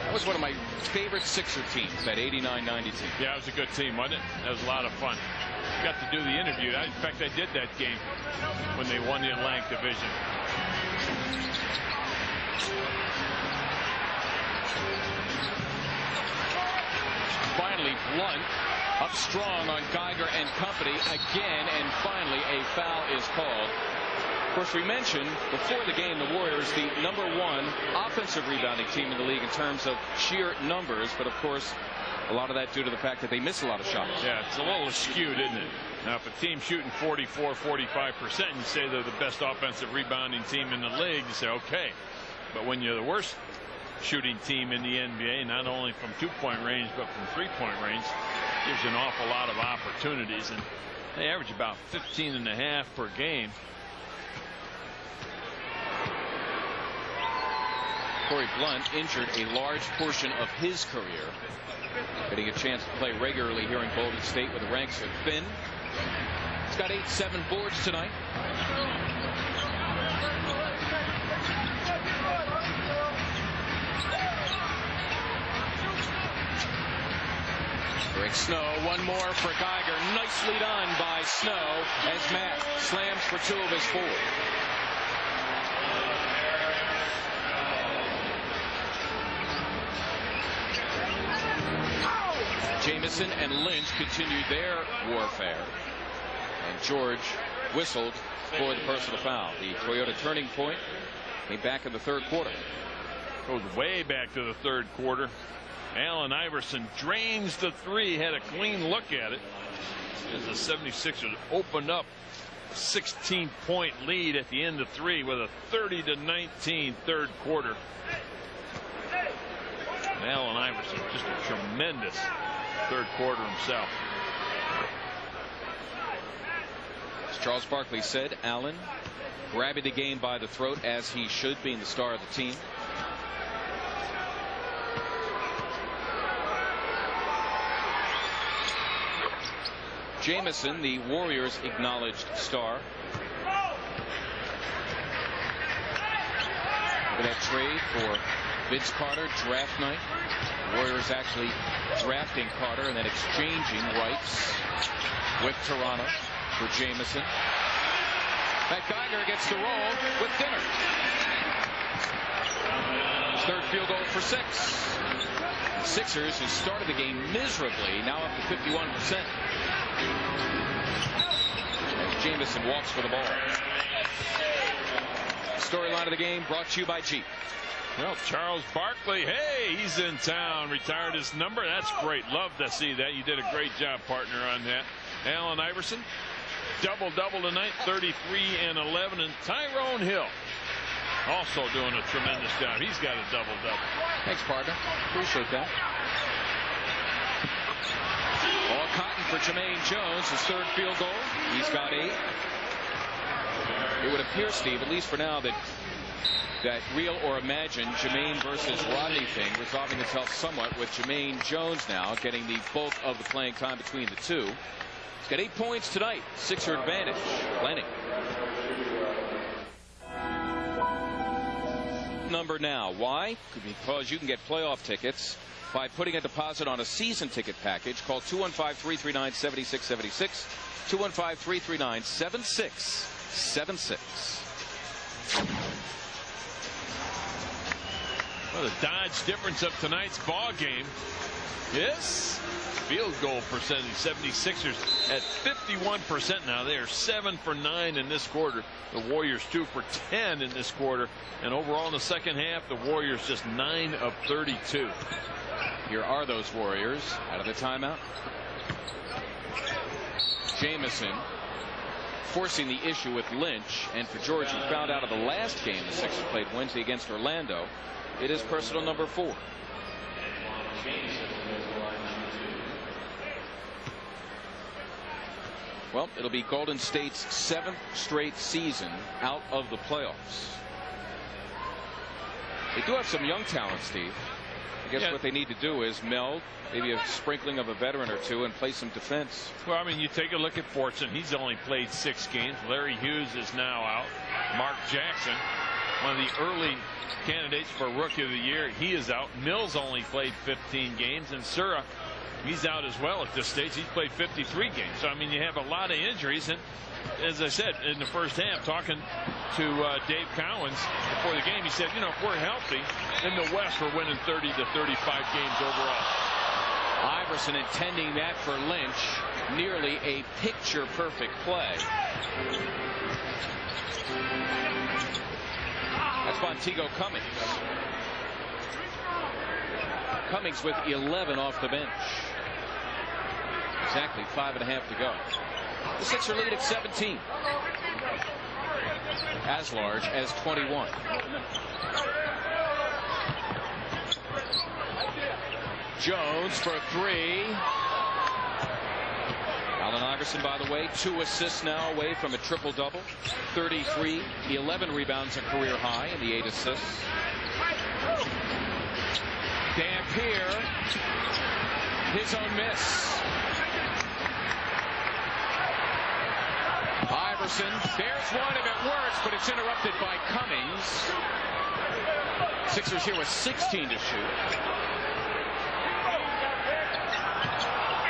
That was one of my favorite Sixer teams, that 89-90 team. Yeah, it was a good team, wasn't it? That was a lot of fun. Got to do the interview. In fact, I did that game when they won the Atlantic Division. Finally, Blunt up strong on Geiger and company again, and finally a foul is called. Of course, we mentioned before the game the Warriors, the #1 offensive rebounding team in the league in terms of sheer numbers, but of course a lot of that due to the fact that they miss a lot of shots. Yeah, it's a little skewed, isn't it? Now, if a team's shooting 44, 45%, you say they're the best offensive rebounding team in the league, you say, okay. But when you're the worst shooting team in the NBA, not only from two-point range, but from three-point range, gives you an awful lot of opportunities. And they average about 15.5 per game. Corey Blunt injured a large portion of his career, getting a chance to play regularly here in Golden State where the ranks are thin. He's got 7 boards tonight. Greg Snow, one more for Geiger. Nicely done by Snow as Matt slams for 2 of his 4. Jamison and Lynch continued their warfare, and George whistled for the personal foul. The Toyota turning point came back in the third quarter. Goes way back to the third quarter. Allen Iverson drains the 3, had a clean look at it as the 76ers opened up a 16-point lead at the end of 3 with a 30-19 third quarter. And Allen Iverson, just a tremendous third quarter himself. As Charles Barkley said, Allen grabbing the game by the throat, as he should, being the star of the team. Jamison, the Warriors' acknowledged star. Look at that trade for Vince Carter, draft night. Warriors actually drafting Carter and then exchanging rights with Toronto for Jamison. That Geiger gets the roll with Dinner. His third field goal for 6. The Sixers, who started the game miserably, now up to 51%. As Jamison walks for the ball. storyline of the game brought to you by Jeep. Well, Charles Barkley, hey, he's in town. Retired his number. That's great. Love to see that. You did a great job, partner, on that. Allen Iverson, double-double tonight, 33 and 11. And Tyrone Hill also doing a tremendous job. He's got a double-double. Thanks, partner. Appreciate that. All cotton for Jermaine Jones, his third field goal. He's got 8. It would appear, Steve, at least for now, that real or imagined Jermaine versus Rodney thing resolving itself somewhat with Jermaine Jones now getting the bulk of the playing time between the two. He's got 8 points tonight. Sixer advantage. Lenny. Number now. Why? Because you can get playoff tickets by putting a deposit on a season ticket package. Call 215-339-7676. 215-339-7676. Well, the Dodge difference of tonight's ball game is field goal percentage. 76ers at 51% now. They are 7 for 9 in this quarter. The Warriors 2 for 10 in this quarter. And overall in the second half, the Warriors just 9 of 32. Here are those Warriors out of the timeout. Jamison forcing the issue with Lynch, and for George, who found out of the last game the Sixers played Wednesday against Orlando, it is personal number 4. Well, it'll be Golden State's 7th straight season out of the playoffs. They do have some young talent, Steve. I guess what they need to do is meld, maybe a sprinkling of a veteran or two, and play some defense. Well, I mean, you take a look at Fortson. He's only played 6 games. Larry Hughes is now out. Mark Jackson, one of the early candidates for Rookie of the Year, he is out. Mills only played 15 games, and Sura, he's out as well at this stage. He's played 53 games. So, I mean, you have a lot of injuries. And as I said in the first half, talking to Dave Cowens before the game, he said, you know, if we're healthy in the West, we're winning 30 to 35 games overall. Iverson intending that for Lynch. Nearly a picture-perfect play. That's Montego Cummings. Cummings with 11 off the bench. Exactly 5.5 to go. The Sixers lead at 17. As large as 21. Jones for 3. Allen Iverson, by the way, 2 assists now away from a triple-double. 33, 11 rebounds, a career high, and the 8 assists. Dampier, his own miss. Iverson, there's one if it works, but it's interrupted by Cummings. Sixers here with 16 to shoot.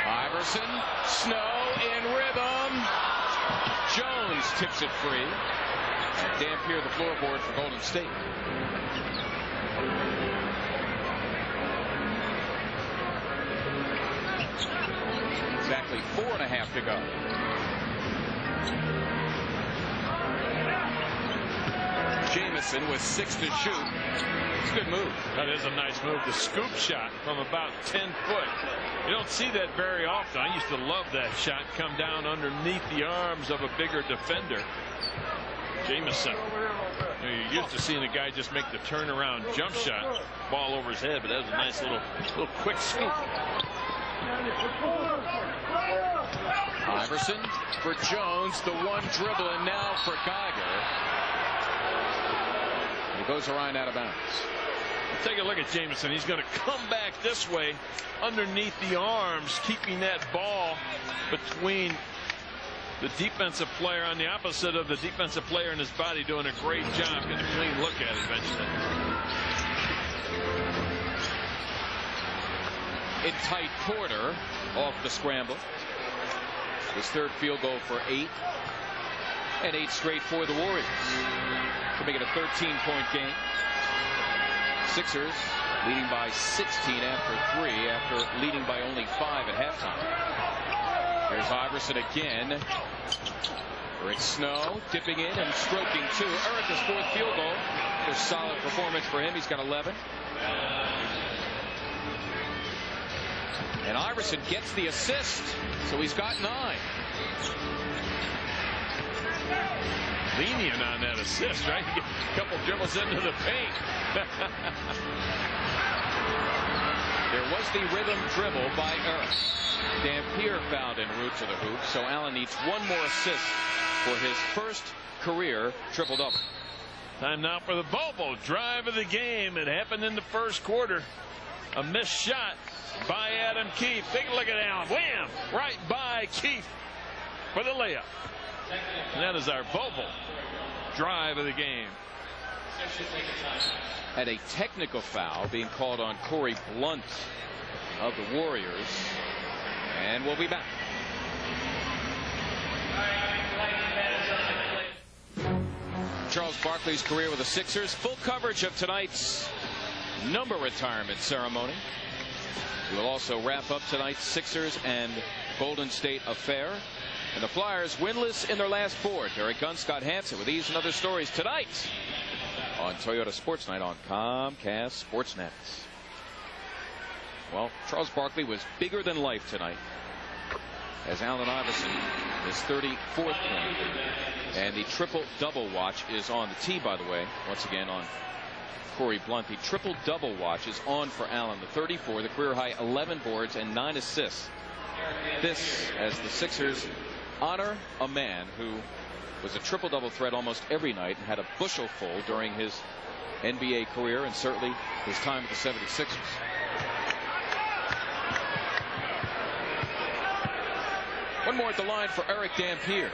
Iverson, Snow in rhythm. Jones tips it free. Dampier the floorboard for Golden State. Exactly 4.5 to go. Jamison with 6 to shoot. It's a good move. That is a nice move. The scoop shot from about 10 foot. You don't see that very often. I used to love that shot. Come down underneath the arms of a bigger defender. Jamison. You're used to seeing a guy just make the turnaround jump shot. Ball over his head, but that was a nice little quick scoop. Iverson for Jones. The one dribble, and now for Geiger. He goes around out of bounds. Take a look at Jamison. He's going to come back this way underneath the arms, keeping that ball between the defensive player on the opposite of the defensive player and his body, doing a great job. Getting a clean look at it eventually. In tight quarter, off the scramble. His third field goal for 8. And 8 straight for the Warriors. To make it a 13-point game. Sixers leading by 16 after 3, after leading by only 5 at halftime. Here's Iverson again. Eric Snow dipping in and stroking two. Eric's fourth field goal. A solid performance for him. He's got 11. And Iverson gets the assist, so he's got 9. Lenient on that assist, right? Get a couple dribbles into the paint. There was the rhythm dribble by Eric. Dampier fouled en route to the hoop, so Allen needs one more assist for his first career triple-double. Time now for the Bobo drive of the game. It happened in the first quarter. A missed shot by Adam Keefe. Take a look at Allen. Wham! Right by Keefe for the layup. And that is our Bobo drive of the game. Had a technical foul being called on Corey Blunt of the Warriors. And we'll be back. Charles Barkley's career with the Sixers. Full coverage of tonight's number retirement ceremony. We'll also wrap up tonight's Sixers and Golden State affair. And the Flyers winless in their last 4. Derek Gunn, Scott Hansen with these and other stories tonight on Toyota Sports Night on Comcast Sportsnet. Well, Charles Barkley was bigger than life tonight, as Allen Iverson, his 34th point. And the triple-double watch is on the tee, by the way, once again on Corey Blunt. The triple-double watch is on for Allen, the 34, the career-high 11 boards and 9 assists. This as the Sixers honor a man who was a triple-double threat almost every night and had a bushel full during his NBA career and certainly his time with the 76ers. One more at the line for Eric Dampier,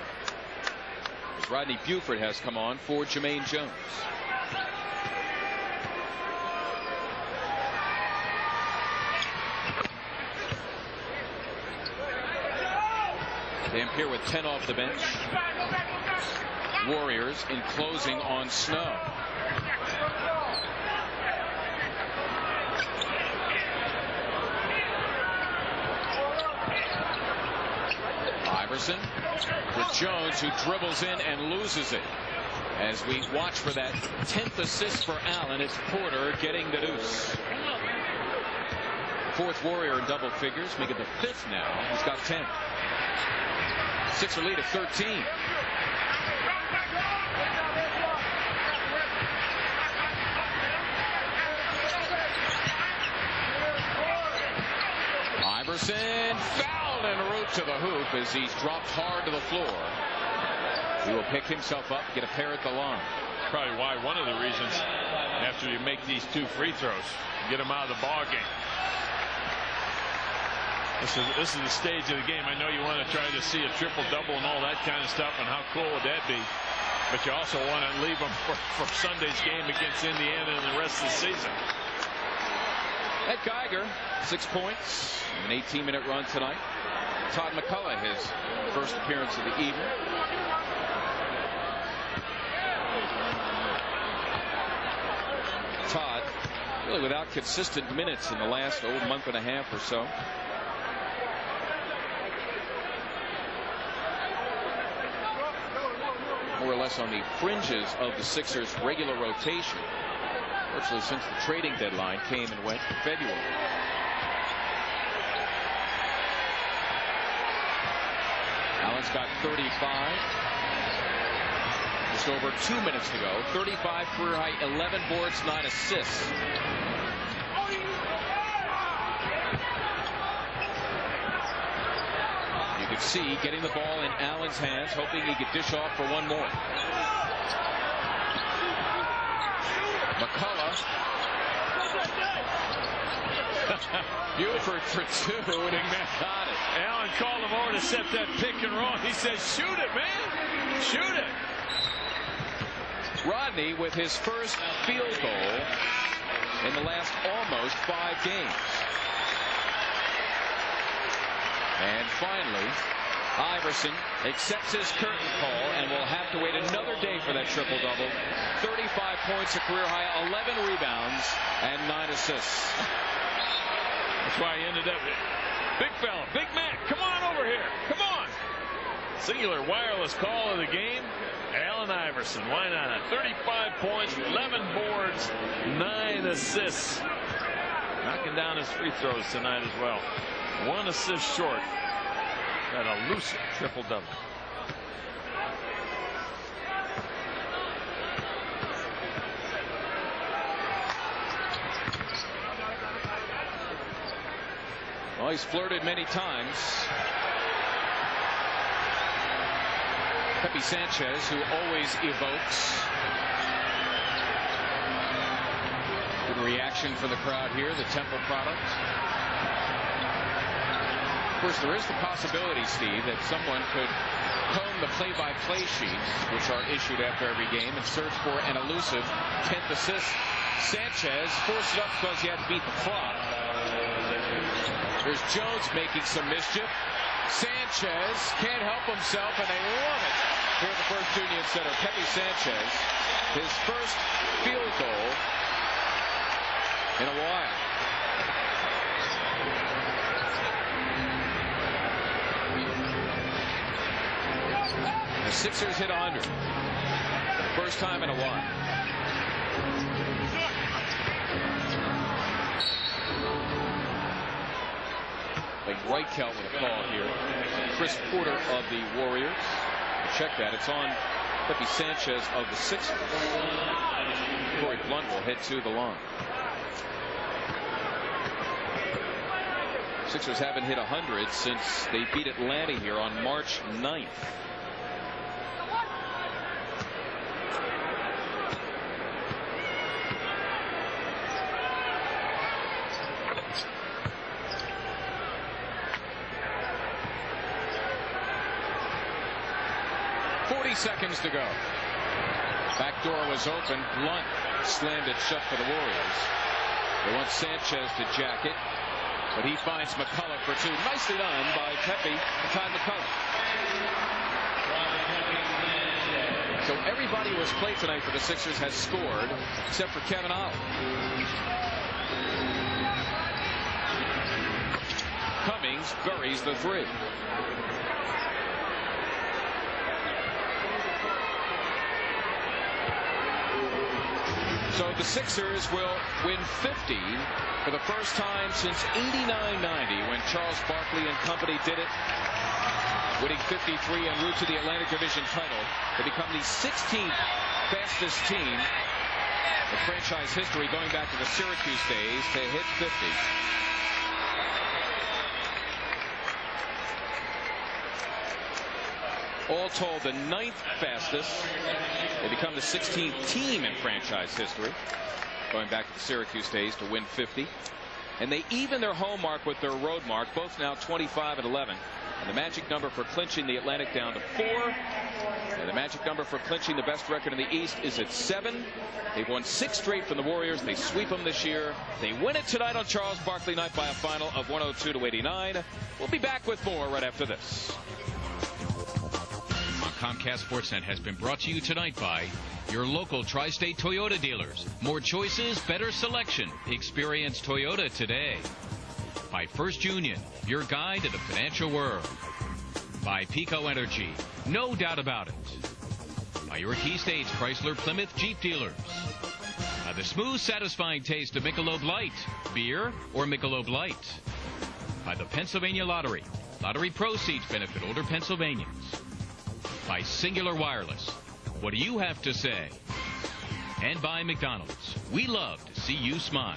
as Rodney Buford has come on for Jermaine Jones. Dampier with 10 off the bench. Warriors in closing on Snow. Iverson with Jones, who dribbles in and loses it. As we watch for that 10th assist for Allen, it's Porter getting the deuce. Fourth Warrior in double figures, make it the 5th now. He's got 10. Sixer lead at 13. Iverson fouled en route to the hoop as he's dropped hard to the floor. He will pick himself up, get a pair at the line. Probably why one of the reasons after you make these 2 free throws, get him out of the ball game. This is the stage of the game. I know you want to try to see a triple-double and all that kind of stuff, and how cool would that be? But you also want to leave them for Sunday's game against Indiana and the rest of the season. Ed Geiger, 6 points, an 18-minute run tonight. Todd McCullough, his first appearance of the evening. Todd really without consistent minutes in the last month and a half or so. More or less on the fringes of the Sixers' regular rotation, virtually since the trading deadline came and went in February. Allen's got 35. Just over 2 minutes to go. 35 career high, 11 boards, 9 assists. You could see getting the ball in Allen's hands, hoping he could dish off for one more. McCullough. Buford for 2, and he got it. Allen called him over to set that pick and roll. He says, shoot it, man. Shoot it. Rodney with his first field goal in the last almost 5 games. And finally, Iverson accepts his curtain call and will have to wait another day for that triple-double. 35 points, a career high, 11 rebounds, and 9 assists. That's why he ended up. Big fella, Big Mac, come on over here. Come on. Singular wireless call of the game. Allen Iverson, why not? 35 points, 11 boards, 9 assists. Knocking down his free throws tonight as well. 1 assist short. That elusive triple-double. Well, he's flirted many times. Pepe Sanchez, who always evokes good reaction from the crowd here, the Temple product. Of course, there is the possibility, Steve, that someone could comb the play-by-play sheets, which are issued after every game, and search for an elusive 10th assist. Sanchez forced it up because he had to beat the clock. There's Jones making some mischief. Sanchez can't help himself, and they love it here at the First Union Center. Pepe Sanchez, his first field goal in a while. The Sixers hit 100. First time in a while. Like Reichelt with a call here. Chris Porter of the Warriors. Check that. It's on Pepe Sanchez of the Sixers. Corey Blunt will head to the line. Sixers haven't hit 100 since they beat Atlanta here on March 9th. Seconds to go. Back door was open. Blunt slammed it shut for the Warriors. They want Sanchez to jack it, but he finds McCullough for 2. Nicely done by Pepe to tie McCullough. So everybody who has played tonight for the Sixers has scored except for Kevin Ollie. Cummings buries the 3. So the Sixers will win 50 for the first time since 89-90 when Charles Barkley and company did it, winning 53 en route to the Atlantic Division title. They become the 16th fastest team in franchise history going back to the Syracuse days to hit 50. All told, the 9th fastest. They become the 16th team in franchise history, going back to the Syracuse days to win 50. And they even their home mark with their road mark, both now 25 and 11. And the magic number for clinching the Atlantic down to 4. And the magic number for clinching the best record in the East is at 7. They've won 6 straight from the Warriors. They sweep them this year. They win it tonight on Charles Barkley Night by a final of 102-89. We'll be back with more right after this. Comcast Sportsnet has been brought to you tonight by your local Tri-State Toyota dealers. More choices, better selection. Experience Toyota today. By First Union, your guide to the financial world. By Pico Energy, no doubt about it. By your Key States Chrysler Plymouth Jeep dealers. By the smooth, satisfying taste of Michelob Light, beer or Michelob Light. By the Pennsylvania Lottery. Lottery proceeds benefit older Pennsylvanians. By Singular Wireless. What do you have to say? And by McDonald's. We love to see you smile.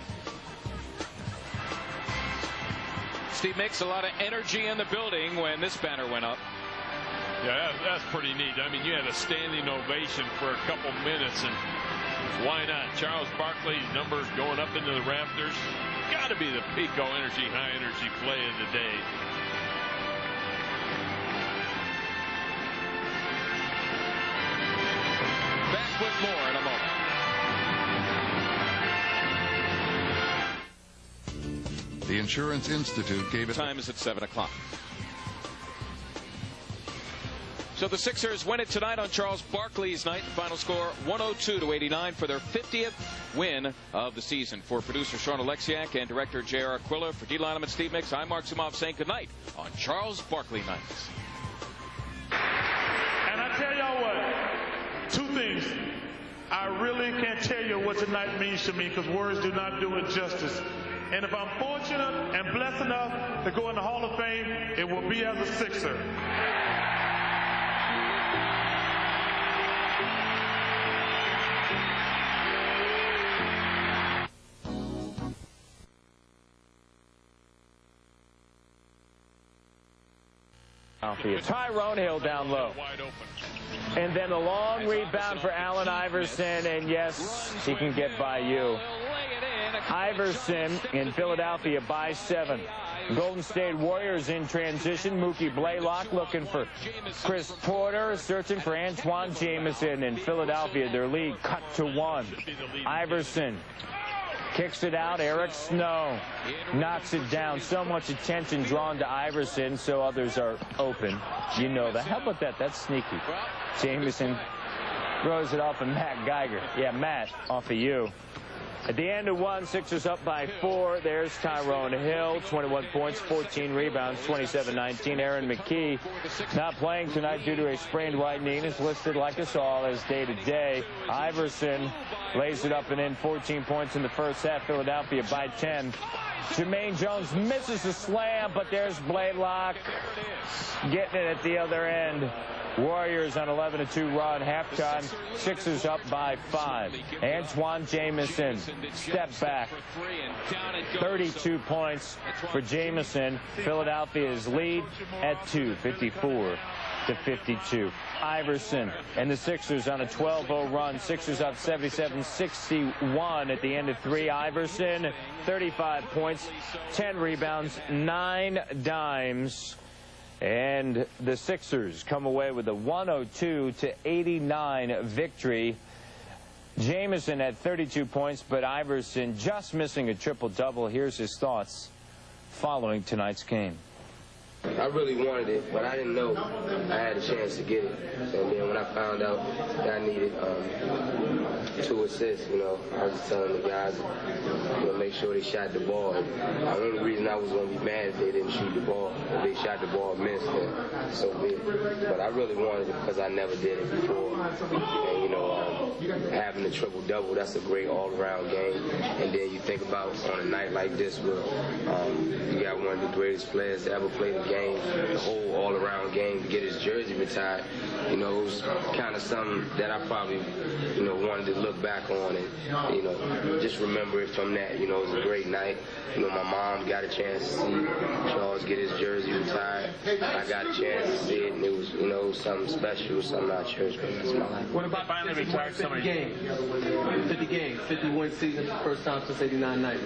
Steve makes a lot of energy in the building when this banner went up. Yeah, that's pretty neat. I mean, you had a standing ovation for a couple minutes, and why not? Charles Barkley's numbers going up into the rafters. Got to be the Pico Energy, high energy play of the day. Back with more in a moment. The Insurance Institute gave it. Time is at 7 o'clock. So the Sixers win it tonight on Charles Barkley's night. The final score 102-89 for their 50th win of the season. For producer Sean Alexiak and director J.R. Aquila, for D-Line and Steve Mix, I'm Mark Zumoff saying goodnight on Charles Barkley nights. things. I really can't tell you what tonight means to me because words do not do it justice. And if I'm fortunate and blessed enough to go in the Hall of Fame, it will be as a Sixer. Tyrone Hill down low. And then a long rebound for Allen Iverson, and yes, he can get by you. Iverson in Philadelphia by 7. Golden State Warriors in transition. Mookie Blaylock looking for Chris Porter, searching for Antawn Jamison in Philadelphia. Their lead cut to 1. Iverson kicks it out. Eric Snow knocks it down. So much attention drawn to Iverson, so others are open. You know that. How about that? That's sneaky. Jamison throws it off of Matt Geiger. Yeah, Matt, off of you. At the end of 1, Sixers up by 4. There's Tyrone Hill, 21 points, 14 rebounds, 27-19. Aaron McKie not playing tonight due to a sprained right knee. Is listed like us all as day-to-day. Iverson lays it up and in, 14 points in the first half. Philadelphia by 10. Jermaine Jones misses a slam, but there's Blaylock getting it at the other end. Warriors on 11-2 run, halftime. Sixers up by 5. Antawn Jamison, step back. 32 points for Jamison. Philadelphia's lead at 2, 54-52. Iverson and the Sixers on a 12-0 run. Sixers up 77-61 at the end of 3. Iverson, 35 points, 10 rebounds, 9 dimes. And the Sixers come away with a 102-89 victory. Jamison had 32 points, but Iverson just missing a triple-double. Here's his thoughts following tonight's game. I really wanted it, but I didn't know I had a chance to get it. And then when I found out that I needed 2 assists, you know, I was just telling the guys, you know, make sure they shot the ball. The only reason I was going to be mad if they didn't shoot the ball. If they shot the ball and missed, then so be it. But I really wanted it because I never did it before. And, you know, having a triple-double, that's a great all-around game. And then you think about on a night like this where you got one of the greatest players to ever play the game, the whole all-around game, to get his jersey retired, you know, it was kind of something that I probably, you know, wanted to look back on and, you know, just remember it from that. You know, it was a great night. You know, my mom got a chance to see Charles get his jersey retired. I got a chance to see it, and it was, you know, something special, something I cherish for the rest of my life. What about finally retired somebody? 50 games, 50 win season, first time since '89 night.